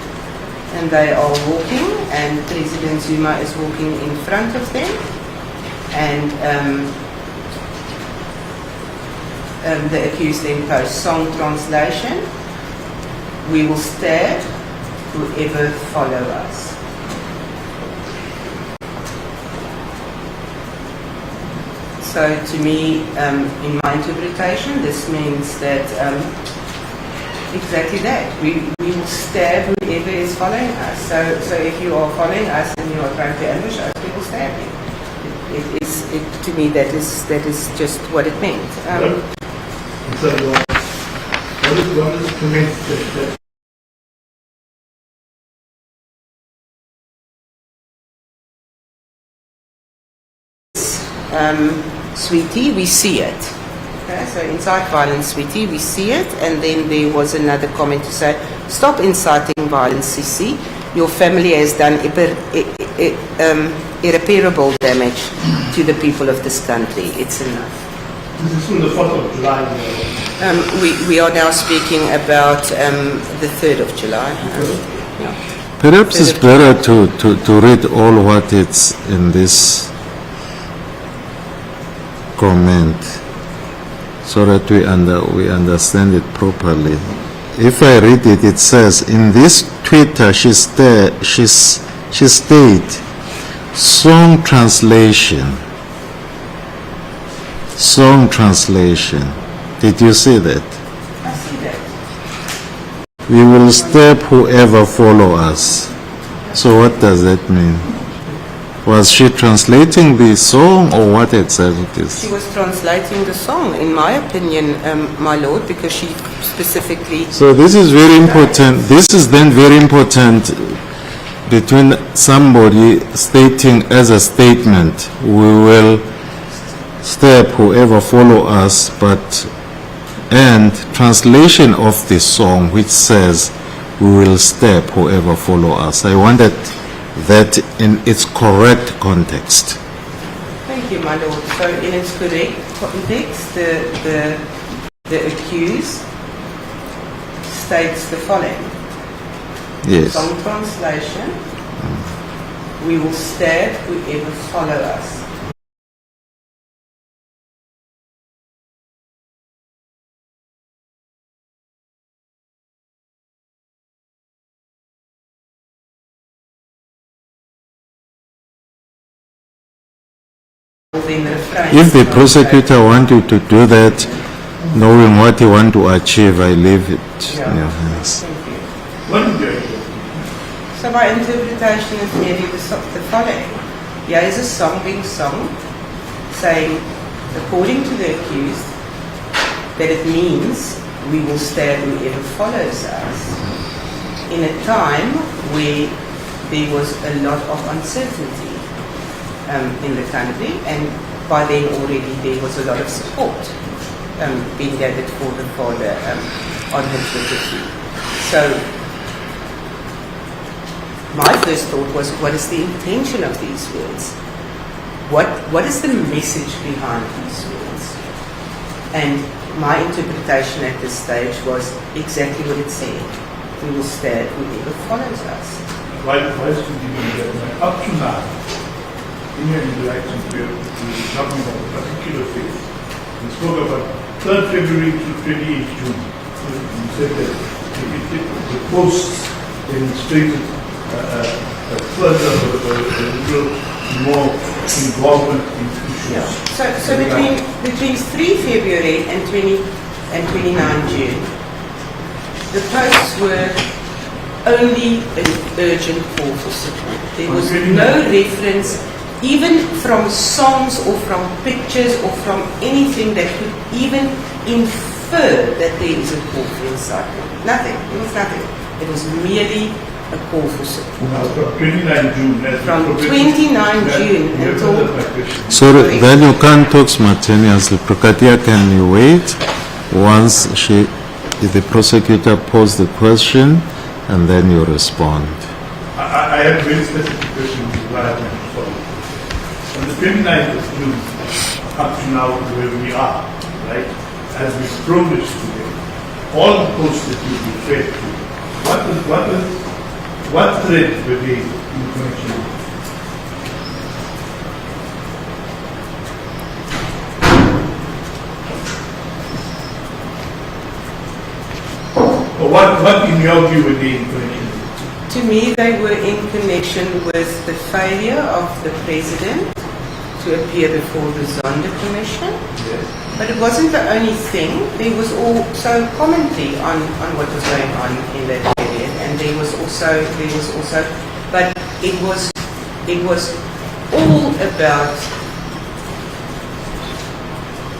and they are walking, and President Zuma is walking in front of them, and the accused then posts song translation: "We will stab whoever follow us." So to me, in my interpretation, this means that exactly that. We will stab whoever is following us. So if you are following us and you are trying to ambush us, we will stab you. To me, that is just what it meant. So, what is to make that? Sweetie, we see it. Okay, so incite violence, sweetie, we see it. And then there was another comment to say, stop inciting violence, Sisi. Your family has done irreparable damage to the people of this country. It's enough. This is from the 4th of July. We are now speaking about the 3rd of July. Yeah. Perhaps it's better to read all what it's in this comment, so that we understand it properly. If I read it, it says in this Twitter she stayed song translation. Did you see that? I see that. We will stab whoever follow us. So what does that mean? Was she translating the song, or what exactly it is? She was translating the song, in my opinion, my lord, because she specifically... So this is very important. This is then very important between somebody stating as a statement, we will stab whoever follow us, and translation of the song which says, we will stab whoever follow us. I wanted that in its correct context. Thank you, my lord. So in its correct context, the accused states the following. Yes. Song translation, we will stab whoever follow us. If the prosecutor want you to do that, knowing what you want to achieve, I leave it in your hands. Thank you. What is your So my interpretation is merely the following. Here is a song being sung, saying, according to the accused, that it means we will stab whoever follows us in a time where there was a lot of uncertainty in the country, and by then already there was a lot of support being gathered for the father on his legacy. So my first thought was, what is the intention of these words? What is the message behind these words? And my interpretation at this stage was exactly what it said. We will stab whoever follows us. Why should you do that? Up to now, in your interactions, we were talking about a particular phase. We spoke about 3rd February to 28th June. You said that the posts demonstrated further more involvement in issues. Yeah. So between 3 February and 29 June, the posts were only an urgent call for support. There was no reference, even from songs or from pictures or from anything that could even infer that there is a call for incitement. Nothing. It was nothing. It was merely a call for support. Now, from 29 June. From 29 June until... So then you can't talk spontaneously. Prokatia, can you wait once the prosecutor posed the question and then you respond? I have a very specific question what I want to follow. On the 29th of June, up to now where we are, right, as we progress today, all the posts that you referred to, what thread were they in connection with? Or what in your view were they in connection with? To me, they were in connection with the failure of the president to appear before the Zonda Commission. Yes. But it wasn't the only thing. There was also commentary on what was going on in that period, and there was also, but it was all about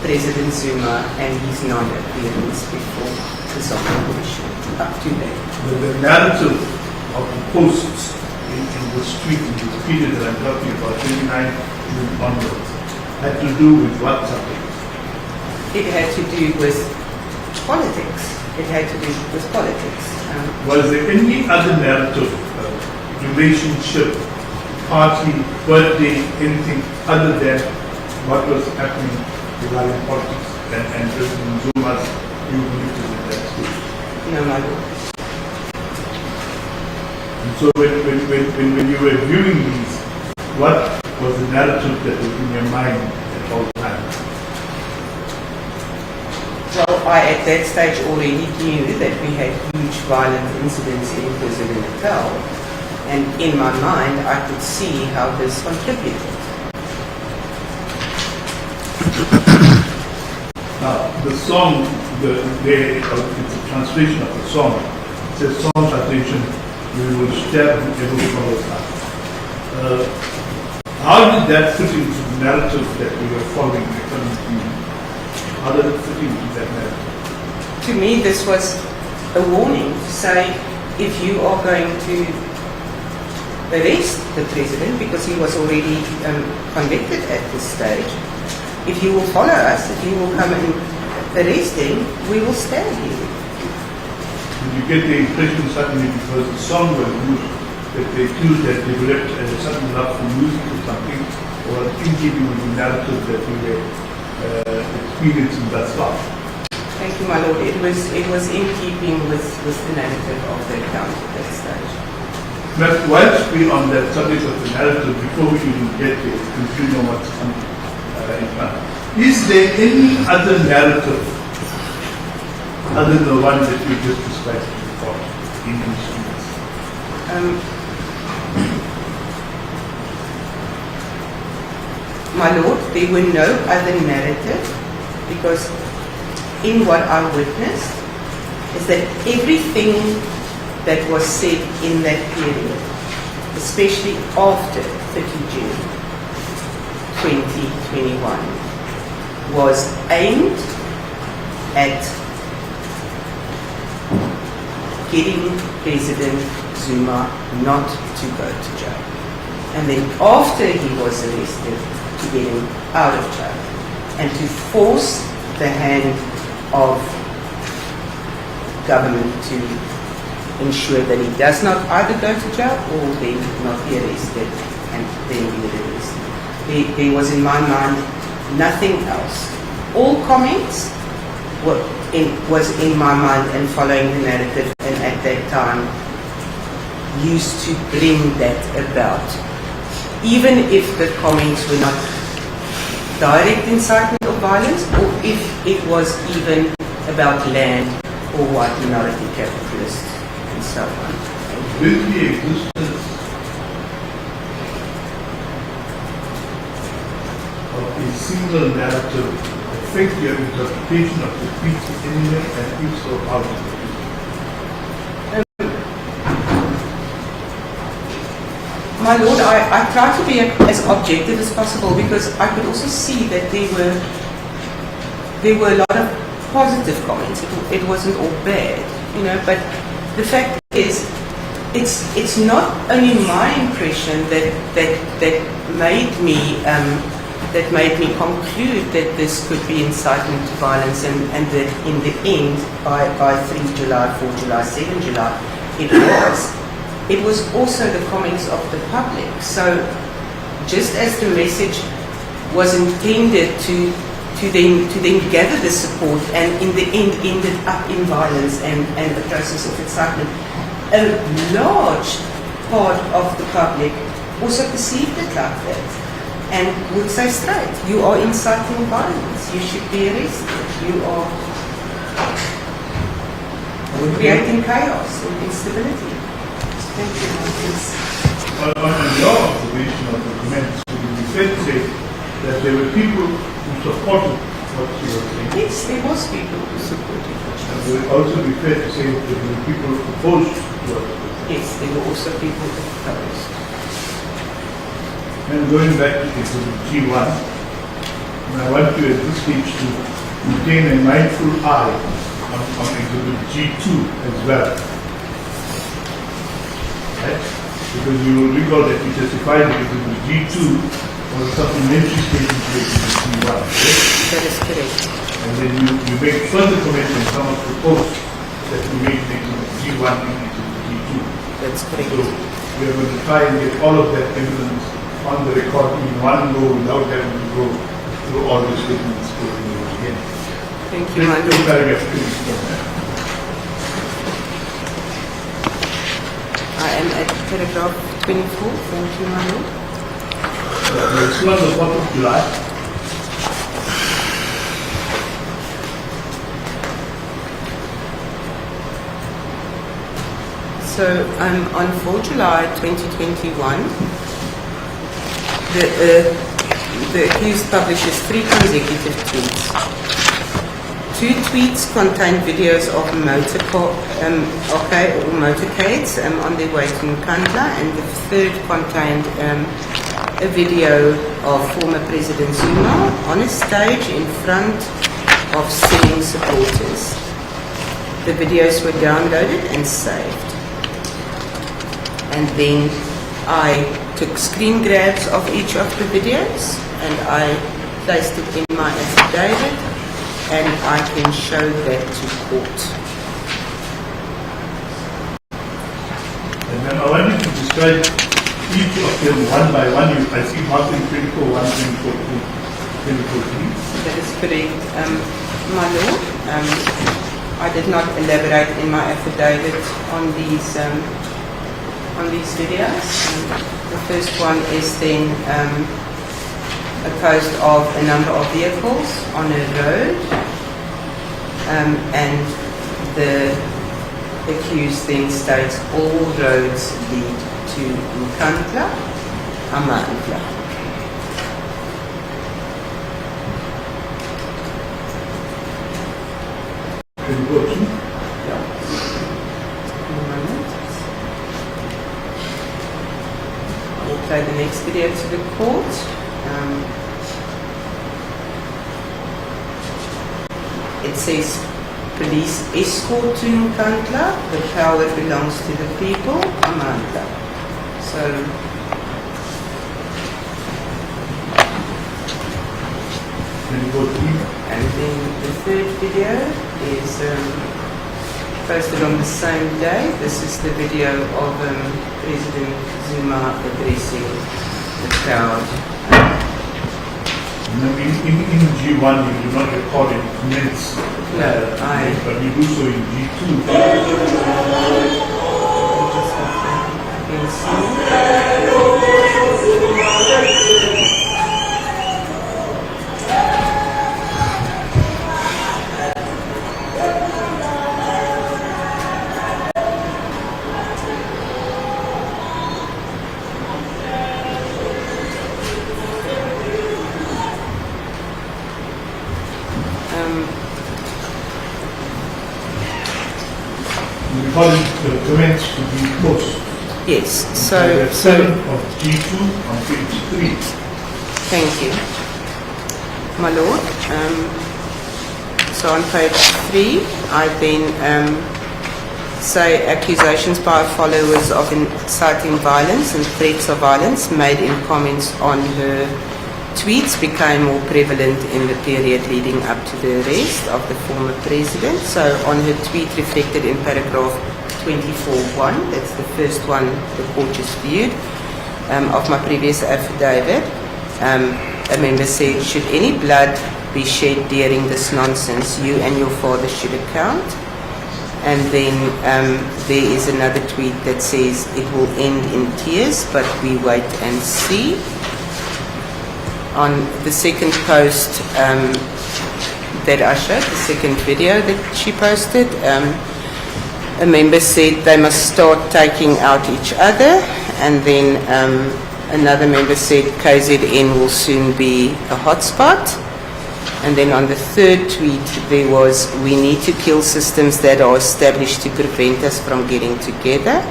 President Zuma and his non-appearance before the Zonda Commission. Up to that. The narrative of the posts in the street in the period that I'm talking about, 29 June onwards, had to do with what subject? It had to do with politics. It had to do with politics. Was there any other narrative, relationship, party, birthday, anything other than what was happening regarding politics and President Zuma's humility in that stage? No, my lord. And so when you were viewing these, what was the narrative that was in your mind at all times? Well, I at that stage already knew that we had huge violent incidents in KwaZulu-Natal, and in my mind I could see how this contributed. Now, the song, it's a translation of the song. It says, song translation, we will stab whoever follows us. How did that fit into the narrative that we were following? How did it fit into that narrative? To me, this was a warning to say, if you are going to arrest the president, because he was already convicted at this stage, if you will follow us, if you will come and arrest him, we will stab you. Did you get the impression suddenly, because the song was used, that they accused that developed a sudden love for music or something, or in keeping with the narrative that we were experiencing thus far? Thank you, my lord. It was in keeping with the narrative of the account at that stage. But whilst we're on that subject of the narrative, before we even get there, because you know what's coming in front, is there any other narrative other than the one that you just described before in these streets? My lord, there were no other narrative, because in what I witnessed is that everything that was said in that period, especially after 30 June 2021, was aimed at getting President Zuma not to go to jail. And then after he was arrested, to get him out of jail and to force the hand of government to ensure that he does not either go to jail or then not be arrested and then be released. There was in my mind nothing else. All comments was in my mind and following the narrative, and at that time used to bring that about. Even if the comments were not direct incitement of violence, or if it was even about land or white minority capitalists and so on. Will the existence of a single narrative affect your interpretation of the speech anyway, and if so, how? My Lord, I try to be as objective as possible, because I could also see that there were a lot of positive comments. It wasn't all bad, you know. But the fact is, it's not only my impression that made me conclude that this could be incitement to violence, and that in the end, by 3 July, 4 July, 7 July, it was also the comments of the public. So just as the message was intended to then gather the support, and in the end ended up in violence and the process of incitement, a large part of the public also perceived it like that and would say straight, you are inciting violence, you should be arrested, you are creating chaos and instability. Thank you, Marcus. On your observation of the comments, would it be fair to say that there were people who supported what you were saying? Yes, there was people who supported what she And was would it also be fair to say that there were people who opposed what you were saying? Yes, there were also people who opposed. And going back to Exhibit G1, and I want you at this stage to maintain a mindful eye on Exhibit G2 as well. Right? Because you will recall that you testified that Exhibit G2 was a supplementary statement to Exhibit G1. Right? That is correct. And then you make further comments on some of the posts that you made in Exhibit G1 and Exhibit G2. That's correct. So we are going to try and get all of that evidence on the record in one go without having to go through all the statements again. Thank you, my Let's Lord. paragraph 2. I am at paragraph 24. Thank you, my Lord. It's on the 4th of July. So on 4 July 2021, the accused publishes 3 consecutive tweets. 2 tweets contained videos of motorcades on their way to Umkhonto, and the third contained a video of former President Zuma on a stage in front of singing supporters. The videos were downloaded and saved. And then I took screen grabs of each of the videos and I placed it in my affidavit, and I can show that to court. And then I want you to describe each of them one by one. I see marking 24, 1, 24, 2, 24, 3. That is correct, my Lord. I did not elaborate in my affidavit on these videos. The first one is then a post of a number of vehicles on a road, and the accused then states all roads lead to Umkhonto, Amandla. Can you go through? I will play the next video to the court. It says, police escort to Umkhonto, the power belongs to the people, Amandla. So, Can you go through? and then the third video is posted on the same day. This is the video of President Zuma addressing the crowd No, in G1 you do not record any comments. No, But you do so in G2. We call it the comments to be post. Yes, so Paragraph 7 of G2 on page 3. thank you, my lord. So on page 3, I then say accusations by followers of inciting violence and threats of violence made in comments on her tweets became more prevalent in the period leading up to the arrest of the former president. So on her tweet reflected in paragraph 24.1, that's the first one the court just viewed, of my previous affidavit, a member said, should any blood be shed during this nonsense, you and your father should account. And then there is another tweet that says, it will end in tears, but we wait and see. On the second post that I showed, the second video that she posted, a member said they must start taking out each other, and then another member said KZN will soon be a hotspot. And then on the third tweet there was, we need to kill systems that are established to prevent us from getting together.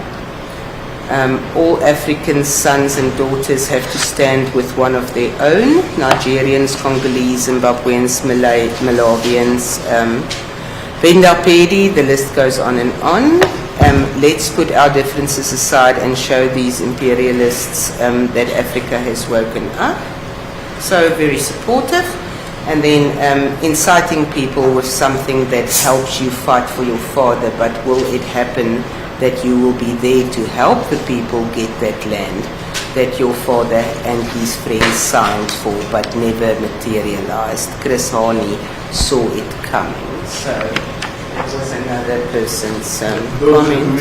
All African sons and daughters have to stand with one of their own, Nigerians, Congolese, Zimbabweans, Malawians, Bendapedi, the list goes on and on. Let's put our differences aside and show these imperialists that Africa has woken up. So very supportive. And then inciting people with something that helps you fight for your father, but will it happen that you will be there to help the people get that land that your father and his friends signed for but never materialized? Chris Hani saw it coming. So that was another person's comment.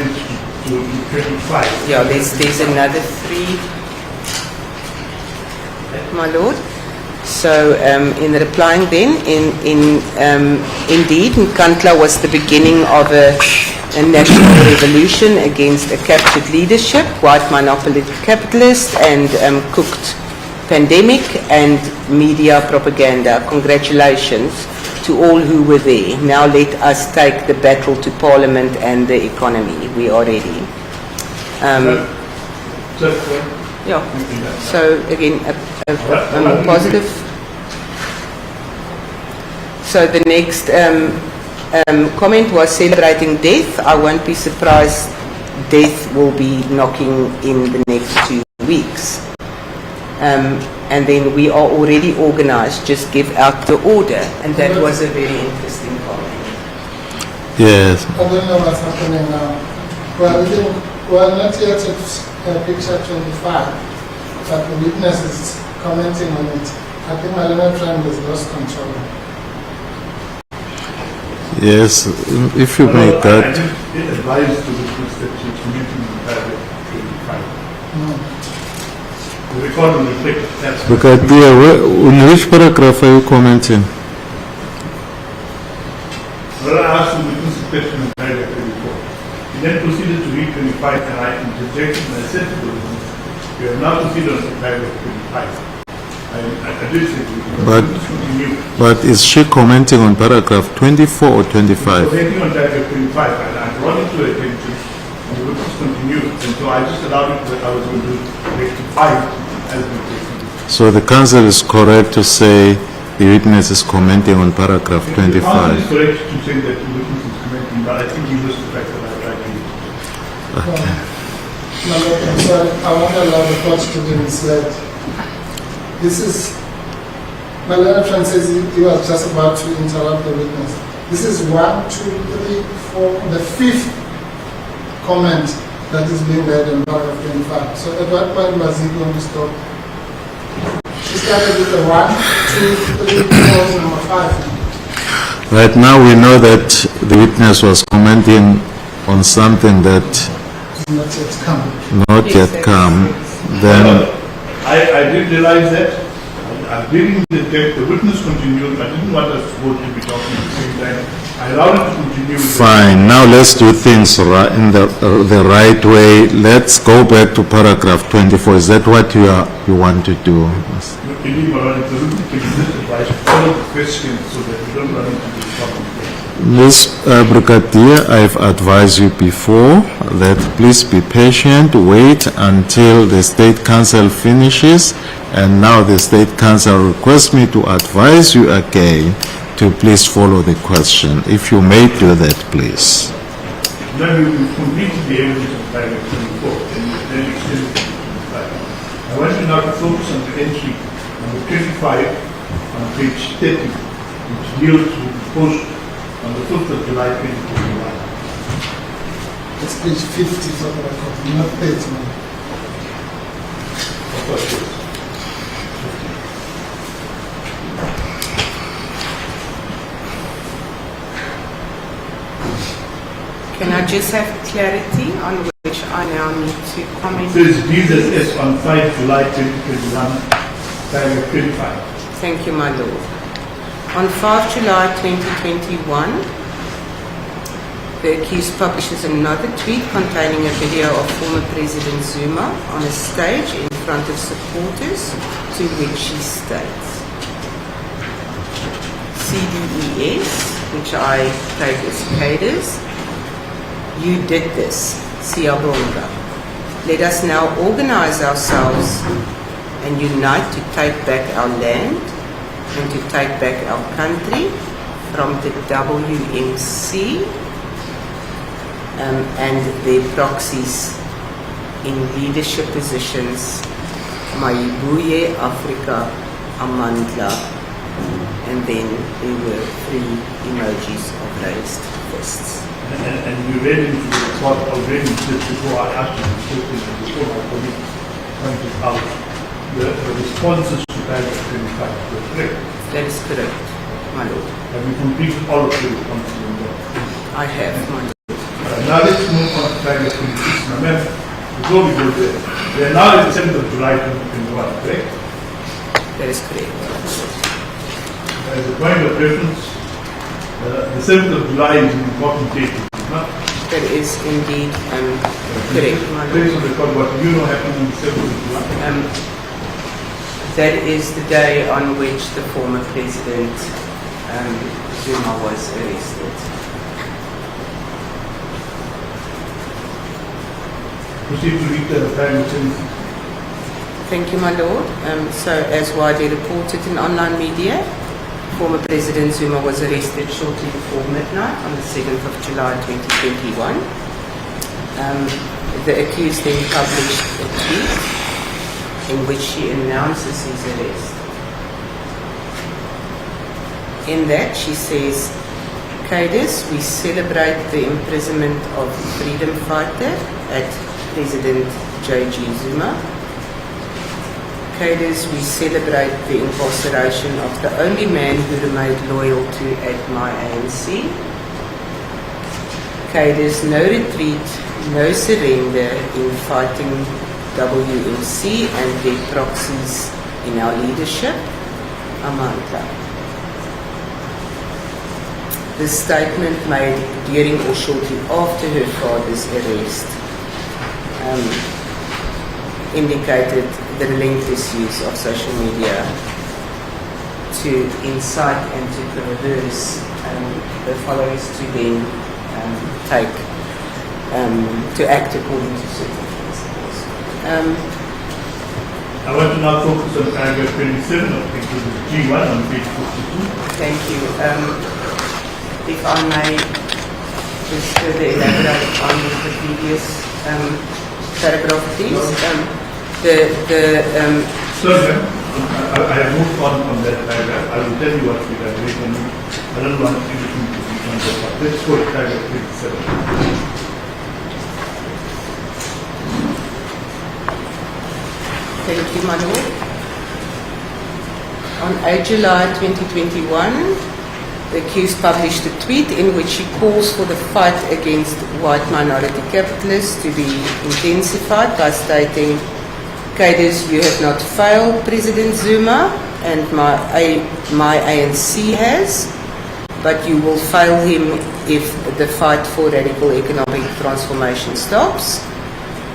Will be 25. Yeah, there's another 3, my lord. So in replying then, indeed, Nkandla was the beginning of a national revolution against a captured leadership, white monopoly capitalist, and cooked pandemic and media propaganda. Congratulations to all who were there. Now let us take the battle to Parliament and the economy. We are ready. Yeah. So again, a more positive. So the next comment was celebrating death. I won't be surprised death will be knocking in the next 2 weeks. And then we are already organized, just give out the order. And that was a very interesting comment. I Yes. don't know what's happening now. Well, we're not yet at picture 25, but the witness is commenting on it. I think Malema Trump has lost control. Yes, if you make I that. did advise to the police that you're committing the paragraph 25. The record will reflect that. Because dear, on which paragraph are you commenting? Well, I asked the witness a question in paragraph 24. He then proceeded to read 25 and I interjected and I said to the witness, we have now proceeded on paragraph 25. I did say to you, But is she commenting on paragraph 24 or 25? commenting on paragraph 25 and I brought it to her attention and the witness continued. And so I just allowed it that I was going to rectify as we proceed. So the counsel is correct to say the witness is commenting on paragraph The counsel is 25. correct to say that the witness is commenting, but I think he missed the fact that I tried to use. No, I'm sorry, I won't allow the court to be misled. This is, Malema Trump says he was just about to interrupt the witness. This is 1, 2, 3, 4, the 5th comment that is being read in paragraph 25. So at what point was he going to stop? started with the 1, 2, 3, 4, number 5. Right now we know that the witness was commenting on something that Not yet come. not yet come. Then I did realize that. I'm reading the text, the witness continued. I didn't want us both to be talking at the same time. I allowed it to continue. fine. Now let's do things in the right way. Let's go back to paragraph 24. Is that what you want to do? Believe or not, if the witness can just advise, follow the question so that we don't run into this problem. Ms. Brigadier, I've advised you before that please be patient, wait until the State Council finishes, and now the State Council requests me to advise you again to please follow the question. If you may do that, please. Now we will completely the evidence of paragraph 24 and then extend it to 25. I want you now to focus on the entry number 25 on page 30, which deals with the post on the 5th of July 2021. It's page 50 for the record, not 30. man. Of course, yes. Can I just have clarity on which I now need to comment? It says Jesus on 5 July 2021, paragraph 25. Thank you, my Lord. On 5 July 2021, the accused publishes another tweet containing a video of former President Zuma on a stage in front of supporters, to which he states, CDES, which I take as cadres, you did this, Siyabonga. Let us now organize ourselves and unite to take back our land and to take back our country from the WMC and their proxies in leadership positions, Mayibuye, Africa, Amandla, and then there were 3 emojis of raised fists. And we read into the report already just before I asked you the question and before my colleague pointed out the responses to paragraph 25 were correct. That is correct, my Lord. Have you completed all of the responses in there? I have, my Lord. Now let's move on to paragraph 26. Now remember, before we go there, we are now at the 7th of July 2021, correct? That is correct. As a point of reference, the 7th of July is an important date, is it not? That is indeed correct, my Based Lord. on the record, what you know happened on the 7th of July? That is the day on which the former President Zuma was arrested. Proceed to read the paragraph 26. Thank you, my Lord. So, as widely reported in online media, former President Zuma was arrested shortly before midnight on the 7th of July 2021. The accused then published a tweet in which she announces his arrest. In that, she says, Cadres, we celebrate the imprisonment of freedom fighter at President J.G. Zuma. Cadres, we celebrate the incarceration of the only man who remained loyal to my ANC. Cadres, no retreat, no surrender in fighting WMC and their proxies in our leadership. Amandla. The statement made during or shortly after her father's arrest indicated the relentless use of social media to incite and to coerce the followers to then to act according to certain principles. I want to now focus on paragraph 27 of Exhibit G1 on page 52. Thank you. If I may just further elaborate on the previous paragraph, please. Sir, I have moved on from that paragraph. I will tell you what we have written. I don't want everything to be on the top. Let's go to paragraph 27. Thank you, my Lord. On 8 July 2021, the accused published a tweet in which she calls for the fight against white minority capitalists to be intensified by stating, "Cadres, you have not failed President Zuma, and my ANC has, but you will fail him if the fight for radical economic transformation stops.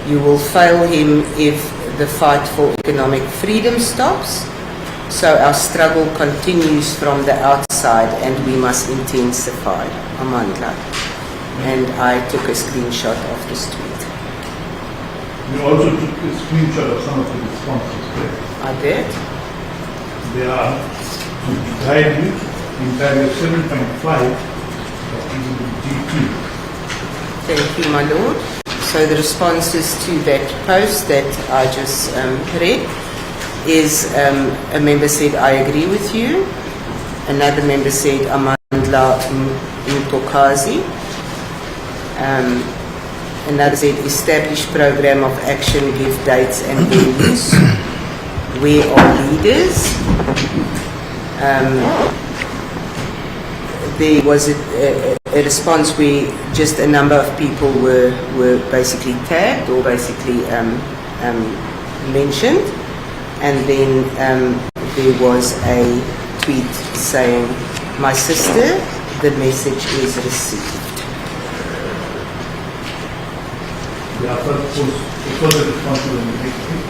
You will fail him if the fight for economic freedom stops. So our struggle continues from the outside and we must intensify." Amandla. And I took a screenshot of this tweet. You also took a screenshot of some of the responses, correct? I did. They are to guide you in paragraph 7.5 of Exhibit G2. Thank you, my lord. So the responses to that post that I just read is a member said, "I agree with you." Another member said, "Amandla Mtokazi." Another said, "Establish program of action, give dates and venues. Where are leaders?" There was a response where just a number of people were basically tagged or basically mentioned. And then there was a tweet saying, "My sister, the message is received." Yeah, further responses on the next page.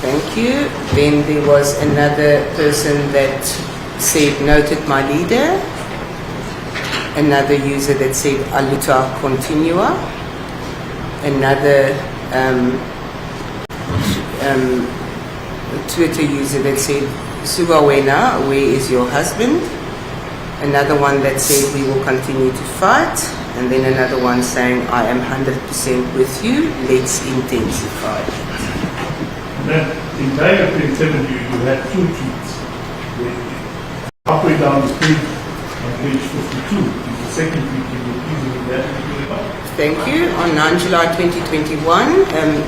Thank you. Then there was another person that said, "Noted my leader." Another user that said, "Aluta continua." Another Twitter user that said, "Subawena, where is your husband?" Another one that said, "We will continue to fight." And then another one saying, "I am 100% with you, let's intensify." And then in paragraph 27, you had two tweets. Halfway down the page, on page 52, is the second tweet. Can you please read that? Thank you. On 9 July 2021,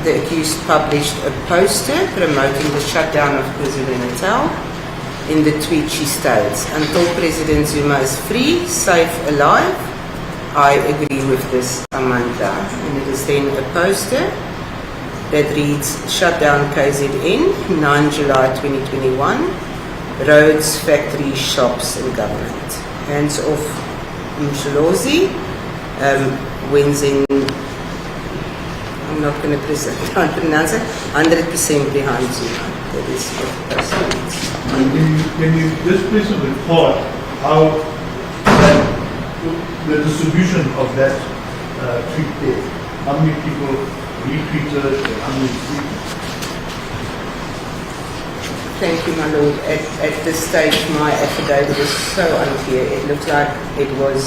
the accused published a poster promoting the shutdown of KwaZulu-Natal. In the tweet she states, "Until President Zuma is free, safe, alive, I agree with this, Amanda." And it is then a poster that reads, "Shutdown KZN, 9 July 2021, roads, factories, shops and government. Hands off Msholozi, Wenzin," I'm not going to pronounce it, 100% behind Zuma. That is what the poster reads. Can you just please report how the distribution of that tweet there? How many people retweeted and how many tweeted? Thank you, my lord. At this stage, my affidavit is so unclear. It looks like it was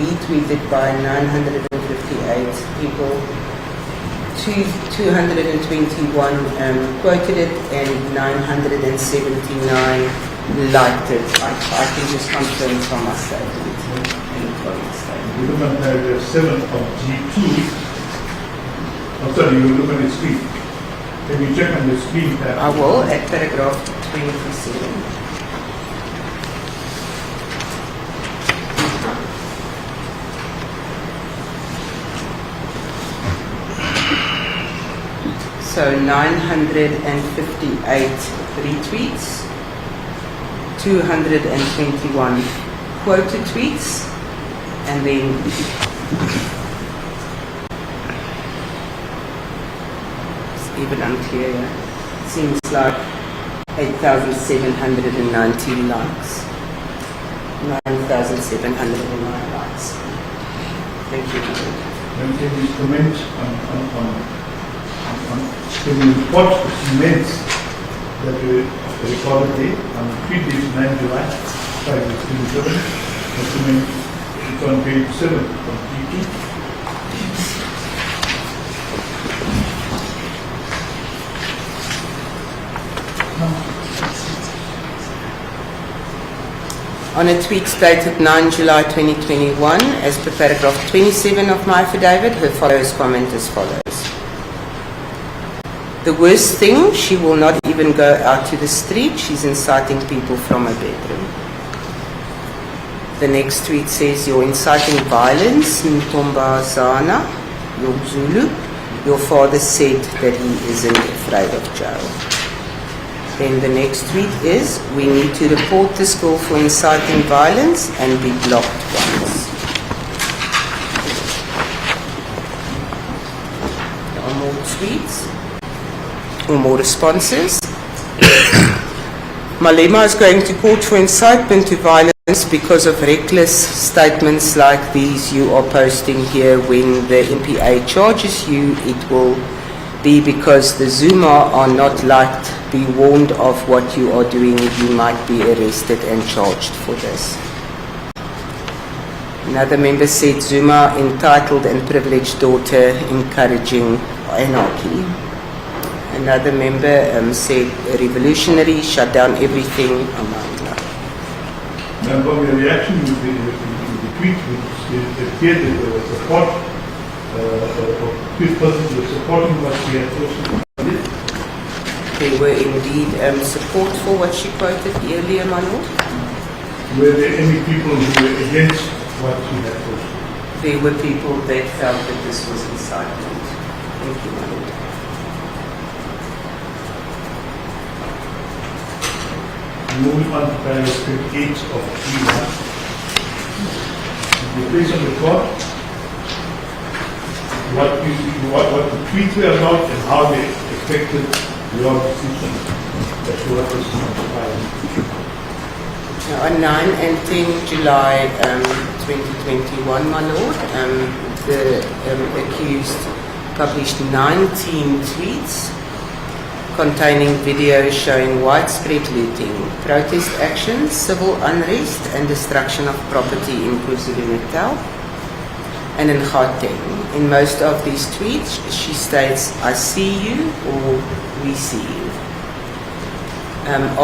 retweeted by 958 people. 221 quoted it and 979 liked it. I can just confirm from my statement. You look at paragraph 7 of G2. Oh, sorry, you look at the screen. Can you check on the screen tab? I will, at paragraph 27. So 958 retweets, 221 quoted tweets, and then it's even unclear. Seems like 8,719 likes. 9,709 likes. Thank you. And can you comment on can you report the comments that were recorded there on the tweet date 9 July 2027? It's on page 7 of G2. On a tweet dated 9 July 2021, as per paragraph 27 of my affidavit, her follows comment as follows. The worst thing, she will not even go out to the street. She's inciting people from her bedroom. The next tweet says, "You're inciting violence, Ntombazana, your Zulu. Your father said that he isn't afraid of jail." Then the next tweet is, "We need to report this girl for inciting violence and be blocked once." There are more tweets or more responses. Malema is going to court for incitement to violence because of reckless statements like these you are posting here. When the MPA charges you, it will be because the Zuma are not liked. Be warned of what you are doing. You might be arrested and charged for this. Another member said, "Zuma, entitled and privileged daughter, encouraging anarchy." Another member said, "Revolutionary, shut down everything." Amandla. Now, from your reaction with the tweet, it appeared that there was support of few persons who were supporting what she had posted. There were indeed support for what she quoted earlier, my lord. Were there any people who were against what she had posted? There were people that felt that this was incitement. Thank you, my lord. Moving on to paragraph 58 of 3.1. The place on the court, what the tweets were about and how they affected your decision that you represent the parliament. On 9 and 10 July 2021, my lord, the accused published 19 tweets containing videos showing widespread looting, protest actions, civil unrest and destruction of property in KwaZulu-Natal and in Gauteng. In most of these tweets, she states, "I see you" or "we see you,"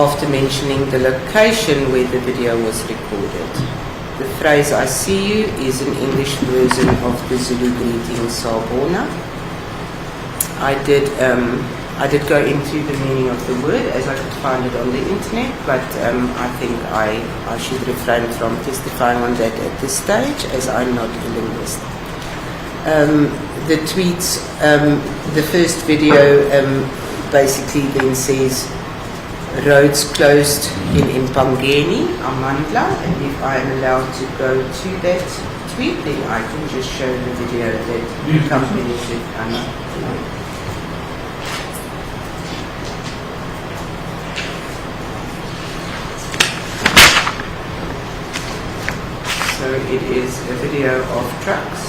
after mentioning the location where the video was recorded. The phrase "I see you" is an English version of the Zulu greeting "Sawubona." I did go into the meaning of the word as I could find it on the internet, but I think I should refrain from testifying on that at this stage, as I'm not a linguist. The tweets, the first video basically then says, "Roads closed in Mpangeni, Amandla," and if I am allowed to go to that tweet, then I can just show the video that accompanies it. So it is a video of trucks.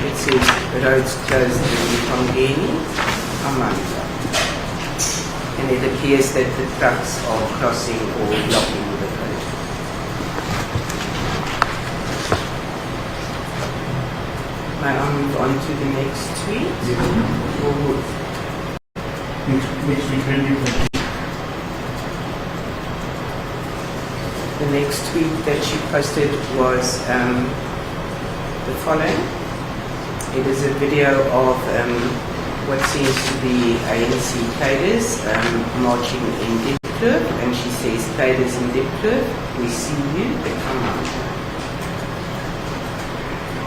It says "Roads closed in Mpangeni, Amandla." And it appears that the trucks are crossing or blocking the road. May I move on to the next tweet? Next week, when you can. The next tweet that she posted was the following. It is a video of what seems to be ANC cadres marching in Diepkloof, and she says, "Cadres in Diepkloof, we see you, they come out."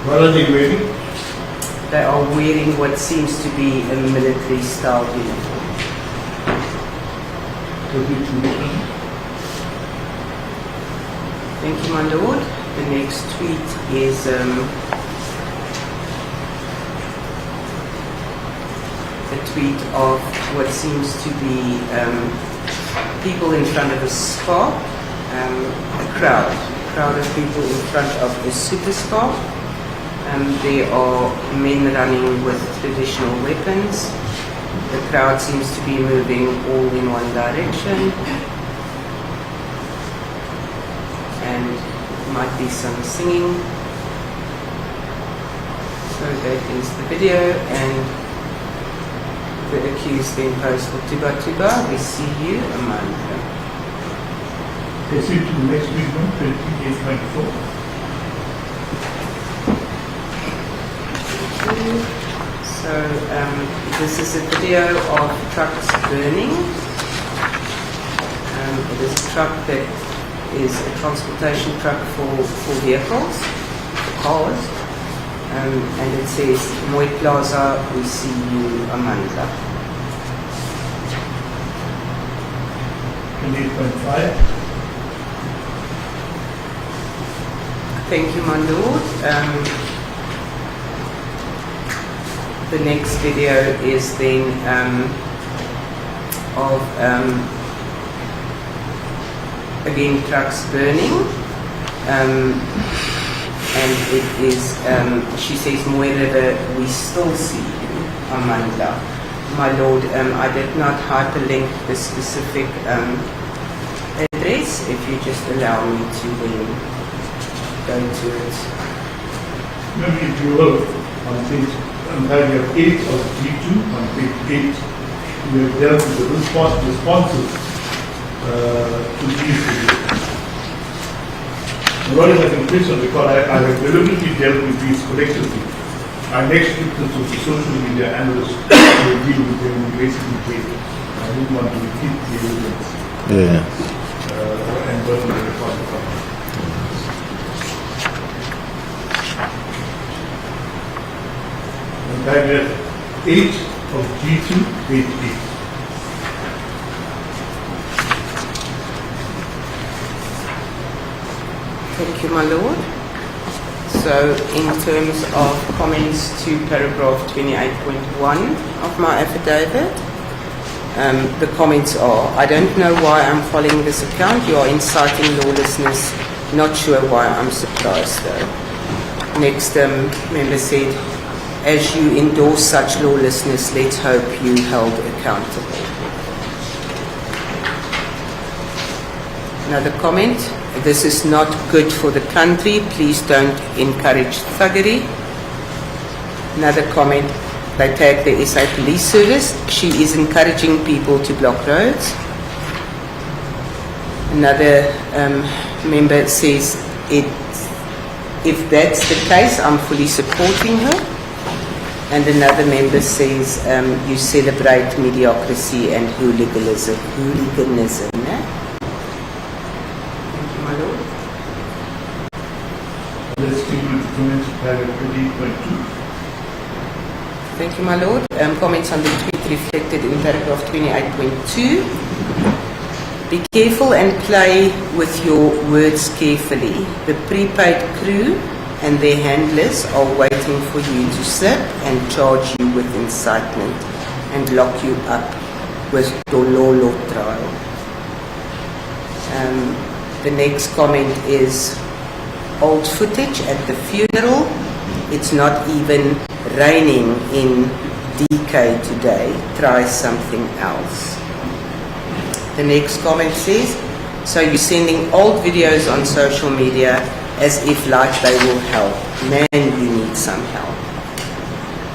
What are they wearing? They are wearing what seems to be a military style uniform. Thank you, my lord. The next tweet is a tweet of what seems to be people in front of a spa, a crowd of people in front of a super spa. There are men running with traditional weapons. The crowd seems to be moving all in one direction. And might be some singing. So that is the video, and the accused then posted, "Tuba Tuba, we see you, Amanda." Proceed to the next week, 28.4. So this is a video of trucks burning. It is a truck that is a transportation truck for vehicles, for cars. And it says, Mooi Plaza, we see you, Amanda. 28.5. Thank you, my lord. The next video is then of again trucks burning, and it is she says, Mooi River, we still see you, Amanda. My lord, I did not hyperlink the specific address. If you just allow me to then go to it. Maybe if you will, on page, on paragraph 8 of G2, on page 8, we have dealt with the responses to these videos. What is an impression, because I have deliberately dealt with these collectively. Our next victims of the social media analysts will deal with them in great detail. I didn't want to repeat the evidence. And burden the report. Paragraph 8 of G2, page 8. Thank you, my lord. So, in terms of comments to paragraph 28.1 of my affidavit, the comments are, I don't know why I'm following this account. You are inciting lawlessness. Not sure why. I'm surprised, though. Next member said, as you endorse such lawlessness, let's hope you held accountable. Another comment, this is not good for the country. Please don't encourage thuggery. Another comment, they tag the SA Police Service. She is encouraging people to block roads. Another member says, if that's the case, I'm fully supporting her. And another member says, you celebrate mediocrity and hooliganism. Thank you, my lord. Let's deal with the comments of paragraph 28.2. Thank you, my lord. Comments on the tweet reflected in paragraph 28.2. Be careful and play with your words carefully. The prepaid crew and their handlers are waiting for you to slip and charge you with incitement and lock you up with Dololo trial. The next comment is old footage at the funeral. It's not even raining in DK today. Try something else. The next comment says, so you're sending old videos on social media as if like they will help. Man, you need some help.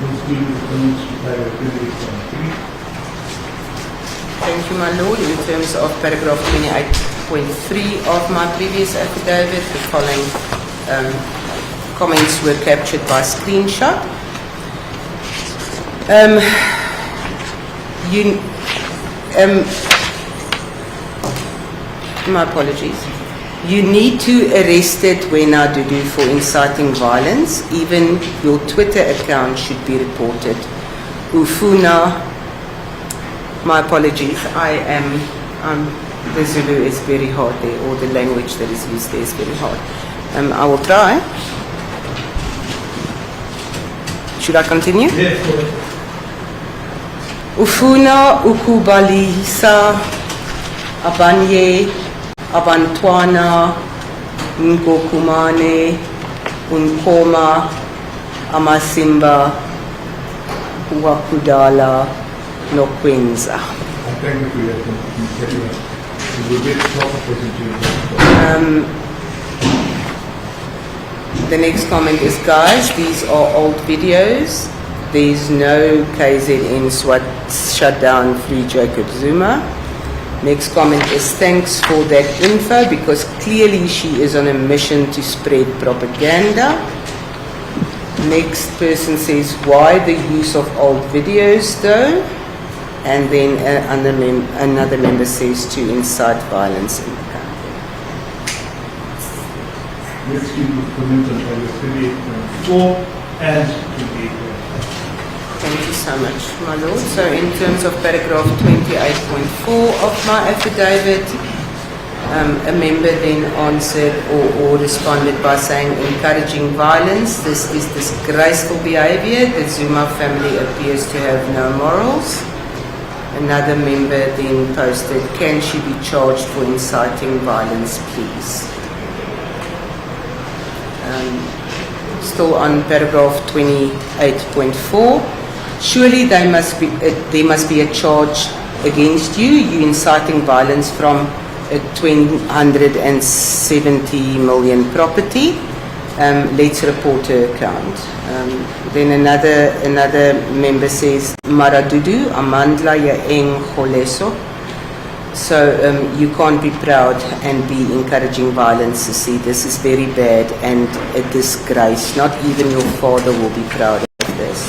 Let's deal with the comments to paragraph 28.3. Thank you, my lord. In terms of paragraph 28.3 of my previous affidavit, the following comments were captured by screenshot. My apologies. You need to arrest Wena Dudu for inciting violence. Even your Twitter account should be reported. Ufuna, my apologies. The Zulu is very hard there, or the language that is used there is very hard. I will try. Should I continue? Yes, go ahead. Ufuna ukubalisa abanye abantwana ngokumane unkoma amasimba wakudala nokwenza. Thank you for your attention. We will get proper presentation. The next comment is, guys, these are old videos. There's no KZN shut down Free Jacob Zuma. Next comment is, thanks for that info, because clearly she is on a mission to spread propaganda. next person says, why the use of old videos though? And then another member says, to incite violence in the country. Let's give you comment on paragraph 28.4 and 28.5. Thank you so much, my Lord. So in terms of paragraph 28.4 of my affidavit, a member then answered or responded by saying, encouraging violence, this is disgraceful behavior. The Zuma family appears to have no morals. Another member then posted, can she be charged for inciting violence, please? Still on paragraph 28.4, surely there must be a charge against you. You inciting violence from a 270 million property. Let's report her account. Then another member says, Maradudu, Amandla ya eng Kholeso. So you can't be proud and be encouraging violence. You see, this is very bad and a disgrace. Not even your father will be proud of this.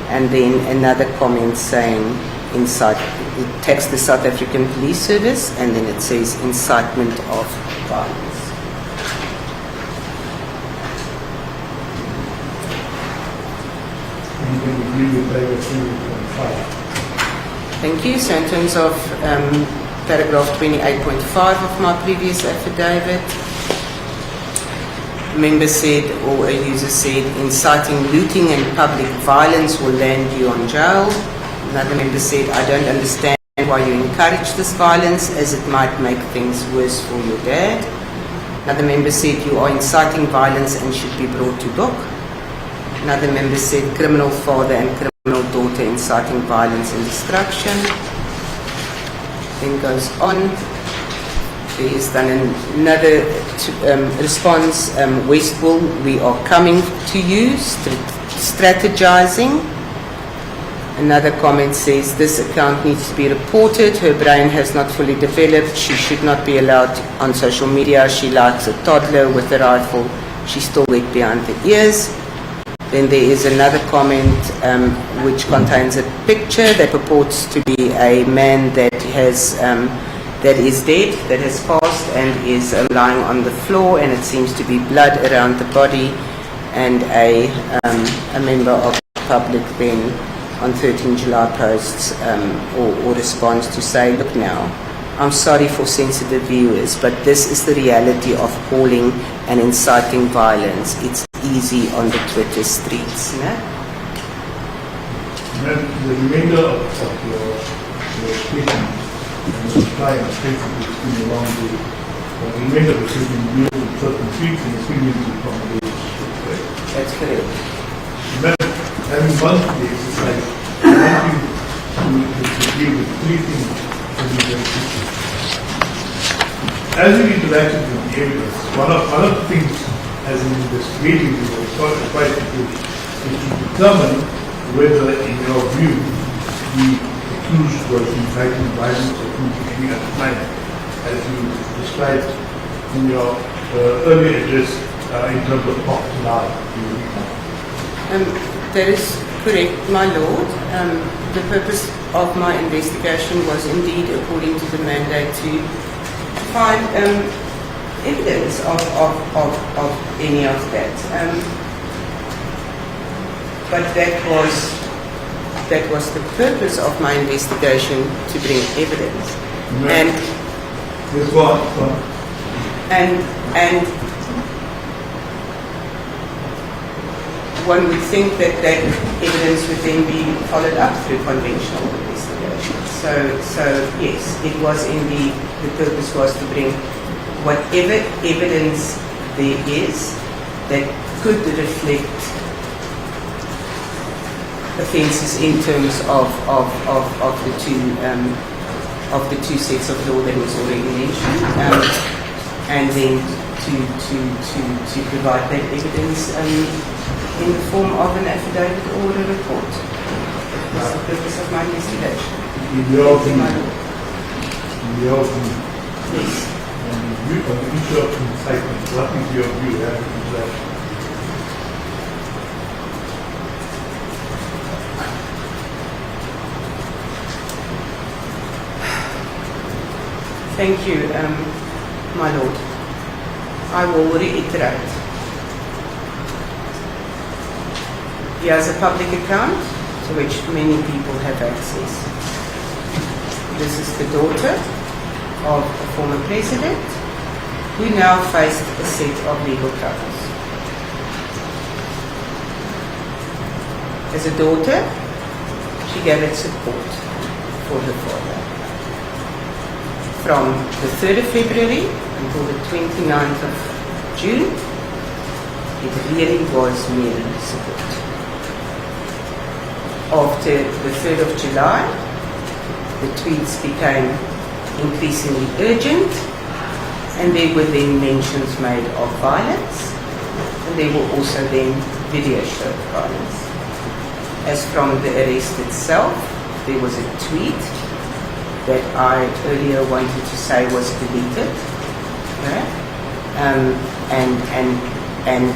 And then another comment saying, incite, it takes the South African Police Service, and then it says incitement of violence. And then we agree with paragraph 28.5. Thank you. So in terms of paragraph 28.5 of my previous affidavit, a member said, or a user said, inciting looting and public violence will land you on jail. Another member said, I don't understand why you encourage this violence, as it might make things worse for your dad. Another member said, you are inciting violence and should be brought to book. Another member said, criminal father and criminal daughter inciting violence and destruction. Then goes on. There is then another response, Westbull, we are coming to you, strategizing. Another comment says, this account needs to be reported. Her brain has not fully developed. She should not be allowed on social media. She likes a toddler with a rifle. She's still wet behind the ears. Then there is another comment which contains a picture that purports to be a man that is dead, that has passed and is lying on the floor, and it seems to be blood around the body. And a member of the public then on 13 July posts or responds to say, look now, I'm sorry for sensitive viewers, but this is the reality of calling and inciting violence. It's easy on the Twitter streets. No? The remainder of your statement and the reply and statement is been a long way. The remainder of the statement deals with certain streets and opinions and accommodations. Right? That's correct. Remember, having gone through the exercise, I want you to deal with three things that we very quickly. As we interacted with the evidence, one of the things as an investigating is quite important is to determine whether, in your view, the accused was inciting violence or committing any other crime, as you described in your earlier address in terms of POC law. That is correct, my Lord. The purpose of my investigation was indeed, according to the mandate, to find evidence of any of that. But that was the purpose of my investigation, to bring evidence. And Yes, go on. and one would think that evidence would then be followed up through conventional investigation. So yes, it was indeed, the purpose was to bring whatever evidence there is that could reflect offences in terms of the two sets of law that was already mentioned, and then to provide that evidence in the form of an affidavit or a report. That's the purpose of my investigation. In your opinion, Yes. on the issue of incitement, what is your view? Thank you, my lord. I will reiterate. Here's a public account to which many people have access. This is the daughter of a former president who now faced a set of legal troubles. As a daughter, she gathered support for her father. From the 3rd of February until the 29th of June, it really was mere support. After the 3rd of July, the tweets became increasingly urgent, and there were then mentions made of violence, and there were also then video showed violence. As from the arrest itself, there was a tweet that I earlier wanted to say was deleted, okay? And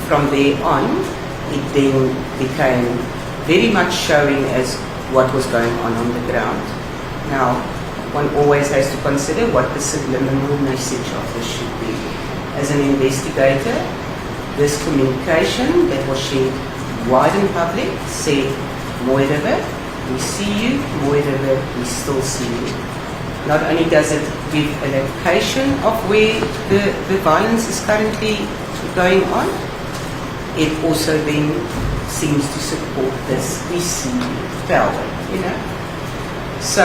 from there on, it then became very much showing as what was going on the ground. Now, one always has to consider what the subliminal message of this should be. As an investigator, this communication that was shared wide in public said, Moirebe, we see you, Moirebe, we still see you. Not only does it give a location of where the violence is currently going on, it also then seems to support this we see you tell them, you know. So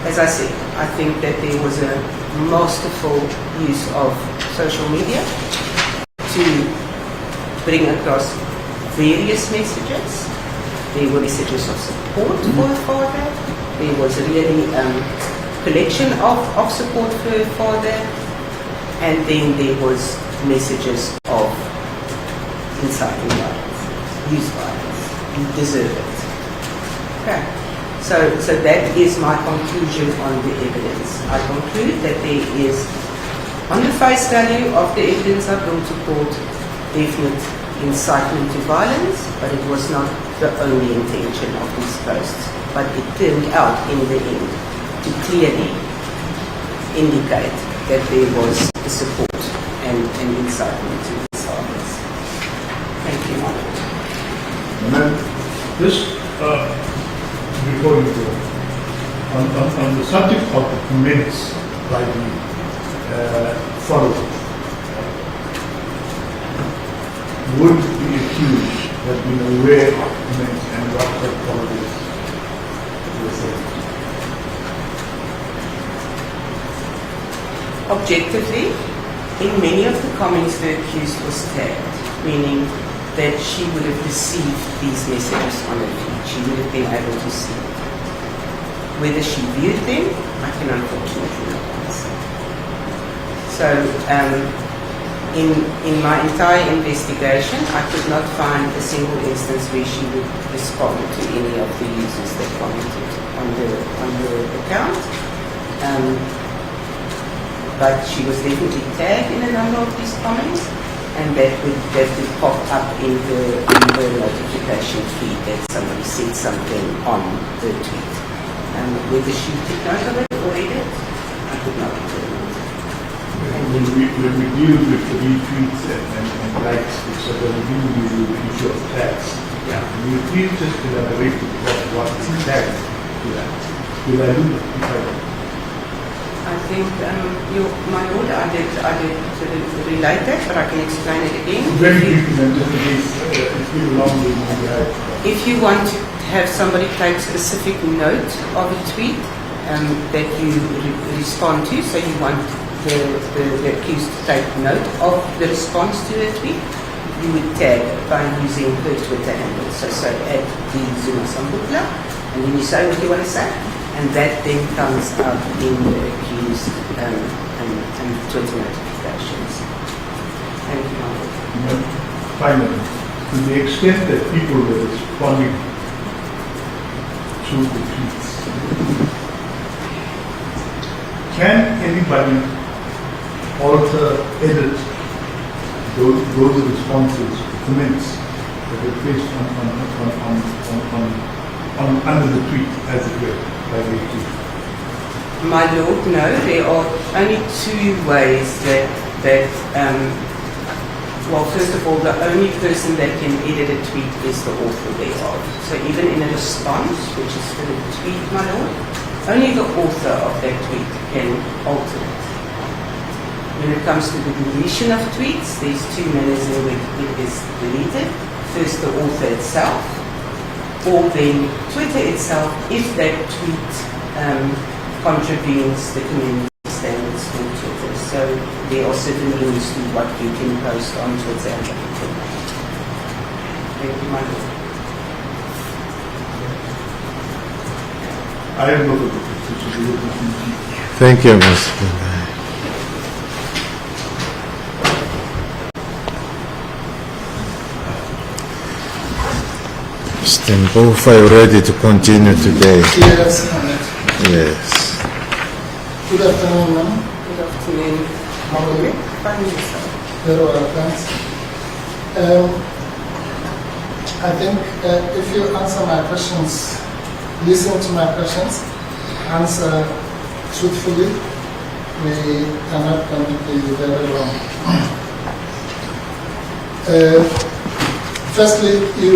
as I said, I think that there was a masterful use of social media to bring across various messages. There were messages of support for her father. There was really a collection of support for her father. And then there was messages of inciting violence, use violence, you deserve it. Okay. So that is my conclusion on the evidence. I conclude that there is, on the face value of the evidence I brought to court, definite incitement to violence, but it was not the only intention of these posts. But it turned out in the end to clearly indicate that there was support and incitement to this violence. Thank you, Madam. This, before you go, on the subject of the comments by the followers, would the accused have been aware of comments and what the followers were saying? Objectively, in many of the comments the accused was tagged, meaning that she would have received these messages on her feed. She would have been able to see it. Whether she viewed them, I can unfortunately not answer. So, in my entire investigation, I could not find a single instance where she would respond to any of the users that commented on the account. But she was definitely tagged in a number of these comments, and that would pop up in the notification feed that somebody said something on the tweet. Whether she took note of it or read it, I could not determine. When we deal with the retweets and likes, so when we deal with the issue of tags, we please just elaborate what is tagged to that. Will I do that? I think, my lord, I did relate that, but I can explain it again. Very briefly, then, just in case it's been long. If you want to have somebody take specific note of a tweet that you respond to, so you want the accused to take note of the response to a tweet, you would tag by using her Twitter handle. So at Zuma-Sambudla, and then you say what you want to say. And that then comes up in the accused and Twitter notifications. Thank you, Michael. Finally, to the extent that people were responding to the tweets, can anybody alter, edit those responses, comments that were placed under the tweet, as it were, by the accused? My lord, no, there are only two ways well, first of all, the only person that can edit a tweet is the author thereof. So even in a response, which is for the tweet, my lord, only the author of that tweet can alter it. When it comes to the deletion of tweets, there's two manners in which it is deleted. First, the author itself, or then Twitter itself, if that tweet contravenes the community standards for Twitter. So there are certain rules to what you can post on Twitter and what you can. Thank you, my lord. I have no further questions. Thank you, Mr. Pillay. Mr. Both are you ready to continue today? Yes, Yes. good afternoon, ma'am. Good afternoon. How are you? Fine, yourself. Very well, thanks. I think if you answer my questions, listen to my questions, answer truthfully, we are not going to be very long. Firstly, you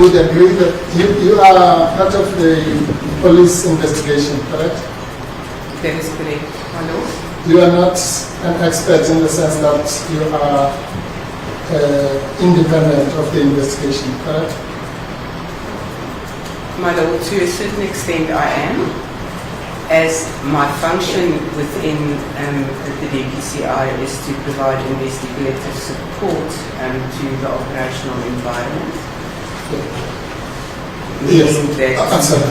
would agree that you are part of the police investigation, correct? That is correct, my lord. You are not an expert in the sense that you are independent of the investigation, correct? My lord, to a certain extent I am, as my function within the DPCI is to provide investigative support to the operational environment. Yes. Meaning that, Answer.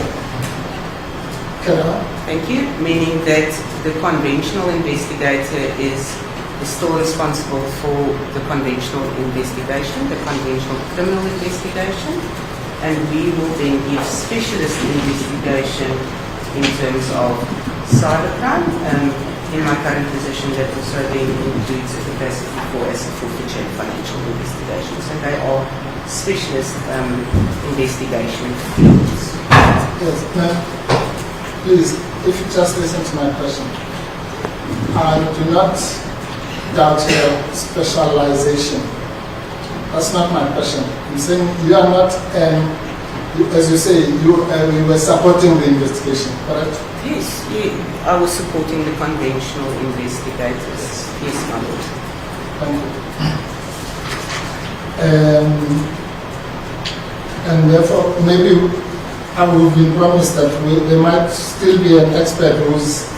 Carry on. thank you, meaning that the conventional investigator is still responsible for the conventional investigation, the conventional criminal investigation, and we will then give specialist investigation in terms of cybercrime. In my current position, that also then includes a capacity for asset forfeiture and financial investigation. So they are specialist investigation fields. Yes, ma'am. Please, if you just listen to my question. I do not doubt your specialization. That's not my question. I'm saying you are not, as you say, you were supporting the investigation, correct? Yes, I was supporting the conventional investigators. Yes, my lord. Thank you. And therefore, maybe I will be promised that there might still be an expert who's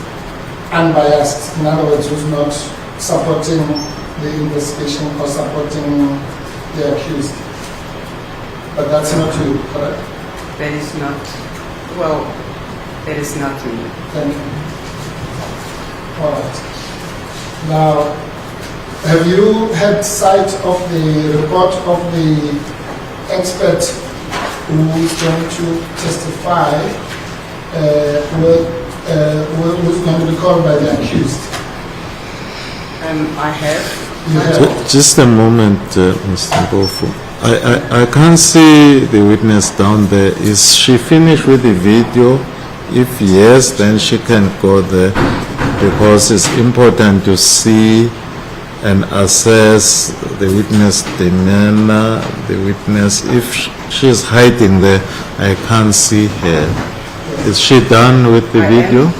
unbiased, in other words, who's not supporting the investigation or supporting the accused. But that's not you, correct? That is not, well, that is not me. Thank you. All right. Now, have you had sight of the report of the expert who is going to testify, who's going to be called by the accused? I have. You have. Just a moment, Mr. Bofu. I can't see the witness down there. Is she finished with the video? If yes, then she can go there, because it's important to see and assess the witness demeanor, the witness. If she's hiding there, I can't see her. Is she done with the video?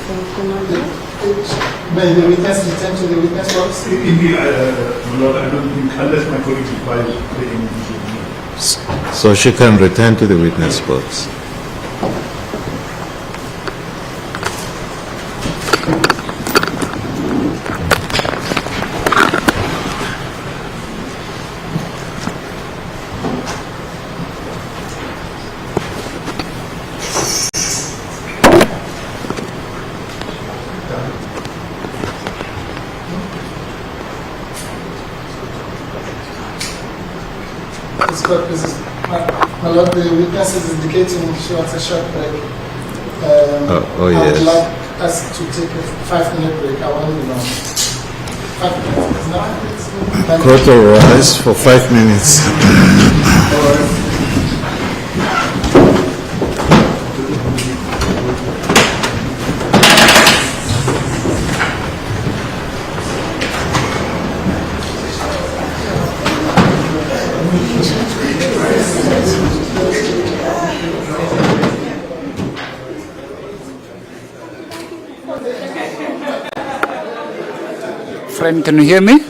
May the witness return to the witness box? Indeed, Lord, I don't think, unless my colleague requires the individual. So she can return to the witness box. My Lord, the witness is indicating she wants a short break. Oh, I yes. would like us to take a 5-minute break. I want to know. 5 minutes. No? Thank you. Court will rise for 5 minutes. All right. friend, can you hear me?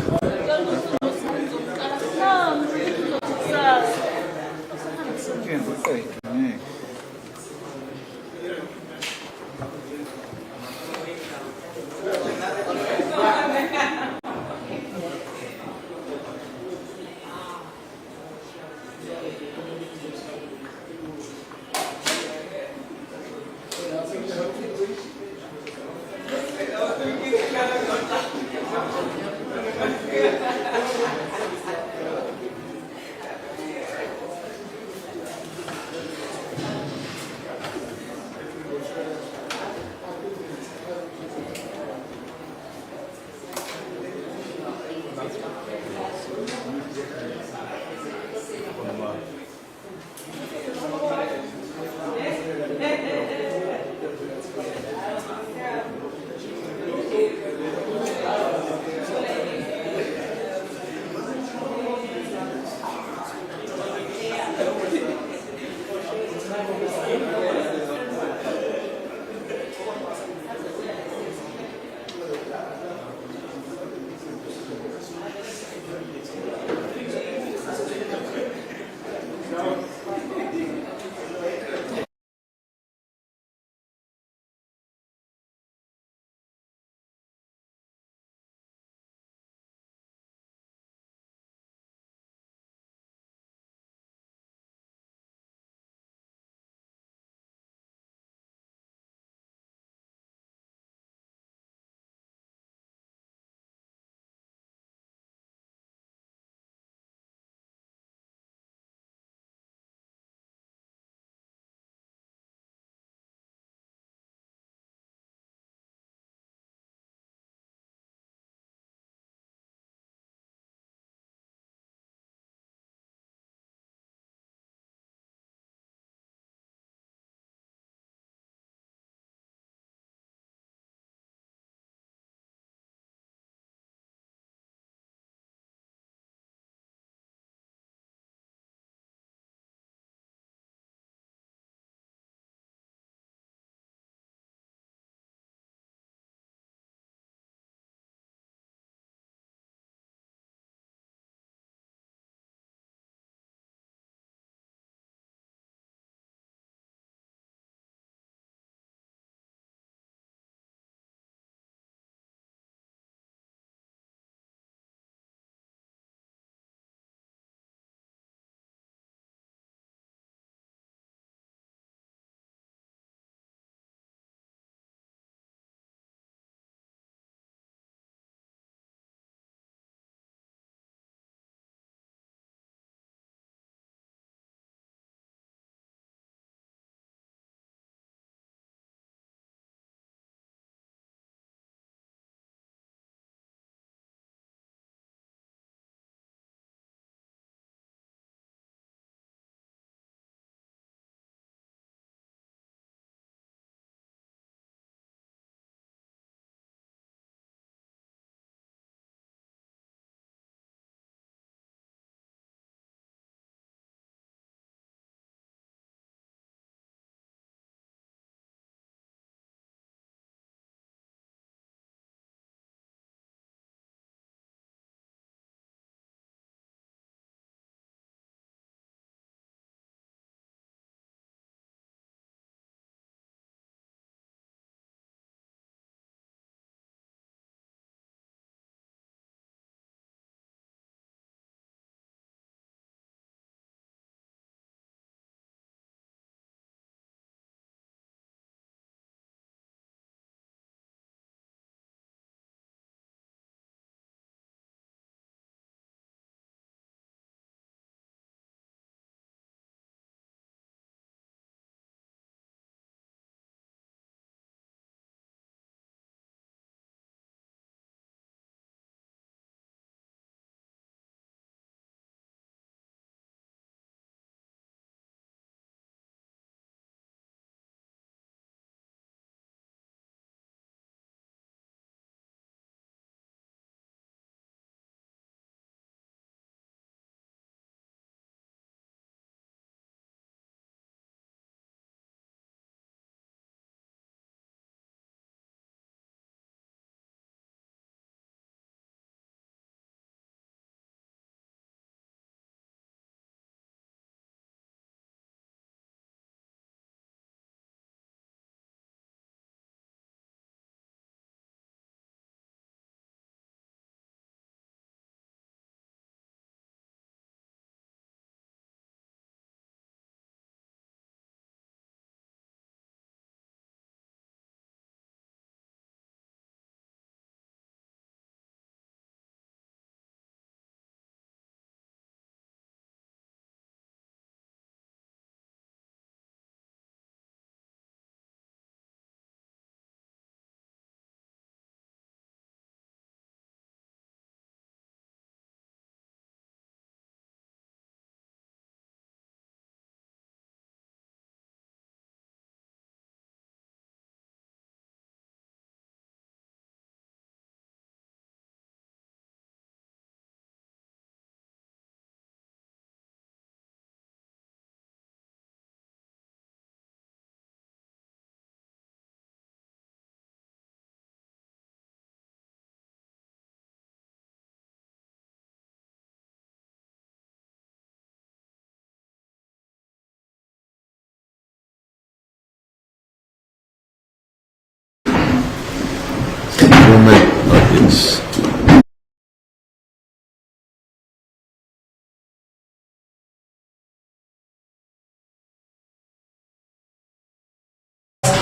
adjournment notice.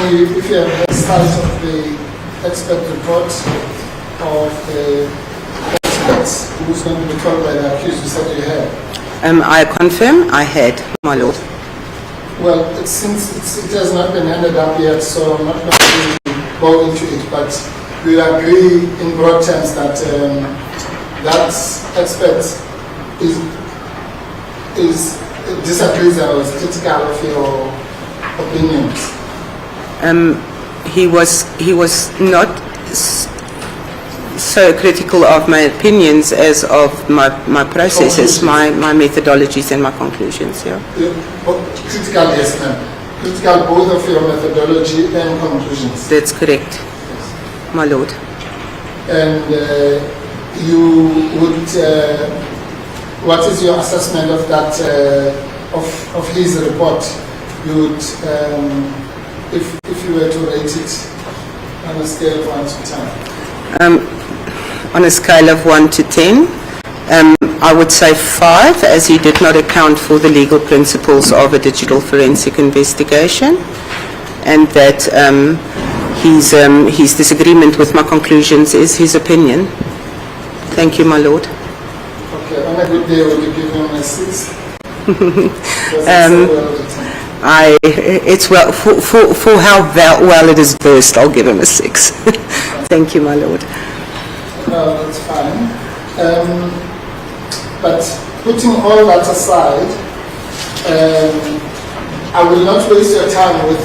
If you have the size of the expert report of the experts who's going to be told by the accused, you said you had. I confirm I had, my lord. Well, since it has not been handed up yet, so I'm not going to go into it, but we'll agree in broad terms that that expert disagrees or is critical of your opinions. He was not so critical of my opinions as of my processes, my methodologies and my conclusions. Yeah. Critical, yes, ma'am. Critical both of your methodology and conclusions. That's correct, my lord. And you would, what is your assessment of that, of his report? You would, if you were to rate it on a scale of 1 to 10? On a scale of 1 to 10, I would say 5, as he did not account for the legal principles of a digital forensic investigation, and that his disagreement with my conclusions is his opinion. Thank you, my lord. Okay, on a good day, would you give him a 6? It's well for how well it is versed, I'll give him a 6. Thank you, my lord. No, that's fine. But putting all that aside, I will not waste your time with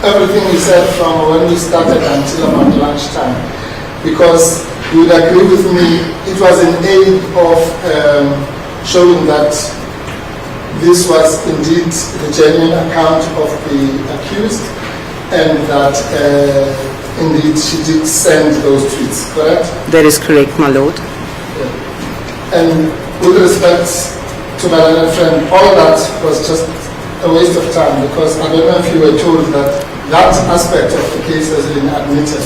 everything you said from when we started until about lunchtime, because you would agree with me, it was in aid of showing that this was indeed the genuine account of the accused, and that indeed she did send those tweets, correct? That is correct, my lord. Yeah. And with respect to my learned friend, all that was just a waste of time, because I don't know if you were told that that aspect of the case has been admitted,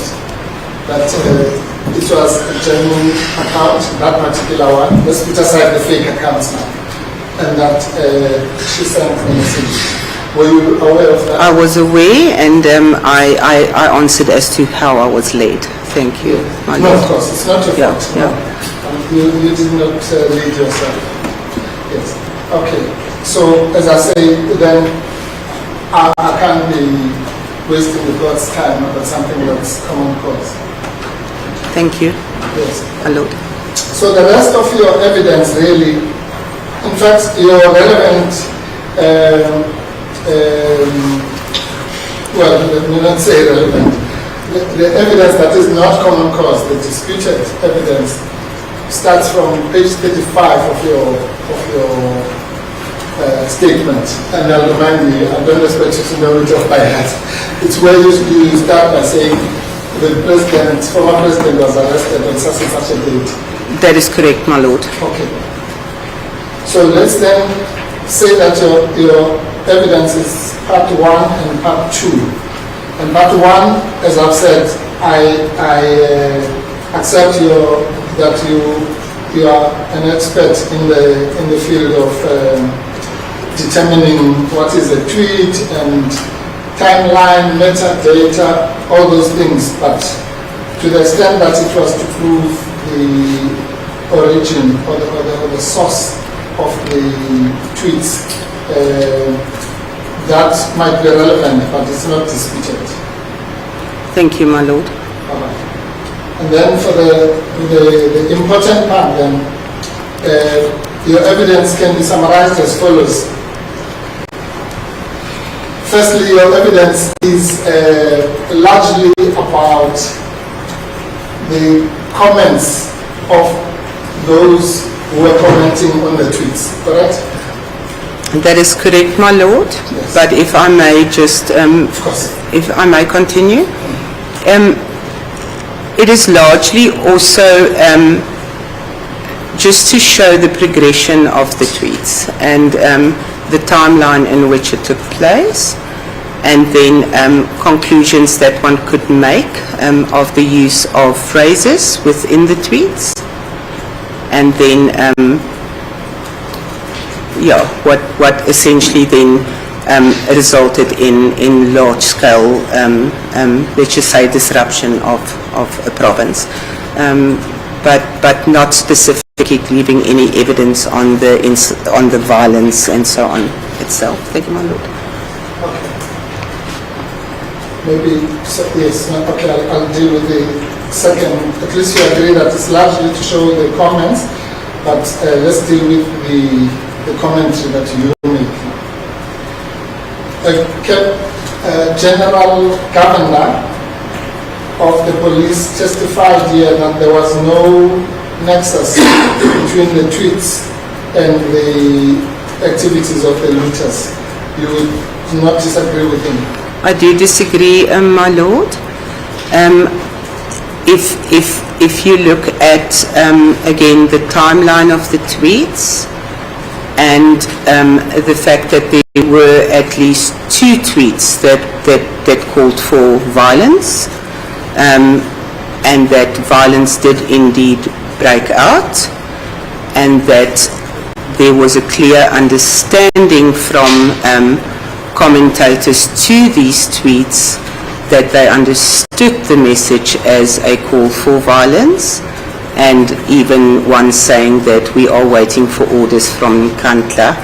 that it was a genuine account, that particular one. Let's put aside the fake accounts now. And that she sent the message. Were you aware of that? I was aware, and I answered as to how I was led. Thank you, my No, lord. of course, it's not your fault. Yeah. You did not lead yourself. Yes. Okay. So, as I say, then I can't be wasting the God's time about something that's common cause. Thank you, Yes. my lord. So the rest of your evidence really, in fact, your relevant, well, let me not say relevant, the evidence that is not common cause, the disputed evidence, starts from page 35 of your statement. And I'll remind you, I don't expect you to know it off by heart. It's where you start by saying the president, former president was arrested on such and such a date. That is correct, my lord. Okay. So let's then say that your evidence is part 1 and part 2. And part 1, as I've said, I accept that you are an expert in the field of determining what is a tweet and timeline, metadata, all those things. But to the extent that it was to prove the origin or the source of the tweets, that might be relevant, but it's not disputed. Thank you, my lord. All right. And then for the important part, then your evidence can be summarized as follows. Firstly, your evidence is largely about the comments of those who were commenting on the tweets, correct? That is correct, my lord. Yes. But if I may just, Of course. if I may continue, it is largely also just to show the progression of the tweets and the timeline in which it took place. and then conclusions that one could make of the use of phrases within the tweets, and then what essentially then resulted in large-scale, let's just say, disruption of a province, but not specifically leaving any evidence on the violence and so on itself. Thank you, my lord. Maybe, yes, okay, I'll deal with the second. At least you agree that it's largely to show the comments, but let's deal with the commentary that you make. General Governor of the police testified here that there was no nexus between the tweets and the activities of the looters. You would not disagree with him? I do disagree, my lord. If you look at again the timeline of the tweets and the fact that there were at least 2 tweets that called for violence, and that violence did indeed break out, and that there was a clear understanding from commentators to these tweets that they understood the message as a call for violence, and even one saying that we are waiting for orders from Nkandla.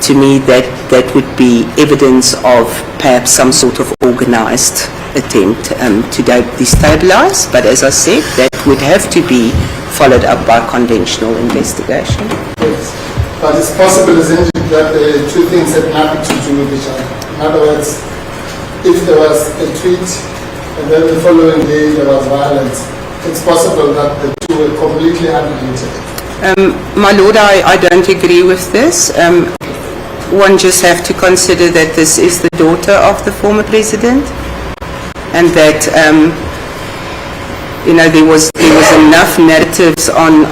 To me, that would be evidence of perhaps some sort of organized attempt to destabilize, but as I said, that would have to be followed up by conventional investigation. Yes. But it's possible, isn't it, that the 2 things had nothing to do with each other. In other words, if there was a tweet and then the following day there was violence, it's possible that the 2 were completely unrelated. My lord, I don't agree with this. One just have to consider that this is the daughter of the former president, and that there was enough narratives on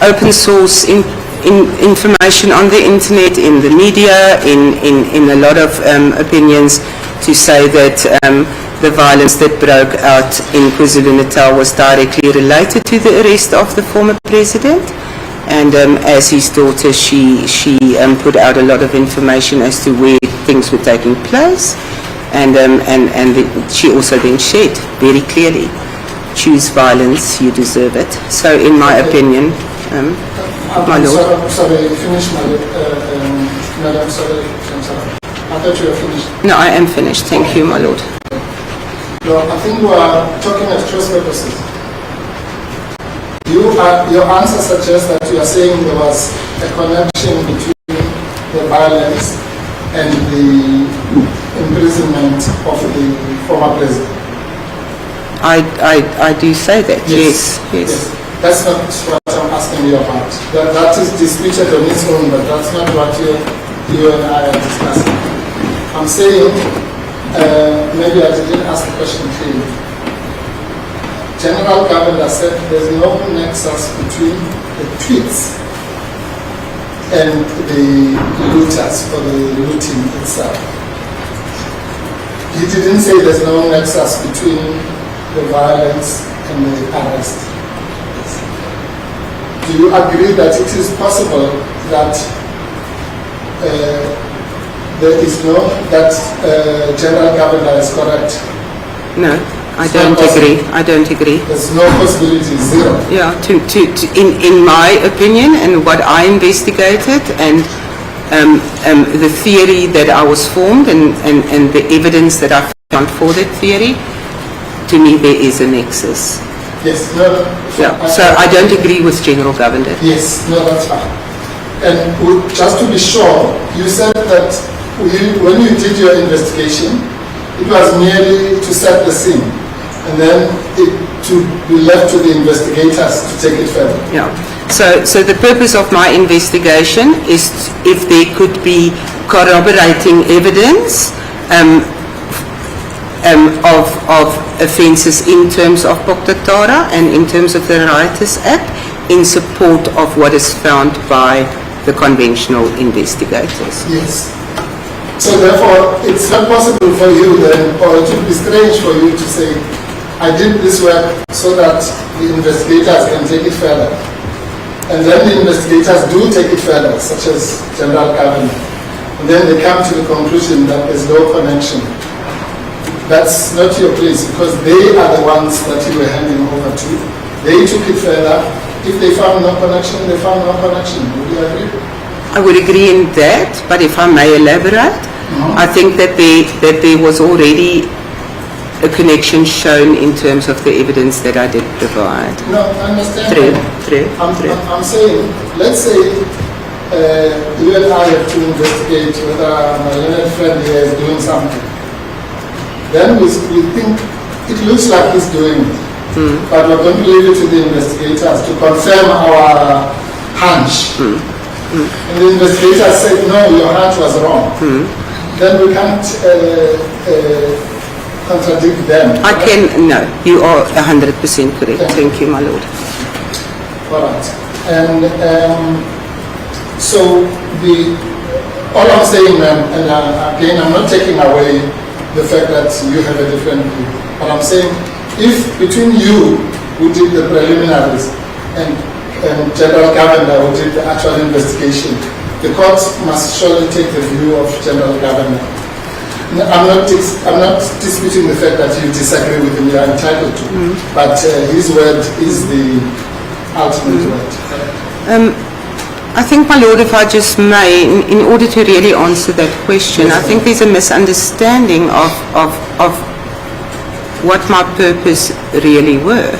open source information on the internet, in the media, in a lot of opinions, to say that the violence that broke out in KwaZulu-Natal was directly related to the arrest of the former president. And as his daughter, she put out a lot of information as to where things were taking place, and she also then said very clearly, choose violence, you deserve it. So in my opinion, my lord. Sorry, finish, Madam, sorry. I thought you were finished. No, I am finished. Thank you, my lord. No, I think we are talking at cross purposes. Your answer suggests that you are saying there was a connection between the violence and the imprisonment of the former president. I do say that, yes. That's not what I'm asking you about. That is disputed on its own, but that's not what you and I are discussing. I'm saying, maybe I didn't ask the question clearly. General Governor said there's no nexus between the tweets and the looters or the looting itself. He didn't say there's no nexus between the violence and the arrest. Do you agree that it is possible that there is no, that General Governor is correct? No. I don't agree. I don't agree. There's no possibility, 0. Yeah, in my opinion, and what I investigated, and the theory that I was formed, and the evidence that I found for that theory, to me there is a nexus. Yes, no. Yeah. So I don't agree with General Governor. Yes, no, that's fine. And just to be sure, you said that when you did your investigation, it was merely to set the scene, and then to be left to the investigators to take it further. Yeah. So the purpose of my investigation is if there could be corroborating evidence of offences in terms of Poktatara and in terms of the Rioters Act, in support of what is found by the conventional investigators. Yes. So therefore, it's not possible for you then, or it would be strange for you to say, I did this work so that the investigators can take it further. And then the investigators do take it further, such as General Cabinet. And then they come to the conclusion that there's no connection. That's not your place, because they are the ones that you were handing over to. They took it further. If they found no connection, they found no connection. Would you agree? I would agree in that, but if I may elaborate, I think that there was already a connection shown in terms of the evidence that I did provide. No, I understand. True. I'm saying, let's say you and I have to investigate whether my learned friend here is doing something. Then we think it looks like he's doing it. But we're going to leave it to the investigators to confirm our hunch. And the investigators said, no, your hunch was wrong. Then we can't contradict them. No, you are 100% correct. Yeah. Thank you, my lord. All right. And so all I'm saying, and again, I'm not taking away the fact that you have a different view. But I'm saying, if between you who did the preliminaries and General Governor who did the actual investigation, the court must surely take the view of General Governor. I'm not disputing the fact that you disagree with him, you are entitled to, but his word is the ultimate word. I think, my lord, if I just may, in order to really answer that question, I think there's a misunderstanding of what my purpose really were.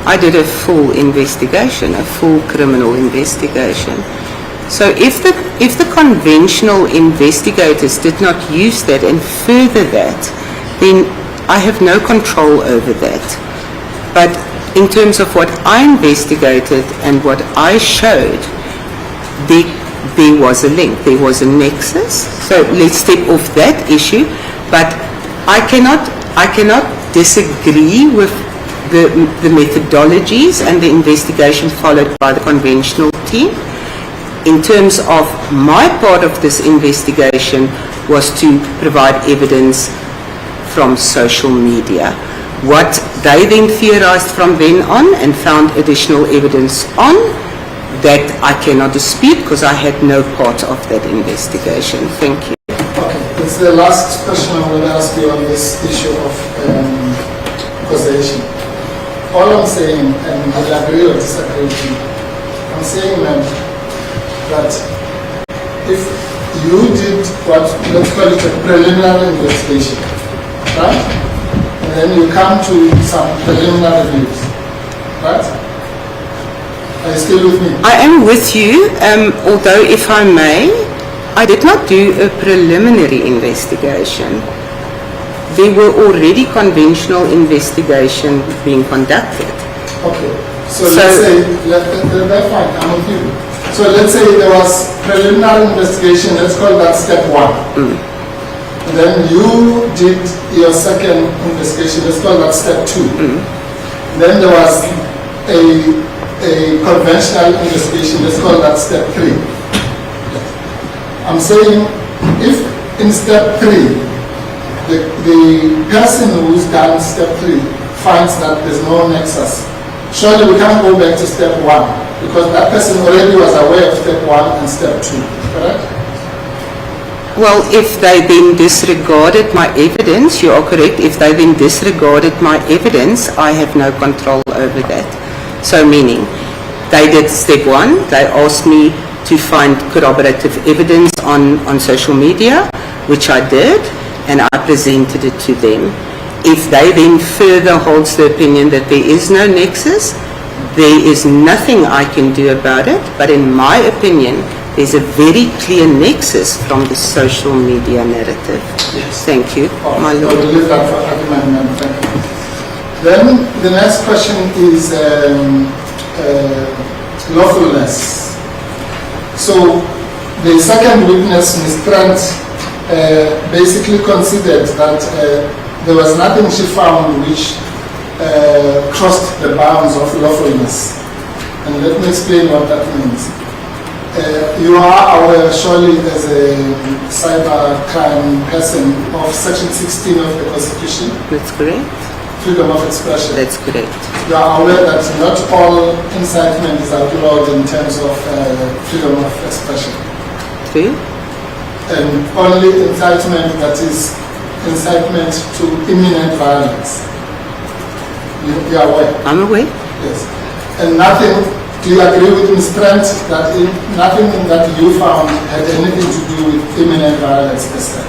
I did a full investigation, a full criminal investigation. So if the conventional investigators did not use that and further that, then I have no control over that. But in terms of what I investigated and what I showed, there was a link, there was a nexus. So let's step off that issue. But I cannot disagree with the methodologies and the investigation followed by the conventional team. In terms of my part of this investigation was to provide evidence from social media. What they then theorized from then on and found additional evidence on, that I cannot dispute because I had no part of that investigation. Thank you. Okay, it's the last question I'm going to ask you on this issue of causation. All I'm saying, and I'll agree or disagree with you, I'm saying that if you did what, let's call it a preliminary investigation, right? And then you come to some preliminary views, right? Are you still with me? I am with you, although if I may, I did not do a preliminary investigation. There were already conventional investigation being conducted. Okay, so let's say, that's fine, I'm with you. So let's say there was preliminary investigation, let's call that step one. And then you did your second investigation, let's call that step two. Then there was a conventional investigation, let's call that step three. I'm saying if in step three, the person who's done step three finds that there's no nexus, surely we can't go back to step one because that person already was aware of step one and step two, correct? Well, if they then disregarded my evidence, you are correct, if they then disregarded my evidence, I have no control over that. So meaning, they did step one, they asked me to find corroborative evidence on social media, which I did, and I presented it to them. If they then further holds the opinion that there is no nexus, there is nothing I can do about it, but in my opinion, there's a very clear nexus from the social media narrative. Yes. Thank you, my I lord. will leave that for argument. Thank you. Then the next question is lawfulness. So the second witness, Ms. Trent, basically considered that there was nothing she found which crossed the bounds of lawfulness. And let me explain what that means. You are aware, surely, as a cyber crime person, of Section 16 of the Constitution, That's correct. freedom of expression. That's correct. You are aware that not all incitement is outlawed in terms of freedom of expression, True. and only incitement that is incitement to imminent violence. You are aware? I'm aware. Yes. And nothing, do you agree with Ms. Trent that nothing that you found had anything to do with imminent violence per se?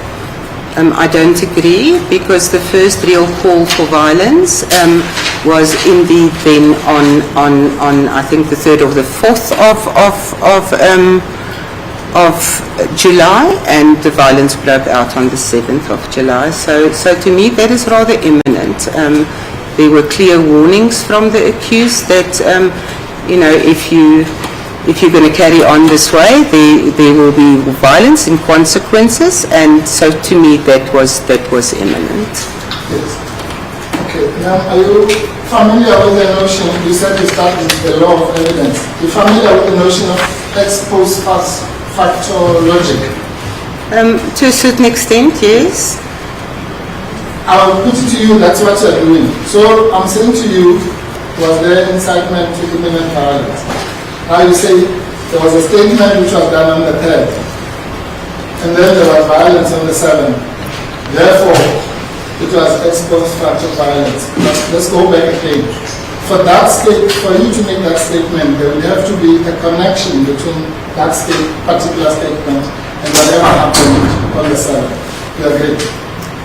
I don't agree, because the first real call for violence was indeed then on I think the 3rd or the 4th of July, and the violence broke out on the 7th of July. So to me that is rather imminent. There were clear warnings from the accused that if you're going to carry on this way, there will be violence and consequences, and so to me that was imminent. Yes. Okay. Now, are you familiar with the notion, you said you started with the law of evidence. You're familiar with the notion of ex post facto logic? To a certain extent, yes. I'll put it to you, that's what you're doing. So I'm saying to you, was there incitement to imminent violence? Now you say there was a statement which was done on the 3rd, and then there was violence on the 7th. Therefore, it was ex post facto violence. But let's go back again. For you to make that statement, there would have to be a connection between that particular statement and whatever happened on the 7th. You agree?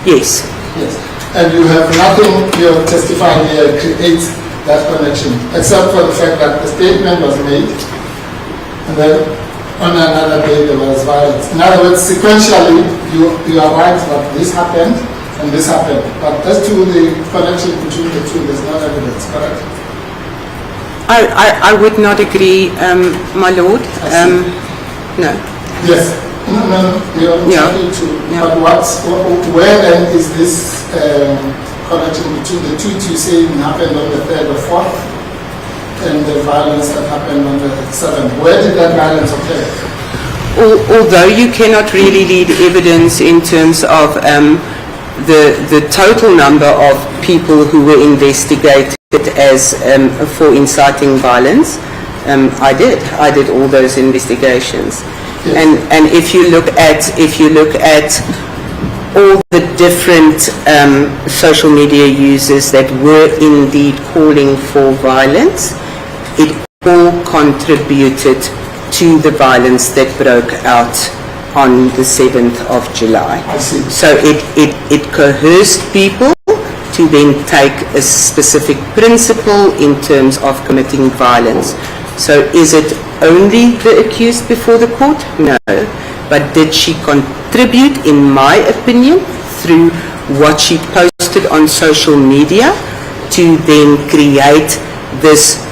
Yes. Yes. And you have nothing you have testified here creates that connection, except for the fact that the statement was made, and then on another day there was violence. In other words, sequentially, you are right that this happened and this happened. But as to the connection between the two, there's no evidence, correct? I would not agree, my lord. No. Yes. No, you're entitled to. Yeah. But where then is this connection between the two? You say it happened on the 3rd or 4th, and the violence that happened on the 7th. Where did that violence occur? Although you cannot really lead evidence in terms of the total number of people who were investigated as for inciting violence, I did all those investigations. Yes. And if you look at all the different social media users that were indeed calling for violence, it all contributed to the violence that broke out on the 7th of July. I see. So it coerced people to then take a specific principle in terms of committing violence. So is it only the accused before the court? No. But did she contribute, in my opinion, through what she posted on social media to then create this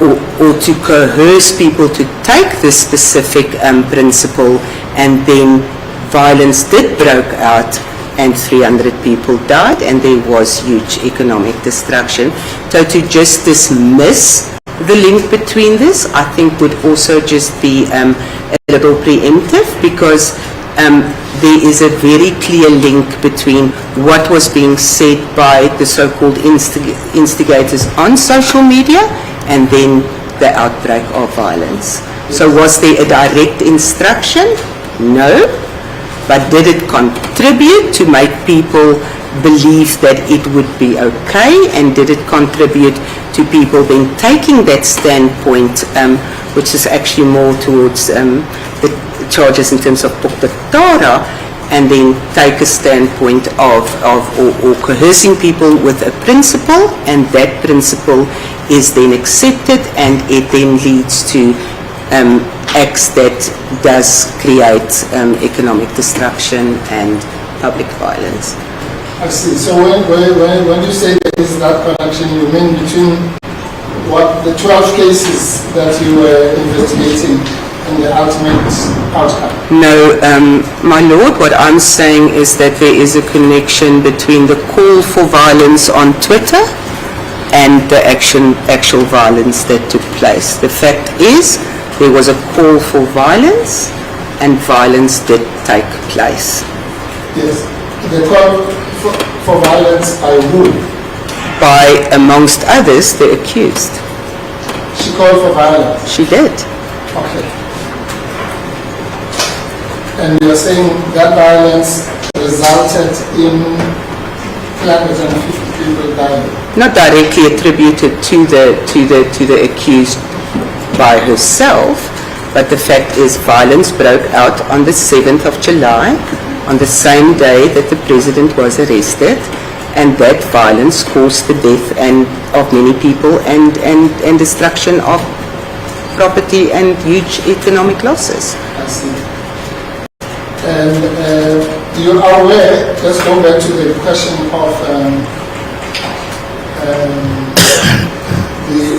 or to coerce people to take this specific principle, and then violence did break out and 300 people died and there was huge economic destruction. So to just dismiss the link between this, I think would also just be a little preemptive, because there is a very clear link between what was being said by the so-called instigators on social media and then the outbreak of violence. So was there a direct instruction? No. But did it contribute to make people believe that it would be okay, and did it contribute to people then taking that standpoint, which is actually more towards the charges in terms of Puktatara, and then take a standpoint of or coercing people with a principle, and that principle is then accepted and it then leads to acts that does create economic destruction and public violence. I see. So when you say there is that connection, you mean between what the 12 cases that you were investigating and the ultimate outcome? No, my lord, what I'm saying is that there is a connection between the call for violence on Twitter and the actual violence that took place. The fact is, there was a call for violence, and violence did take place. Yes. The call for violence by who? By, amongst others, the accused. She called for violence. She did. Okay. And you're saying that violence resulted in 350 people dying? Not directly attributed to the accused by herself, but the fact is violence broke out on the 7th of July, on the same day that the president was arrested, and that violence caused the death of many people and destruction of property and huge economic losses. I see. And you are aware, let's go back to the question of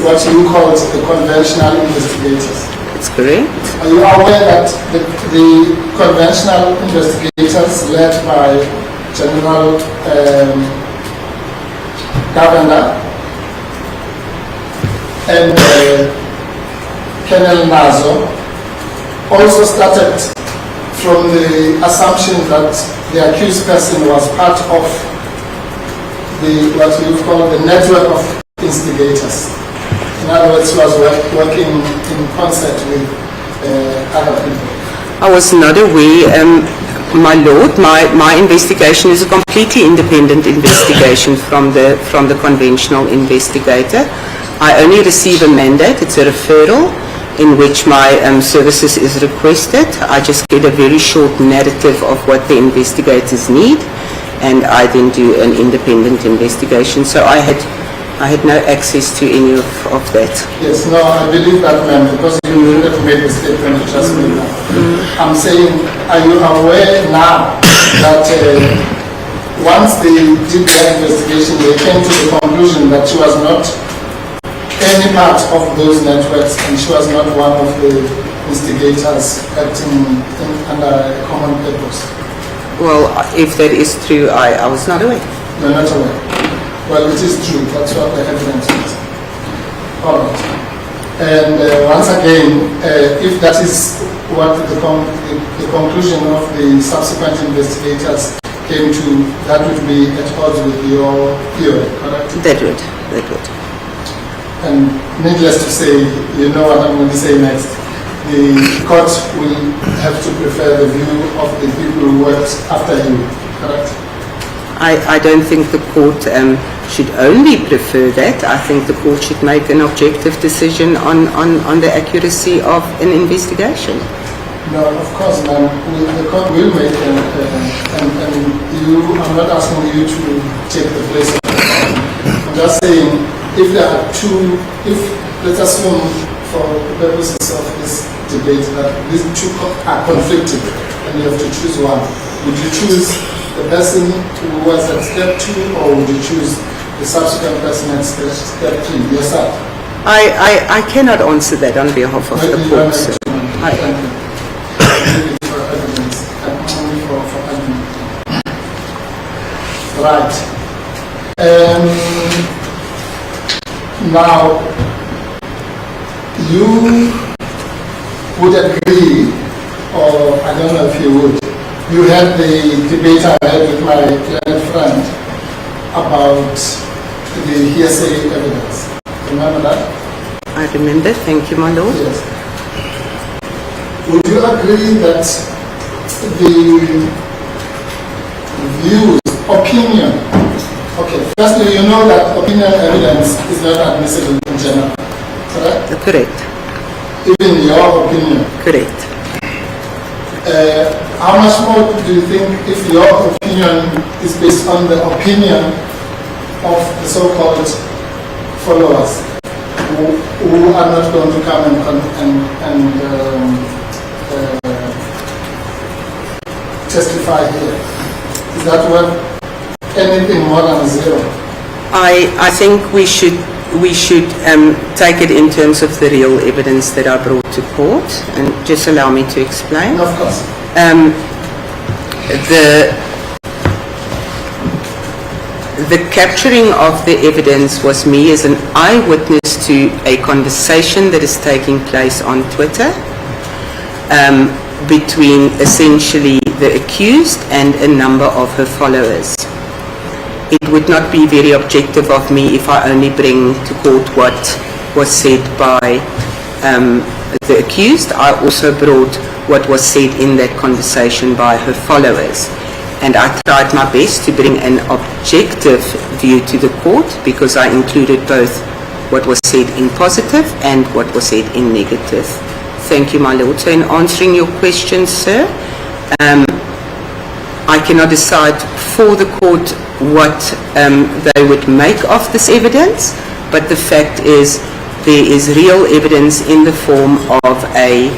what you call the conventional investigators. That's correct. Are you aware that the conventional investigators led by General Governor and Colonel Nazo also started from the assumption that the accused person was part of what you call the network of instigators. In other words, he was working in concert with other people. I was not aware, my lord. My investigation is a completely independent investigation from the conventional investigator. I only receive a mandate. It's a referral in which my services is requested. I just get a very short narrative of what the investigators need, and I then do an independent investigation. So I had no access to any of that. Yes, no, I believe that, ma'am, because you would have made the statement you just made now. I'm saying, are you aware now that once they did their investigation, they came to the conclusion that she was not any part of those networks and she was not one of the instigators acting under a common purpose? Well, if that is true, I was not aware. You're not aware? Well, it is true. That's what the evidence is. All right. And once again, if that is what the conclusion of the subsequent investigators came to, that would be at odds with your theory, correct? That would. And needless to say, you know what I'm going to say next. The court will have to prefer the view of the people who worked after you, correct? I don't think the court should only prefer that. I think the court should make an objective decision on the accuracy of an investigation. No, of course, ma'am. The court will make and I'm not asking you to take the place of the court. I'm just saying, if there are two, let's assume for the purposes of this debate that these two are conflicted and you have to choose one, would you choose the person who was at step 2 or would you choose the subsequent person at step 3 yourself? I cannot answer that on behalf of the court. Sir. Thank you. For evidence and only for argument. Right. Now, you would agree, or I don't know if you would, you had the debate I had with my learned friend about the hearsay evidence. Remember that? I remember. Thank you, my lord. Yes. Would you agree that the views, opinion, okay, firstly, you know that opinion evidence is not admissible in general, correct? Correct. Even your opinion. Correct. How much more do you think if your opinion is based on the opinion of the so-called followers who are not going to come and testify here? Is that worth anything more than zero? I think we should take it in terms of the real evidence that I brought to court, and just allow me to explain. Of course. The capturing of the evidence was me as an eyewitness to a conversation that is taking place on Twitter between essentially the accused and a number of her followers. It would not be very objective of me if I only bring to court what was said by the accused. I also brought what was said in that conversation by her followers. And I tried my best to bring an objective view to the court because I included both what was said in positive and what was said in negative. Thank you, my Lord. So in answering your question, sir, I cannot decide for the court what they would make of this evidence, but the fact is there is real evidence in the form of a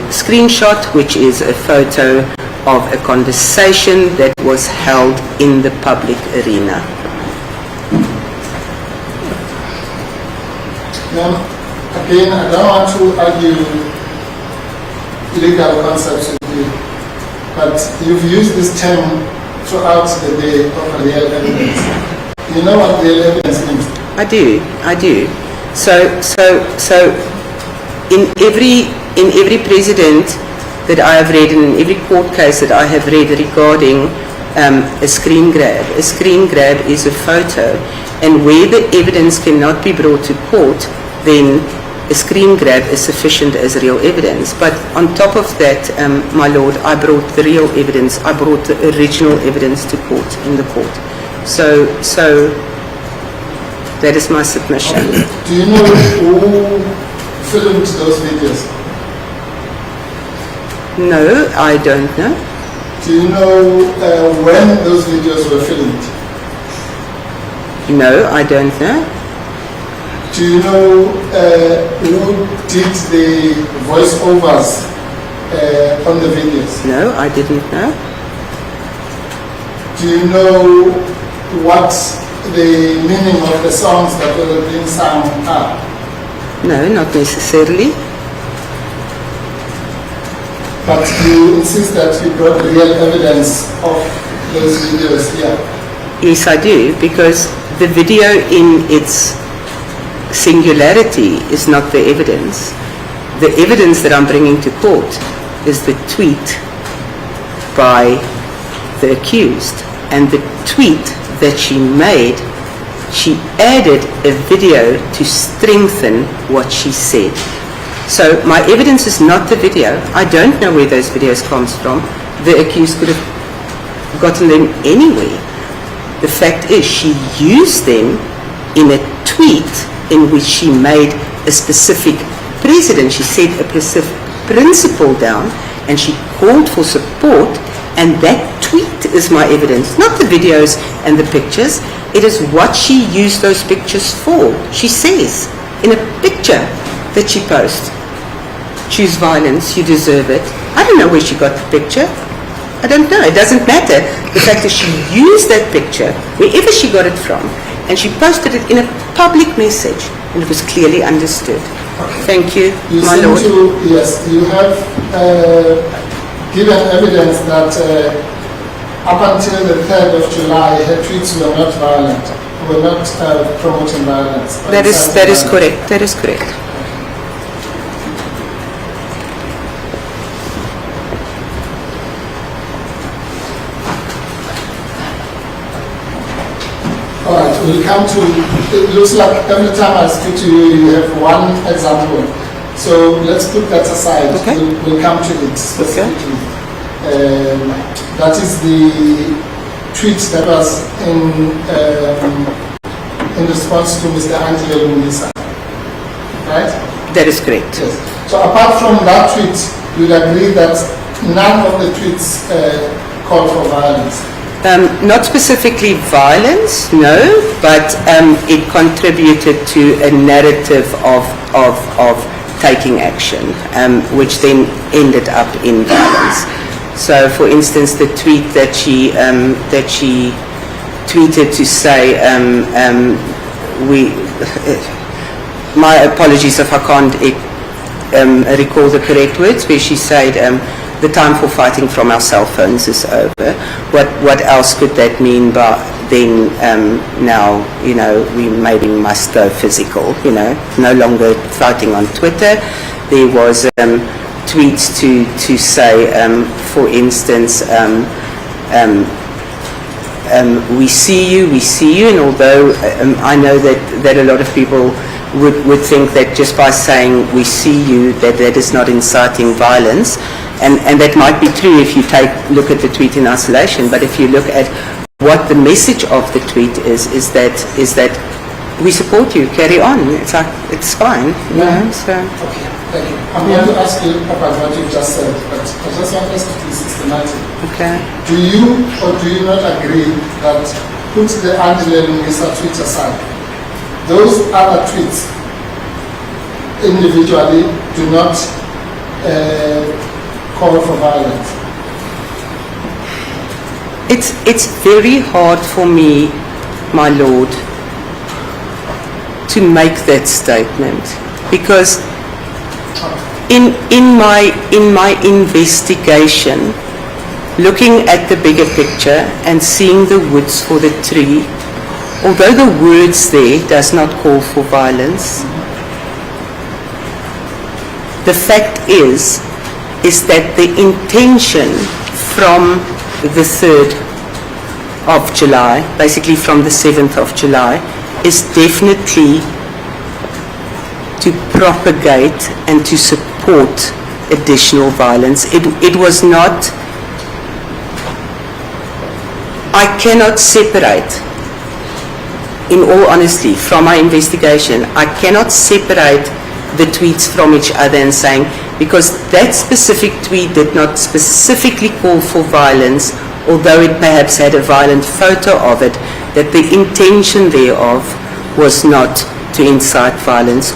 screenshot, which is a photo of a conversation that was held in the public arena. Now, again, I don't want to argue legal concepts with you, but you've used this term throughout the day of real evidence. You know what real evidence means? I do. So in every precedent that I have read, and in every court case that I have read regarding a screen grab is a photo, and where the evidence cannot be brought to court, then a screen grab is sufficient as real evidence. But on top of that, my Lord, I brought the real evidence. I brought the original evidence to court, in the court. So that is my submission. Okay. Do you know who filmed those videos? No, I don't know. Do you know when those videos were filmed? No, I don't know. Do you know who did the voiceovers on the videos? No, I didn't know. Do you know what the meaning of the songs that were being sung are? No, not necessarily. But you insist that you brought real evidence of those videos here. Yes, I do, because the video in its singularity is not the evidence. The evidence that I'm bringing to court is the tweet by the accused. And the tweet that she made, she added a video to strengthen what she said. So my evidence is not the video. I don't know where those videos comes from. The accused could have gotten them anywhere. The fact is she used them in a tweet in which she made a specific precedent. She set a specific principle down and she called for support, and that tweet is my evidence, not the videos and the pictures. It is what she used those pictures for. She says in a picture that she posts, choose violence, you deserve it. I don't know where she got the picture. I don't know. It doesn't matter. The fact is she used that picture, wherever she got it from, and she posted it in a public message, and it was clearly understood. Thank you, my Lord. Yes, you have given evidence that up until the 3rd of July, her tweets were not violent, were not promoting violence. That is correct. That is correct. All right, we'll come to, it looks like every time I speak to you, you have one example. So let's put that aside. Okay. We'll come to it specifically. That is the tweet that was in response to Mr. Angelo Lunisa, right? That is correct. Yes. So apart from that tweet, you'd agree that none of the tweets call for violence? Not specifically violence, no, but it contributed to a narrative of taking action, which then ended up in violence. So, for instance, the tweet that she tweeted to say, my apologies if I can't recall the correct words, where she said, the time for fighting from our cell phones is over. What else could that mean then now, we maybe must go physical, no longer fighting on Twitter. There was tweets to say, for instance, we see you, and although I know that a lot of people would think that just by saying we see you, that is not inciting violence, and that might be true if you look at the tweet in isolation, but if you look at what the message of the tweet is that we support you, carry on, it's fine, so. Okay, thank you. I'm going to ask you about what you just said, but I just want us to be systematic. Okay. Do you or do you not agree that, put the Duduzile Zuma-Sambudla tweet aside, those other tweets individually do not call for violence? It's very hard for me, my lord, to make that statement, because in my investigation, looking at the bigger picture and seeing the woods for the tree, although the words there does not call for violence, the fact is that the intention from the 3rd of July, basically from the 7th of July, is definitely to propagate and to support additional violence. It was not, I cannot separate, in all honesty, from my investigation, I cannot separate the tweets from each other and saying, because that specific tweet did not specifically call for violence, although it perhaps had a violent photo of it, that the intention thereof was not to incite violence.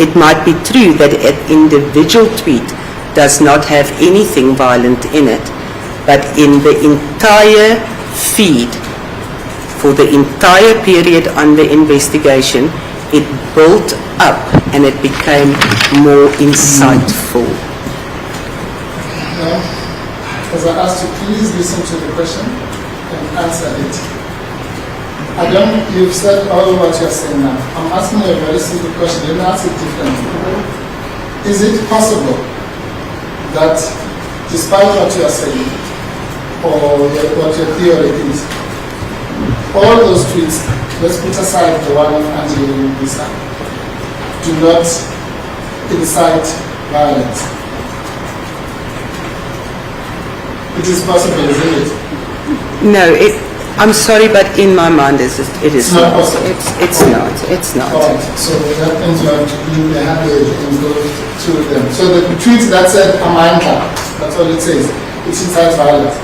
It might be true that an individual tweet does not have anything violent in it, but in the entire feed, for the entire period under investigation, it built up and it became more insightful. Now, as I asked you, please listen to the question and answer it. You've said all what you're saying now. I'm asking you a very simple question. Let me ask it differently. Is it possible that, despite what you are saying, or what your theory is, all those tweets, let's put aside the one on Adjournment, do not incite violence? It is possible, isn't it? No, I'm sorry, but in my mind it is not not. possible. It's not. It's not. All right, so that means you have to do the handle and go through them. So the tweet that said Amanda, that's all it says. It incites violence.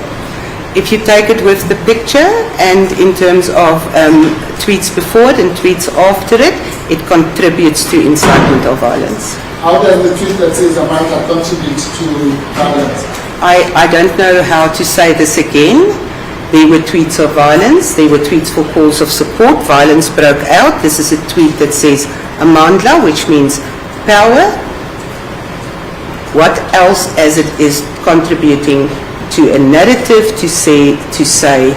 If you take it with the picture and in terms of tweets before it and tweets after it, it contributes to incitement of violence. How does the tweet that says Amanda contribute to violence? I don't know how to say this again. There were tweets of violence. There were tweets for calls of support. Violence broke out. This is a tweet that says Amandla, which means power. What else as it is contributing to a narrative to say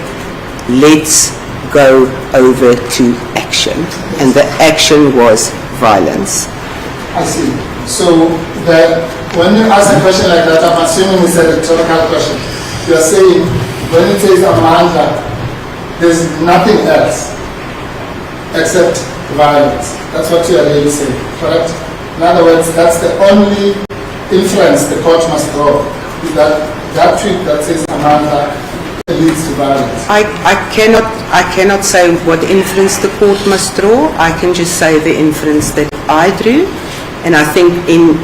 let's go over to action, and the action was violence. I see. So when you ask a question like that, I'm assuming it's a rhetorical question. You are saying when it says Amanda, there's nothing else except violence. That's what you are really saying, correct? In other words, that's the only inference the court must draw, is that tweet that says Amanda leads to violence. I cannot say what inference the court must draw. I can just say the inference that I drew, and I think in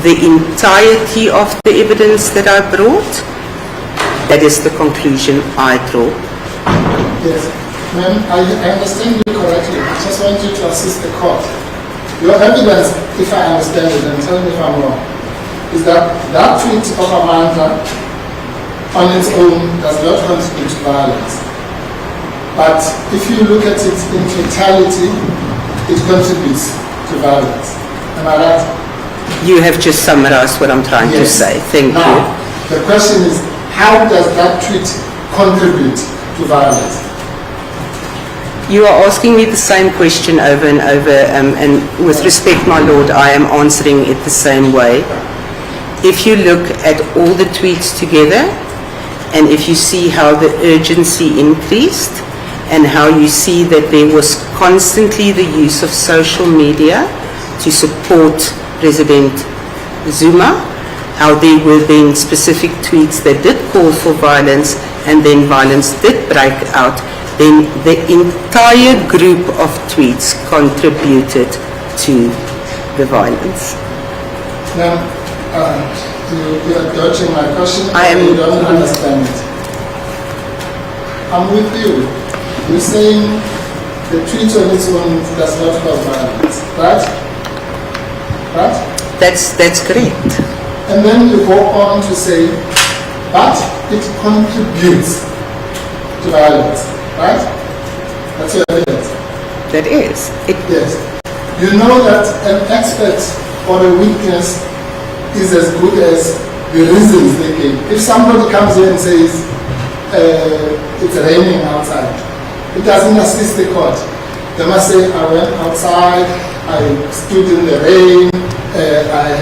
the entirety of the evidence that I brought, that is the conclusion I draw. Yes, ma'am, I understand you correctly. I just want you to assist the court. Your evidence, if I understand it, and tell me if I'm wrong, is that tweet of Amanda on its own does not contribute to violence. But if you look at it in totality, it contributes to violence. Am I right? You have just summarized what I'm trying to say. Thank you. Now, the question is, how does that tweet contribute to violence? You are asking me the same question over and over, and with respect, my lord, I am answering it the same way. If you look at all the tweets together, and if you see how the urgency increased, and how you see that there was constantly the use of social media to support President Zuma, how there were then specific tweets that did call for violence, and then violence did break out, then the entire group of tweets contributed to the violence. Now, you are dodging my question. You don't understand it. I'm with you. You're saying the tweet on its own does not cause violence, right? Right? That's correct. And then you go on to say, but it contributes to violence, right? That's your evidence. That is. Yes. You know that an expert or a witness is as good as the reasons they give. If somebody comes here and says, it's raining outside, it doesn't assist the court. They must say, I went outside, I stood in the rain, I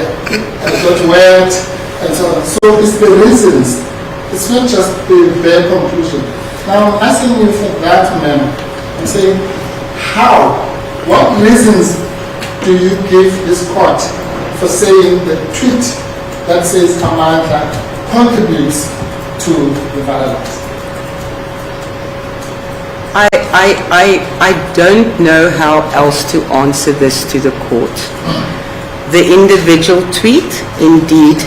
got wet, and so on. So it's the reasons. It's not just the bare conclusion. Now I'm asking you for that, ma'am. I'm saying, how? What reasons do you give this court for saying the tweet that says Amanda contributes to the violence? I don't know how else to answer this to the court. The individual tweet indeed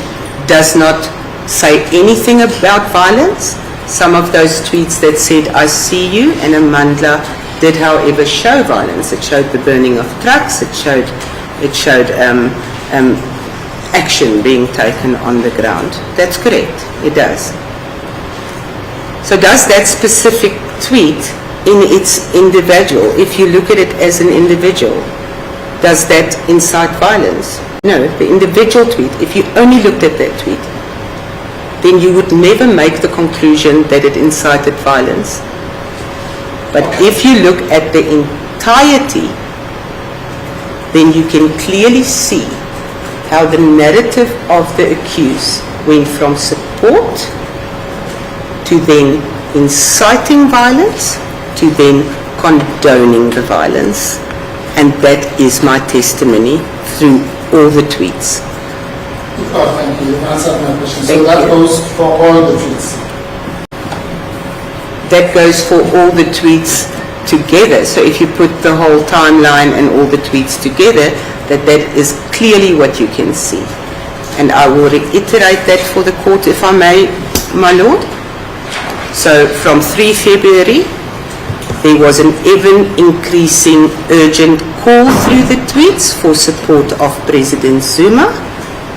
does not say anything about violence. Some of those tweets that said, I see you, and Amandla did however show violence. It showed the burning of trucks, it showed action being taken on the ground. That's correct, it does. So does that specific tweet in its individual, if you look at it as an individual, does that incite violence? No, the individual tweet, if you only looked at that tweet, then you would never make the conclusion that it incited violence. But if you look at the entirety, then you can clearly see how the narrative of the accused went from support to then inciting violence to then condoning the violence. And that is my testimony through all the tweets. Oh, thank you. You answered my question. So Thank that you. goes for all the tweets? That goes for all the tweets together. So if you put the whole timeline and all the tweets together, that is clearly what you can see. And I will reiterate that for the court, if I may, my lord. So from 3 February, there was an ever-increasing urgent call through the tweets for support of President Zuma,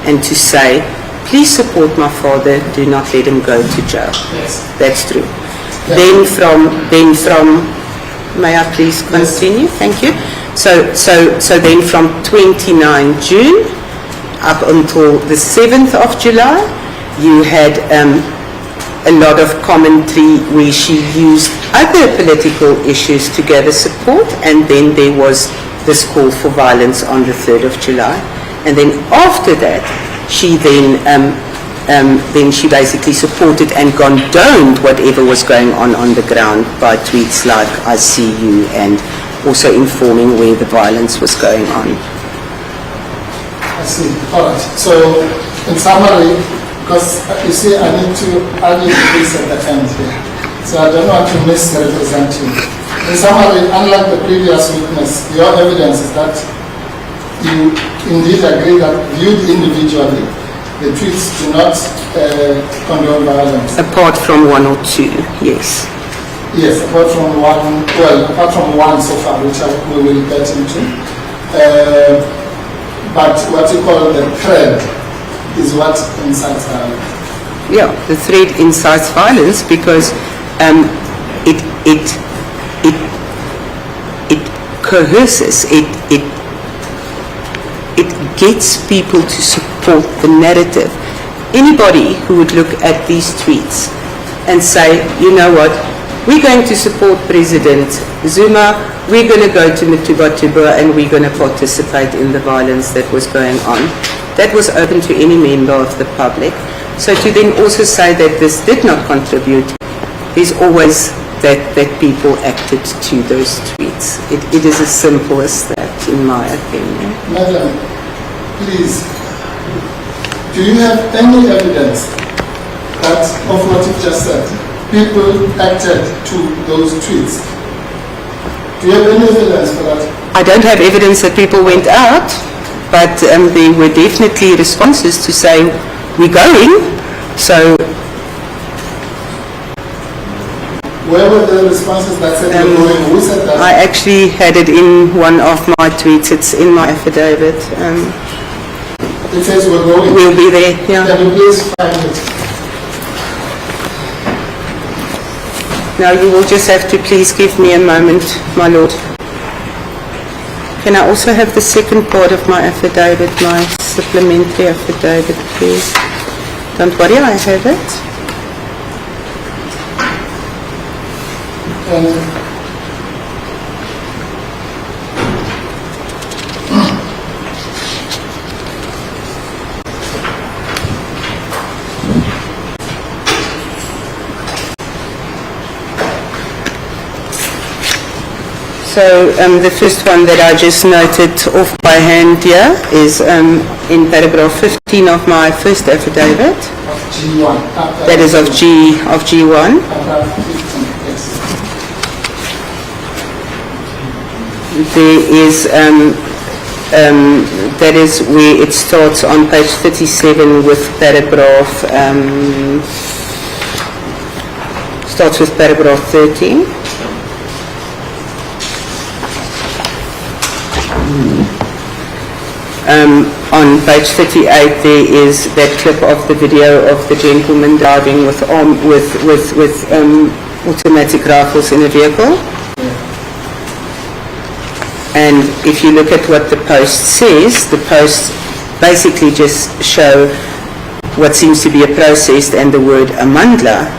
and to say, please support my father, do not let him go to jail. Yes. That's true. Yeah. Then from, may I please continue? Yes. Thank you. So then from 29 June up until the 7th of July, you had a lot of commentary where she used other political issues to gather support, and then there was this call for violence on the 3rd of July. And then after that, she then she basically supported and condoned whatever was going on the ground by tweets like, I see you, and also informing where the violence was going on. I see. All right. So, in summary, because you see, I need to argue this at the end here. So I don't want to misrepresent you. In summary, unlike the previous witness, your evidence is that you indeed agree that viewed individually, the tweets do not condone violence. Apart from one or two, yes. Yes, apart from one so far, which we will get into. But what you call the thread is what incites violence. Yeah, the thread incites violence because it coerces, it gets people to support the narrative. Anybody who would look at these tweets and say, you know what, we're going to support President Zuma, we're going to go to Mtubatuba and we're going to participate in the violence that was going on. That was open to any member of the public. So to then also say that this did not contribute, there's always that people acted to those tweets. It is as simple as that, in my opinion. Madam, please, do you have any evidence that of what you just said? People acted to those tweets. Do you have any evidence for that? I don't have evidence that people went out, but there were definitely responses to say, we're going. So, where were the responses that said we're going? Who said that? I actually had it in one of my tweets. It's in my affidavit. It says we're going. We'll be there, yeah. Can you please find it? Now you will just have to please give me a moment, my lord. Can I also have the second part of my affidavit, my supplementary affidavit, please? Don't worry, I have it. So the first one that I just noted off by hand here is in paragraph 15 of my first affidavit. Of G1. That is of G1. Paragraph 15, yes. There is that is where it starts on page 37 with paragraph starts with paragraph 13. On page 38 there is that clip of the video of the gentleman driving with automatic rifles in a vehicle. And if you look at what the post says, the post basically just show what seems to be a process and the word amandla.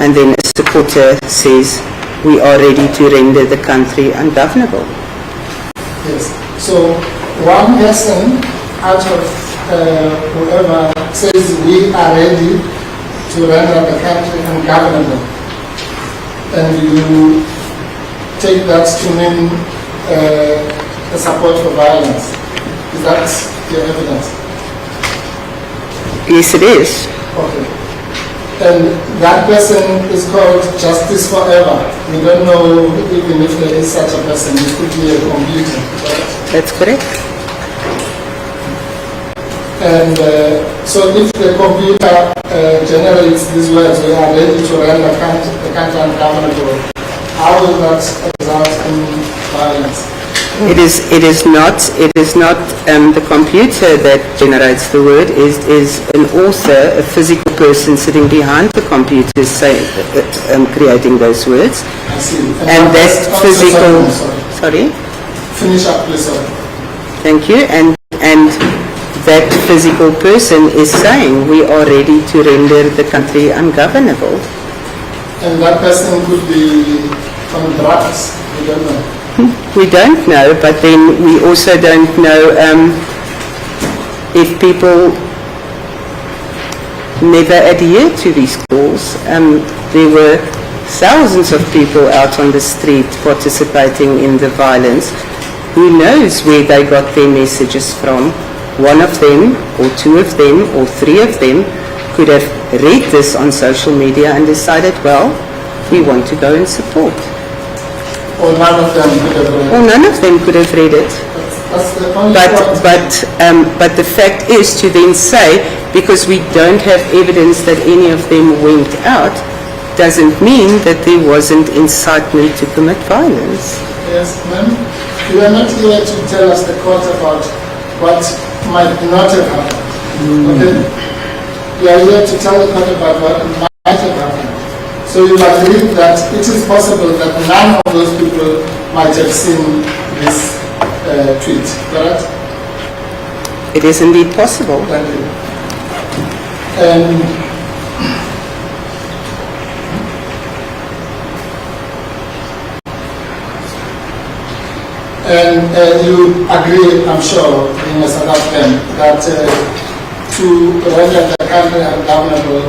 And then a supporter says, we are ready to render the country ungovernable. Yes. So one person out of whoever says we are ready to render the country ungovernable, and you take that to mean a support for violence. Is that your evidence? Yes, it is. Okay. And that person is called Justice Forever. We don't know even if there is such a person. It could be a computer. Right? That's correct. And so if the computer generates these words, we are ready to run the country ungovernable, how will that result in violence? It is not the computer that generates the word. It is an author, a physical person sitting behind the computer creating those words. I see. And that physical... Sorry? Finish up, please, sir. Thank you. And that physical person is saying we are ready to render the country ungovernable. And that person could be on drugs. We don't know. We don't know, but then we also don't know if people never adhere to these calls. There were thousands of people out on the street participating in the violence. Who knows where they got their messages from? One of them, or two of them, or three of them could have read this on social media and decided, well, we want to go and support. Or none of them could have read it. Or none of them could have read it. That's the only point. But the fact is to then say, because we don't have evidence that any of them went out, doesn't mean that there wasn't incitement to commit violence. Yes, ma'am. You are not here to tell us the court about what might not have happened. Okay? You are here to tell the court about what might have happened. So you agree that it is possible that none of those people might have seen this tweet, correct? It is indeed possible. Thank you. And And you agree, I'm sure, being a South African, that to render the country ungovernable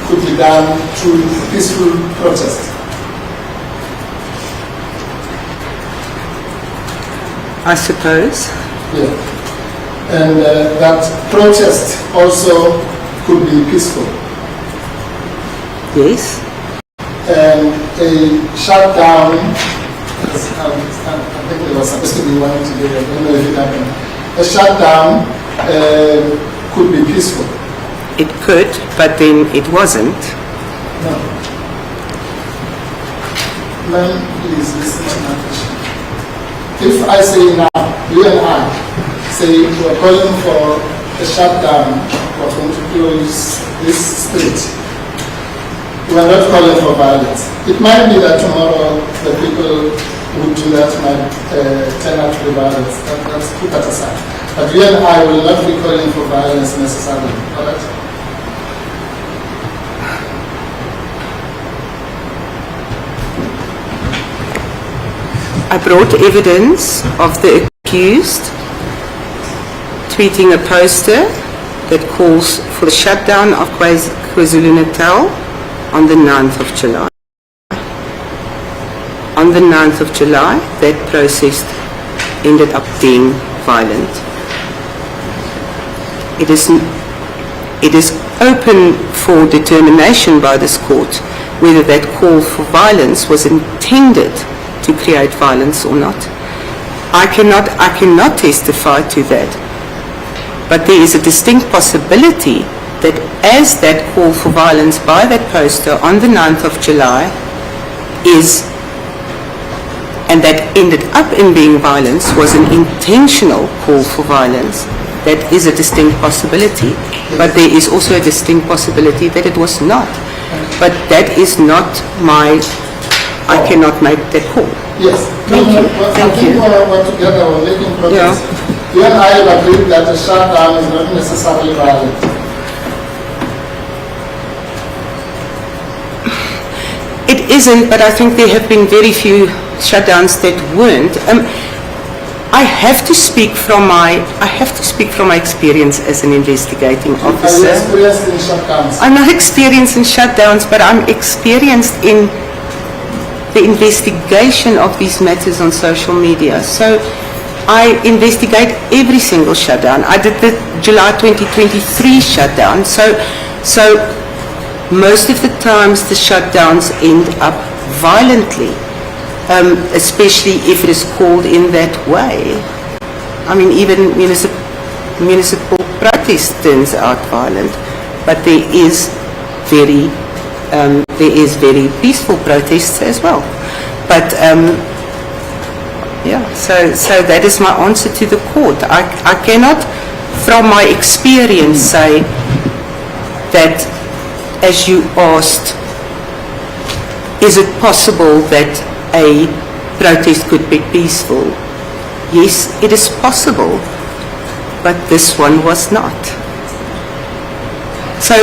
could be done through peaceful protest. I suppose. Yeah. And that protest also could be peaceful. Yes. And a shutdown, I think it was supposed to be one today, I don't know if it happened. A shutdown could be peaceful. It could, but then it wasn't. No. Ma'am, please listen to my question. If I say now, you and I say we're calling for a shutdown, we're going to close this street, we're not calling for violence. It might be that tomorrow the people who do that might turn out to be violence. Let's put that aside. But you and I will not be calling for violence necessarily. All right? I brought evidence of the accused tweeting a poster that calls for the shutdown of KwaZulu-Natal on the 9th of July. On the 9th of July, that protest ended up being violent. It is open for determination by this court whether that call for violence was intended to create violence or not. I cannot testify to that, but there is a distinct possibility that as that call for violence by that poster on the 9th of July and that ended up in being violence, was an intentional call for violence. That is a distinct possibility, but there is also a distinct possibility that it was not. But that is not I cannot make that call. Yes. Thank you. Thank you. We're together, we're making progress. Yeah. You and I agree that a shutdown is not necessarily violent. It isn't, but I think there have been very few shutdowns that weren't. I have to speak from my experience as an investigating Are you officer. experienced in shutdowns? I'm not experienced in shutdowns, but I'm experienced in the investigation of these matters on social media. So I investigate every single shutdown. I did the July 2023 shutdown. So most of the times the shutdowns end up violently, especially if it is called in that way. I mean, even municipal protest turns out violent, but there is very peaceful protests as well. But so that is my answer to the court. I cannot, from my experience, say that, as you asked, is it possible that a protest could be peaceful? Yes, it is possible, but this one was not. So,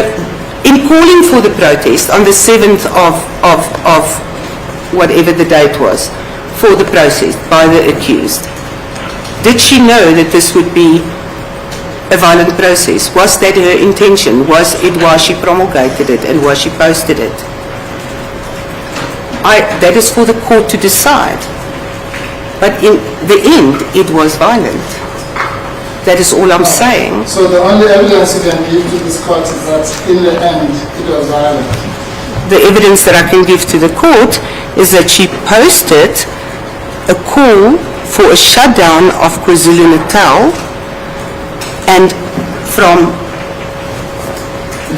in calling for the protest on the 7th of whatever the date was, for the protest by the accused, did she know that this would be a violent process? Was that her intention? Was it why she promulgated it and why she posted it? That is for the court to decide. But in the end, it was violent. That is all I'm saying. So the only evidence you can give to this court is that in the end, it was violent. The evidence that I can give to the court is that she posted a call for a shutdown of KwaZulu-Natal, and from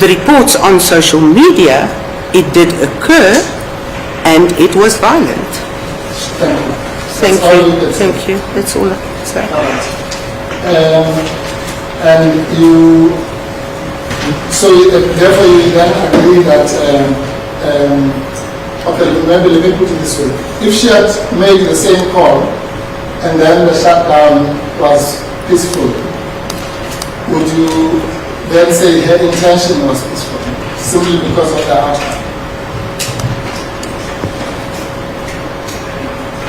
the reports on social media, it did occur and it was violent. Thank you. Thank That's all you. you can say. Thank you. That's all I can say. All right. And you, so therefore you then agree that, okay, maybe let me put it this way. If she had made the same call and then the shutdown was peaceful, would you then say her intention was peaceful, simply because of the outcome?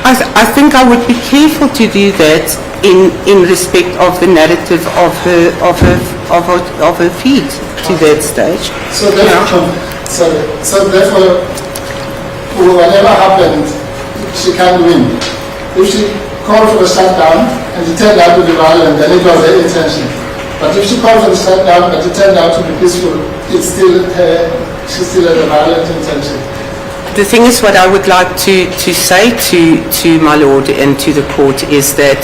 I think I would be careful to do that in respect of the narrative of her feed to that stage. So therefore, so therefore, whatever happened, she can't win. If she called for a shutdown and it turned out to be violent, then it was her intention. But if she called for the shutdown but it turned out to be peaceful, it's still her, she still had a violent intention. The thing is, what I would like to say to my lord and to the court is that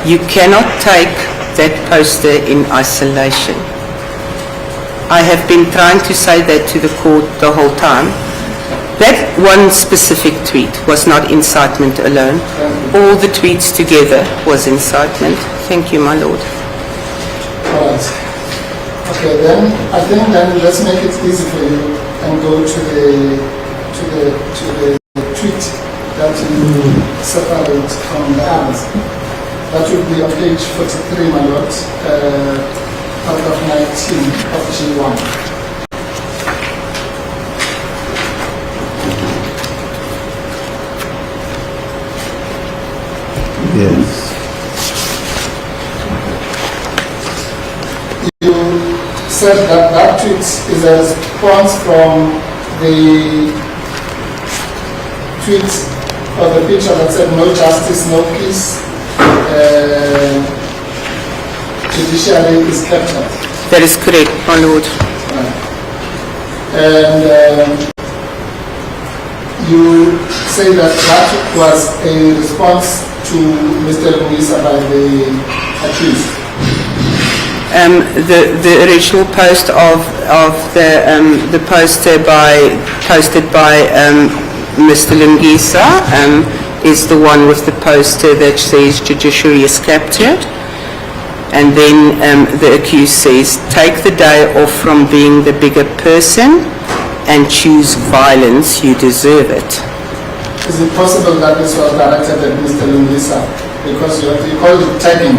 you cannot take that poster in isolation. I have been trying to say that to the court the whole time. That one specific tweet was not incitement alone. All the tweets together was incitement. Thank you, my lord. All right. Okay, then I think then let's make it easy for you and go to the tweet that you separate from the others. That will be on page 43, my lord, paragraph 19 of G1. Yes. You said that that tweet is a response from the tweet or the picture that said no justice, no peace, judiciary is captured. That is correct, my lord. And you say that that was a response to Mr. Luisa by the accused. The original post of the poster posted by Mr. Lungisa is the one with the poster that says judiciary is captured, and then the accused says, take the day off from being the bigger person and choose violence, you deserve it. Is it possible that this was directed at Mr. Lungisa? Because you called it tagging.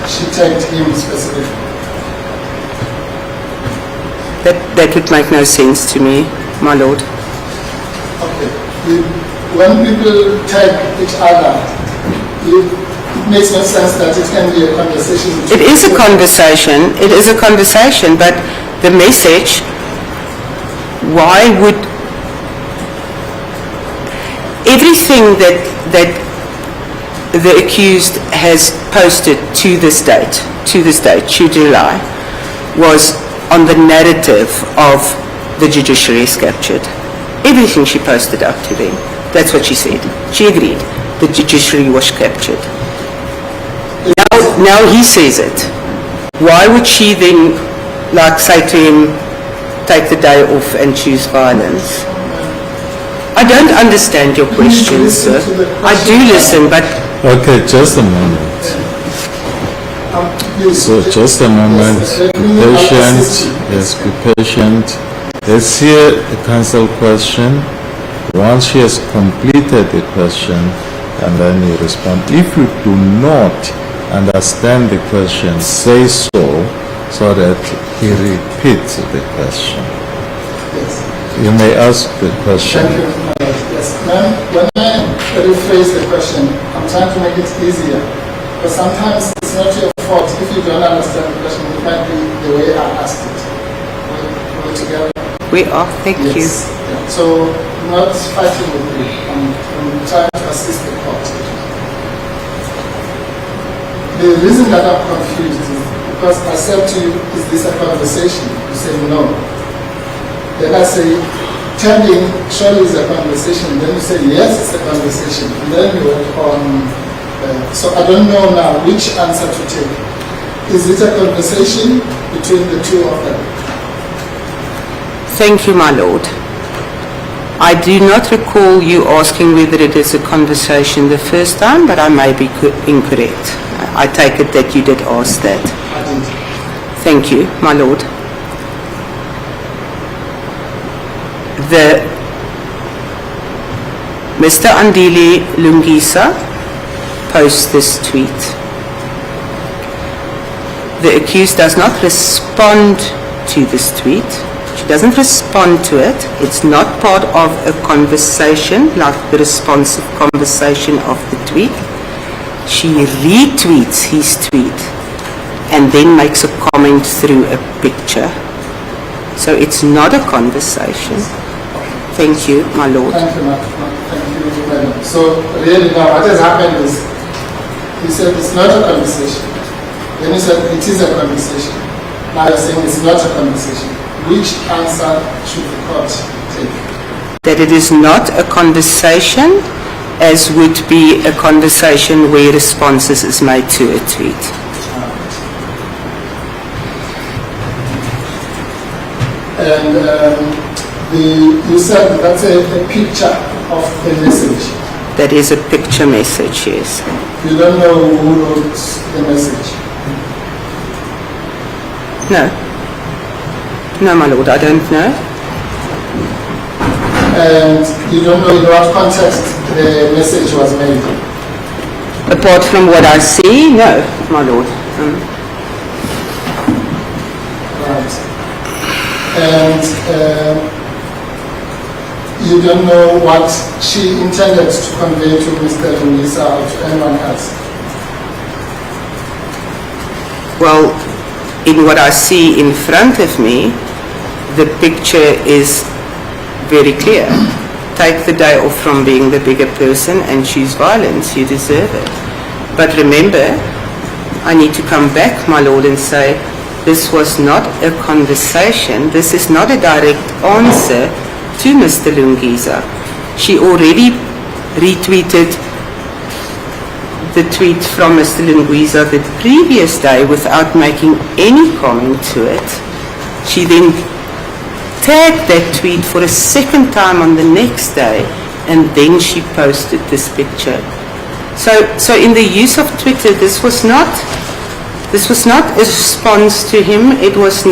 She tagged him specifically. That would make no sense to me, my lord. Okay. When people tag each other, it makes no sense that it can be a conversation. It is a conversation. It is a conversation, but the message, why would everything that the accused has posted to this date, to July, was on the narrative of the judiciary is captured. Everything she posted up to them, that's what she said. She agreed. The judiciary was captured. Now he says it. Why would she then, say to him, take the day off and choose violence? I don't understand your question, sir. I do listen, but... Okay, just a moment. So just a moment. Be patient. Yes, be patient. Let's hear the counsel question. Once she has completed the question, and then you respond. If you do not understand the question, say so that he repeats the question. Yes. You may ask the question. Thank you. Yes. Ma'am, when I rephrase the question, I'm trying to make it easier. But sometimes it's not your fault if you don't understand the question. It might be the way I asked it. We're together. We are, thank you. Yes. Yeah. So, not fighting with you. I'm trying to assist the court. The reason that I'm confused is because I said to you, is this a conversation? You say no. Then I say, tending surely is a conversation. Then you say, yes, it's a conversation. And then you went on. So I don't know now which answer to take. Is it a conversation between the two of them? Thank you, my lord. I do not recall you asking whether it is a conversation the first time, but I may be incorrect. I take it that you did ask that. I did. Thank you, my lord. Mr. Andile Lungisa posts this tweet. The accused does not respond to this tweet. She doesn't respond to it. It's not part of a conversation, like the responsive conversation of the tweet. She retweets his tweet and then makes a comment through a picture. So it's not a conversation. Thank you, my lord. Thank you, madam. So really now what has happened is, you said it's not a conversation. Then you said it is a conversation. Now you're saying it's not a conversation. Which answer should the court take? That it is not a conversation, as would be a conversation where responses is made to a tweet. And you said that's a picture of the message. That is a picture message, yes. You don't know who wrote the message? No. No, my lord, I don't know. And you don't know in what context the message was made? Apart from what I see, no, my lord. Right. And you don't know what she intended to convey to Mr. Lungisa or to anyone else? Well, in what I see in front of me, the picture is very clear. Take the day off from being the bigger person and choose violence. You deserve it. But remember, I need to come back, my lord, and say, this was not a conversation. This is not a direct answer to Mr. Lungisa. She already retweeted the tweet from Mr. Lungisa the previous day without making any comment to it. She then tagged that tweet for a second time on the next day, and then she posted this picture. So in the use of Twitter, this was not a response to him. It was,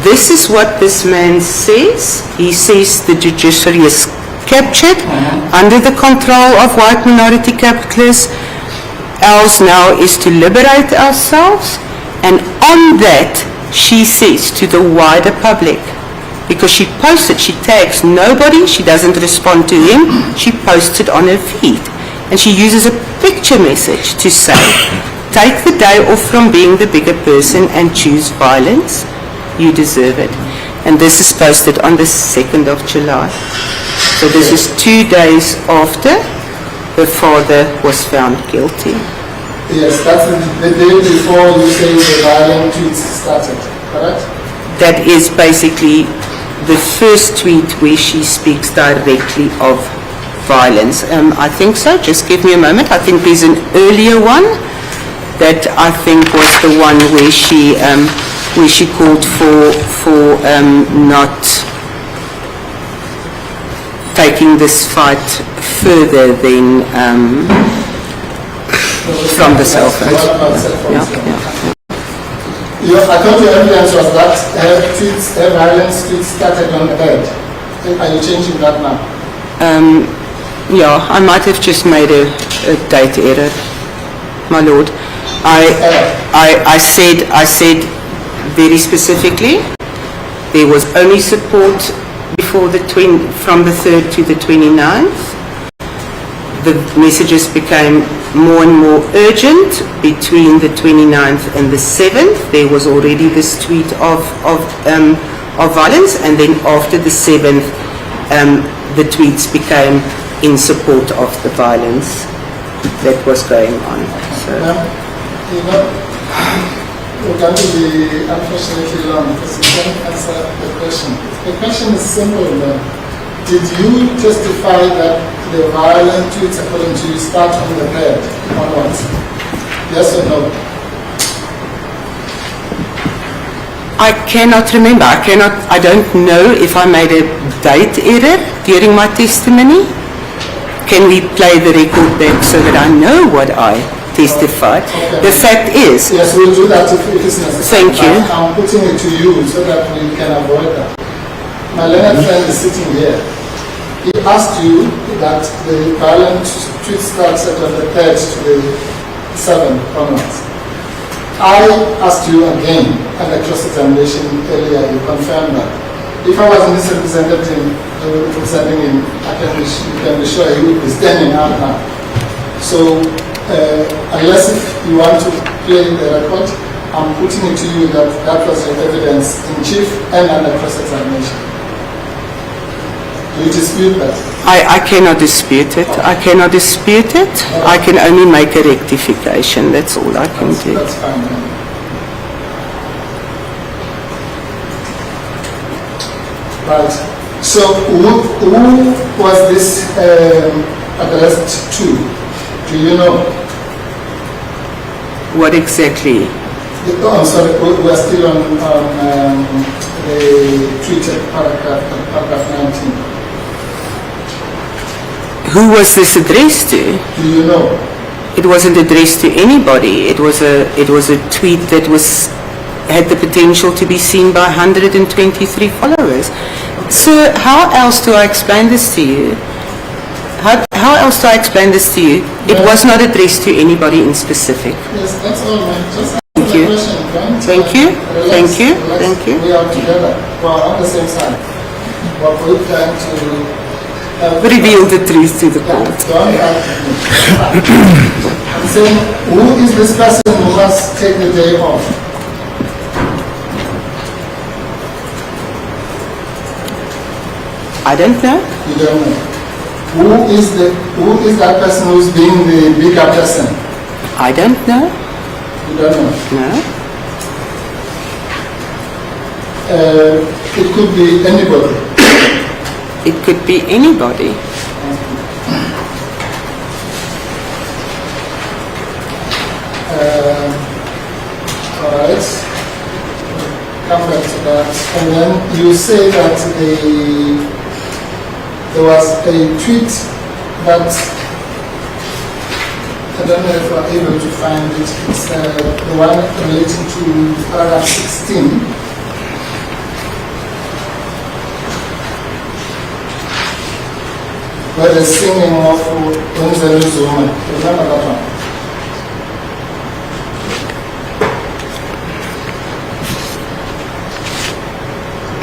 this is what this man says. He says the judiciary is captured under the control of white minority capitalists. Ours now is to liberate ourselves, and on that she says to the wider public, because she posted, she tags nobody, she doesn't respond to him, she posts it on her feed, and she uses a picture message to say, take the day off from being the bigger person and choose violence. You deserve it. And this is posted on the 2nd of July. So this is 2 days after her father was found guilty. Yes, that's the day before you say the violent tweets started, correct? That is basically the first tweet where she speaks directly of violence. I think so. Just give me a moment. I think there's an earlier one that I think was the one where she called for not taking this fight further than from the cell phones. I thought your evidence was that her violence tweets started on the bed. Are you changing that now? Yeah, I might have just made a date error, my lord. I said very specifically there was only support before from the 3rd to the 29th. The messages became more and more urgent between the 29th and the 7th. There was already this tweet of violence, and then after the 7th, the tweets became in support of the violence that was going on. So, we're going to be unfortunately long because you can't answer the question. The question is simple then. Did you testify that the violent tweets, according to you, start on the bed onwards? Yes or no? I cannot remember. I don't know if I made a date error during my testimony. Can we play the record back so that I know what I testified? Okay. The fact is... Yes, we'll do that if it is necessary. Thank you. I'm putting it to you so that we can avoid that. My learned friend is sitting here. He asked you that the violent tweet started on the 3rd to the 7th onwards. I asked you again under cross-examination earlier, you confirmed that. If I was misrepresenting him, you can be sure he would be standing out now. So, unless if you want to play the record, I'm putting it to you that that was your evidence in chief and under cross-examination. Do you dispute that? I cannot dispute it. I cannot dispute it. I can only make a rectification. That's all I can do. That's fine. Then. Right. So, who was this addressed to? Do you know? What exactly? Oh, I'm sorry, we are still on the Twitter paragraph 19. Who was this addressed to? Do you know? It wasn't addressed to anybody. It was a tweet that had the potential to be seen by 123 followers. Sir, how else do I explain this to you? How else do I explain this to you? It was not addressed to anybody in specific. Yes, that's all, man. Just Thank you. Thank you. Thank you. Thank you. We are together. We're on the same side. We're both trying to Reveal the truth to the court. I'm saying, who is this person who must take the day off? I don't know. You don't know. Who is that person who's being the bigger person? I don't know. You don't know. No. It could be anybody. It could be anybody. All right. Come back to that. And then you say that there was a tweet that I don't know if we're able to find it. It's the one relating to paragraph 16. Where the singing of Duduzile Zuma. Remember that one?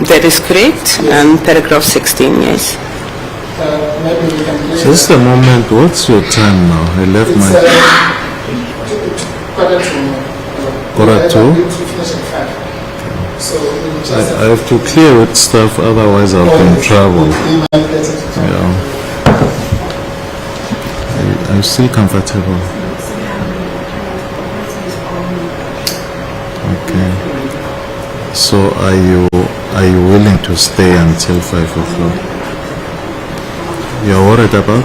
That is correct. Yes. Paragraph 16, yes. Maybe we can play Just a moment, what's your time now? I left It's my... quarter to. Quarter to? We have to finish at 5. So we'll just I have to clear with stuff, otherwise I'll be in trouble. we might get it to talk. Yeah. I'm still comfortable. Okay. So are you willing to stay until 5 o'clock? You're worried about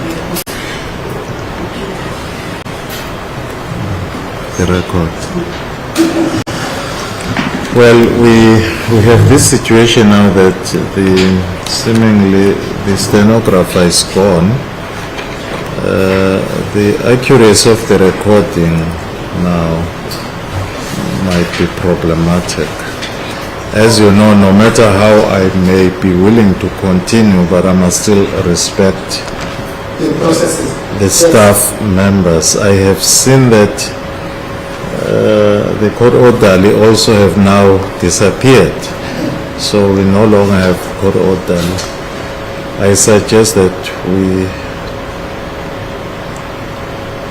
the record? Well, we have this situation now that seemingly the stenographer is gone. The accuracy of the recording now might be problematic. As you know, no matter how I may be willing to continue, but I must still respect The processes. the staff members. I have seen that the court orderly also have now disappeared. So we no longer have court orderly. I suggest that we,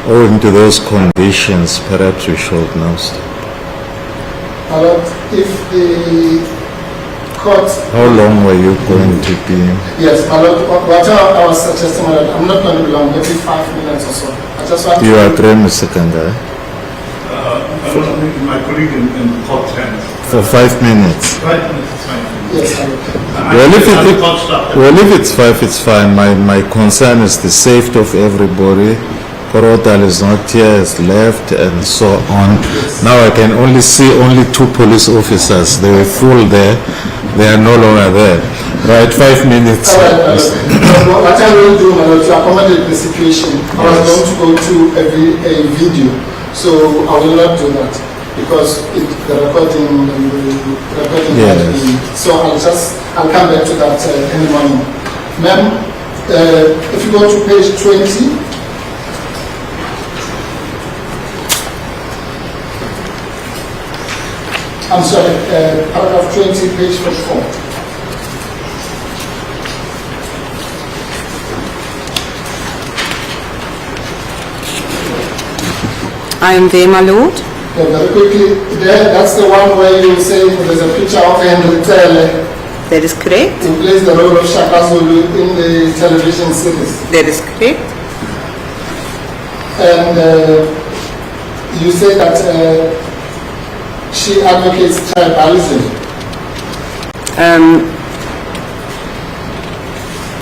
owing to those conditions, perhaps we should now stop. But if the court... How long were you going to be? Yes, my lord, what I was suggesting, my lord, I'm not going to be long, maybe 5 minutes or so. I just want You to... agree, Mr. Kangai? My colleague in the court hands. For 5 minutes. 5 minutes is fine. Yes, my lord. Well, if it's 5, it's fine. My concern is the safety of everybody. Korotal is not here, is left, and so on. Now I can only see only 2 police officers. They were full there. They are no longer there. Right, 5 minutes. All right, what I will do, my lord, to accommodate the situation, I was going to go to a video, so I will not do that because the recording Yes. might be. So I'll come back to that in the morning. Ma'am, if you go to page 20. I'm sorry, paragraph 20, page 44. I am there, my lord. Yeah, very quickly, that's the one where you say there's a picture of Henry Tele That is correct. who plays the role of Shaka Zulu in the television series. That is correct. And you say that she advocates tribalism.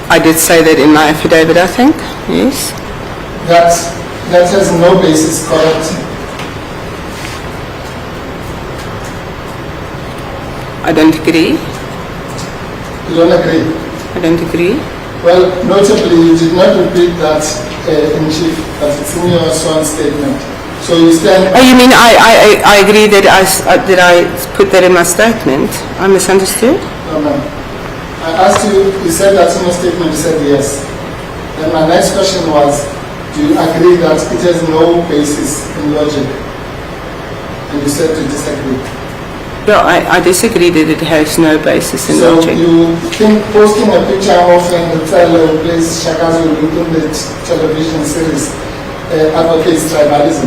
I did say that in my affidavit, I think. Yes. That has no basis, correct? I don't agree. You don't agree? I don't agree. Well, notably, you did not repeat that in chief, but it's in your sworn statement. So you stand. Oh, you mean I agree that I put that in my statement? I misunderstood? No, ma'am. I asked you, you said that in your statement, you said yes. Then my next question was, do you agree that it has no basis in logic? And you said to disagree. No, I disagree that it has no basis in So logic. you think posting a picture of the fellow who plays Shaka Zulu in the television series advocates tribalism?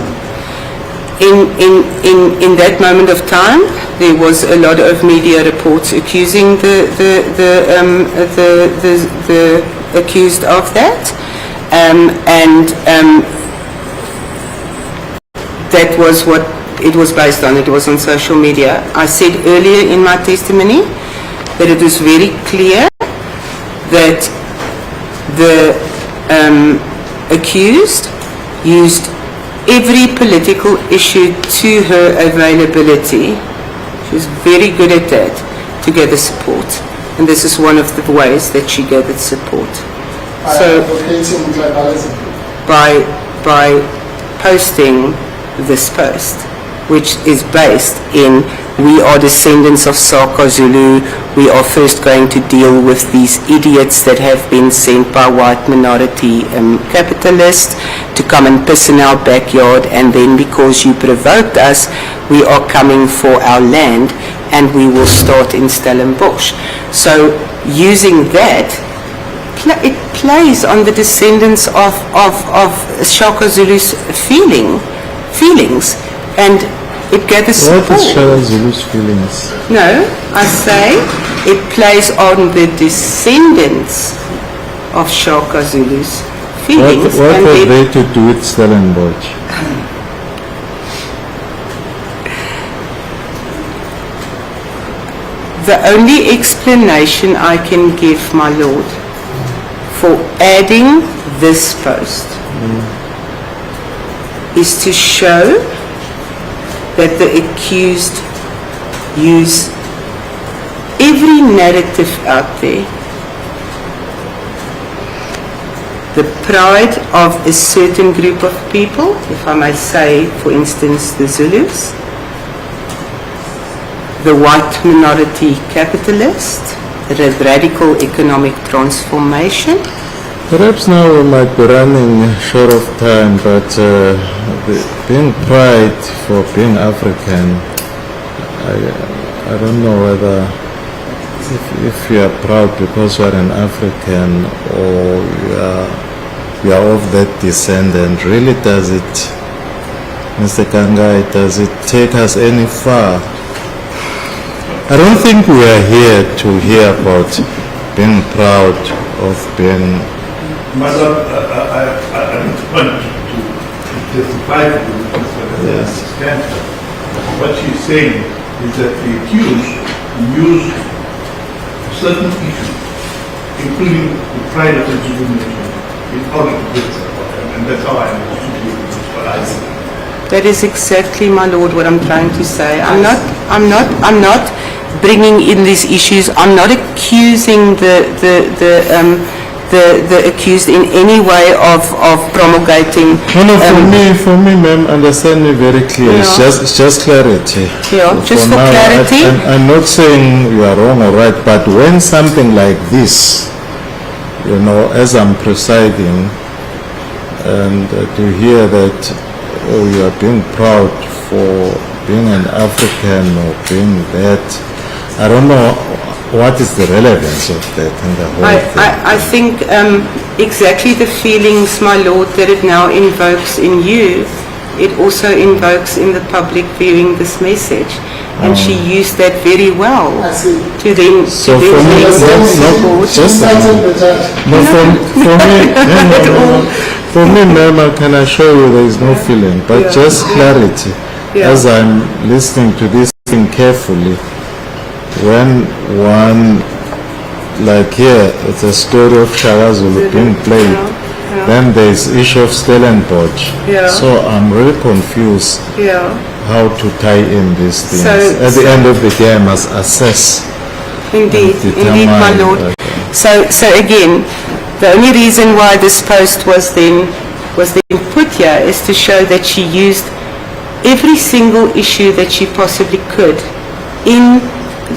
In that moment of time, there was a lot of media reports accusing the accused of that, and that was what it was based on. It was on social media. I said earlier in my testimony that it was very clear that the accused used every political issue to her availability. She was very good at that, to gather support. And this is one of the ways that she gathered support. So, Advocating tribalism. by posting this post, which is based in, we are descendants of Saka Zulu, we are first going to deal with these idiots that have been sent by white minority capitalists to come and piss in our backyard, and then because you provoked us, we are coming for our land and we will start in Stellenbosch. So using that, it plays on the descendants of Shaka Zulu's feelings, and it gathers support. What is Shaka Zulu's feelings? No, I say it plays on the descendants of Shaka Zulu's feelings. What and were they to do with Stellenbosch? The only explanation I can give, my lord, for adding this post is to show that the accused use every narrative out there. The pride of a certain group of people, if I may say, for instance, the Zulus, the white minority capitalist, the radical economic transformation. Perhaps now we might be running short of time, but being pride for being African, I don't know whether if you are proud because you are an African or you are of that descendant, really does it, Mr. Kangai, does it take us any far? I don't think we are here to hear about being proud of being. Madam, I don't want to testify to this, but as I understand her, what she's saying is that the accused used certain issues, including the pride of the Zulu nation, in order to get support, and that's how I understood you. But I see. That is exactly, my lord, what I'm trying to say. I'm not bringing in these issues. I'm not accusing the accused in any way of promulgating. No, for me, ma'am, understand me very clearly. Yeah. It's just clarity. Yeah, just for now, clarity. I'm not saying you are wrong or right, but when something like this, as I'm presiding, and to hear that, oh, you are being proud for being an African or being that. I don't know what is the relevance of that in the whole thing. I think exactly the feelings, my lord, that it now invokes in you, it also invokes in the public viewing this message. And she used that very well I see. to then So to for me, then support. just for me, ma'am, can assure you there is no feeling, but just clarity. Yeah. As I'm listening to this thing carefully, when one, like here, it's a story of Shaka Zulu being played, then there is issue of Stellenbosch. Yeah. So I'm really confused Yeah. how to tie in these things. So- At the end of the day, I must assess. Indeed, and indeed, my determine, lord. So again, the only reason why this post was then put here is to show that she used every single issue that she possibly could in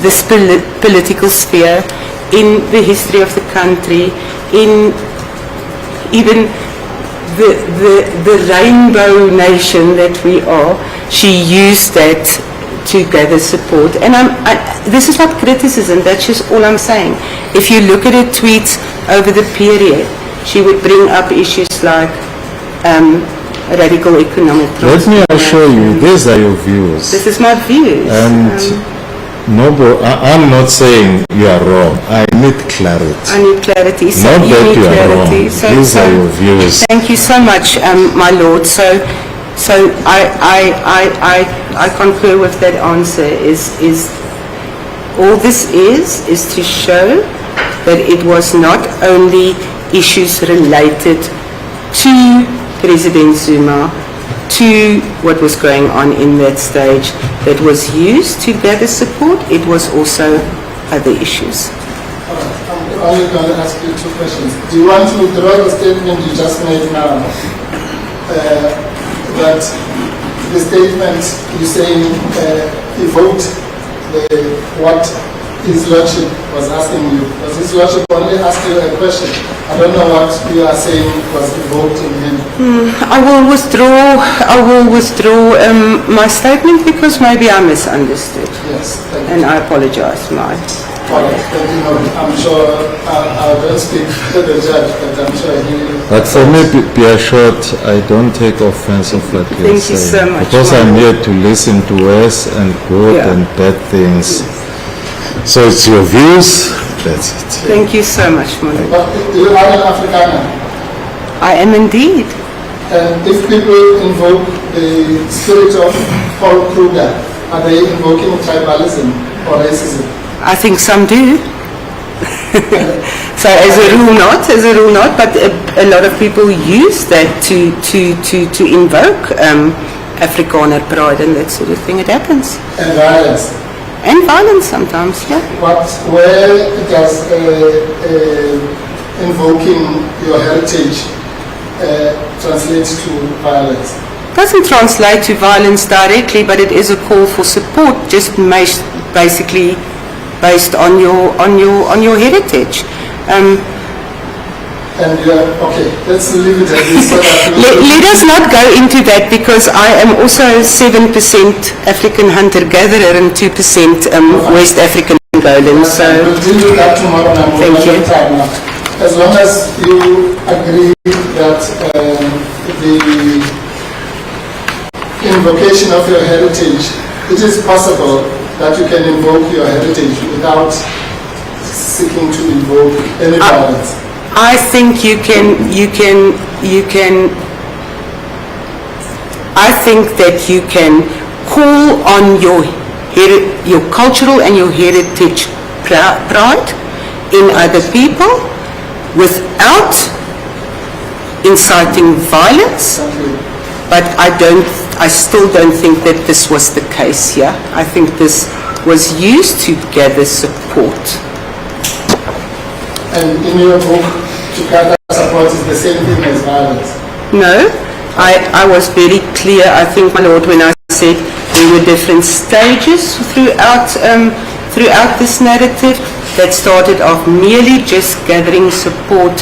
this political sphere, in the history of the country, in even the rainbow nation that we are. She used that to gather support. And this is not criticism, that's just all I'm saying. If you look at her tweets over the period, she would bring up issues like radical economic Let me assure you, transformation. these are your views. This is my views. And I'm not saying you are wrong. I need clarity. I need clarity. So Not you that need you are wrong. clarity. These are your views. Thank you so much, my lord. So I concur with that answer. Is all this is to show that it was not only issues related to President Zuma, to what was going on in that stage that was used to gather support. It was also other issues. I'm only going to ask you two questions. Do you want to withdraw the statement you just made now? That the statement you saying evoked what His Lordship was asking you. Was His Lordship only asked you a question? I don't know what you are saying was evoked in him. I will withdraw my statement because maybe I misunderstood. Yes, thank you. And I apologize, my. But, I'm sure I don't speak for the judge, but I'm sure he... But for me, be assured, I don't take offense of what you're Thank you saying. so much, Because I'm Mama. here to listen to worse and good Yeah. and bad things. So it's your views, that's it. Thank you so much, my lord. But you are an Afrikaner, I am indeed. and if people invoke the spirit of Paul Kruger, are they invoking tribalism or racism? I think some do. So as a rule not, but a lot of people use that to invoke Afrikaner pride and that sort of thing. It happens. And violence. And violence sometimes, yeah. Where does invoking your heritage translate to violence? Doesn't translate to violence directly, but it is a call for support, just basically based on your heritage. And okay, let's leave it at this. So that Let us not go into that because I am also 7% African hunter-gatherer and 2% West African Angolan. So we'll deal with that tomorrow. And Thank we'll you. have time now. As long as you agree that the invocation of your heritage, it is possible that you can invoke your heritage without seeking to invoke any violence. I think you can. I think that you can call on your cultural and your heritage pride in other people without inciting violence. But I still don't think that this was the case here. I think this was used to gather support. And in your book, to gather support is the same thing as violence. No, I was very clear, I think, my lord, when I said there were different stages throughout this narrative that started off merely just gathering support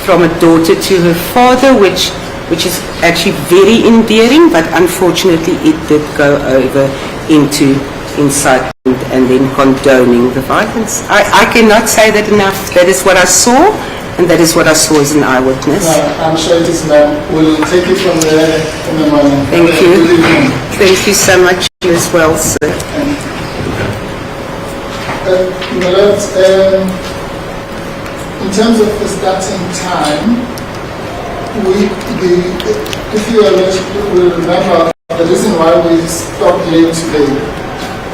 from a daughter to her father, which which is actually very endearing, but unfortunately it did go over into incitement and then condoning the violence. I cannot say that enough. That is what I saw, and that is what I saw as an eyewitness. I'm sure it is, ma'am. We'll take it from there in the morning. Thank Good you. evening. Thank you so much as well, sir. My Lord, in terms of the starting time, if you will remember, the reason why we stopped late today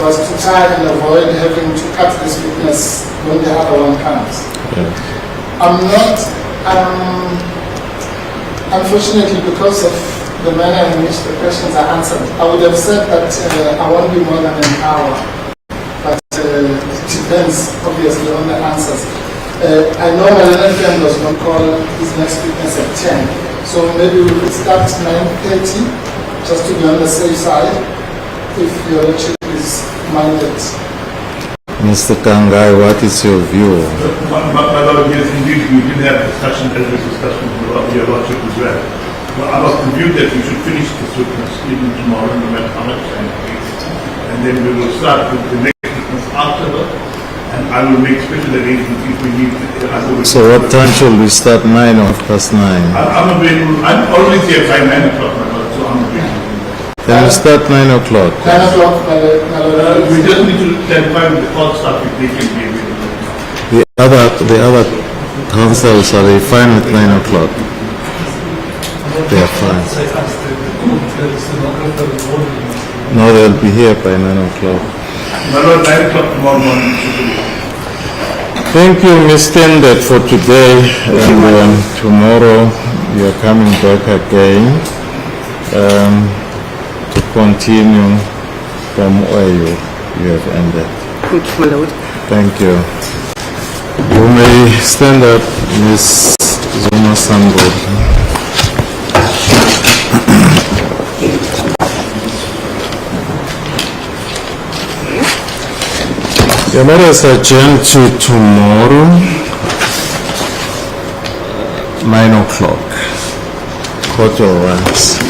was to try and avoid having to cut this witness when the other one comes. I'm not, unfortunately, because of the manner in which the questions are answered, I would have said that I won't be more than an hour, but it depends, obviously, on the answers. I know my learned friend was going to call his next witness at 10, so maybe we could start 9:30, just to be on the safe side, if your lecture is minded. Mr. Kangai, what is your view? My Lord, yes, indeed, we did have discussion, as this discussion with your Lordship as well. But I was convinced that we should finish this witness even tomorrow, no matter how much time it takes. And then we will start with the next witness after that. And I will make special arrangements if we need to. So what time should we start? 9 or past 9? I'm available. I'm always here by 9 o'clock, my Lord, so I'm available. Then we start 9 o'clock. 9 o'clock, my Lord. We just need to clarify with the court staff if they can be available. The other councils, are they fine at 9 o'clock? They are fine. No, they'll be here by 9 o'clock. My Lord, 9 o'clock tomorrow morning. Thank you, Ms. Tended, for today. And tomorrow you are coming back again to continue from where you have ended. Thank you, my lord. Thank you. You may stand up, Ms. Zuma-Sambudla. Your matter is adjourned to tomorrow, 9 o'clock. Court will rise.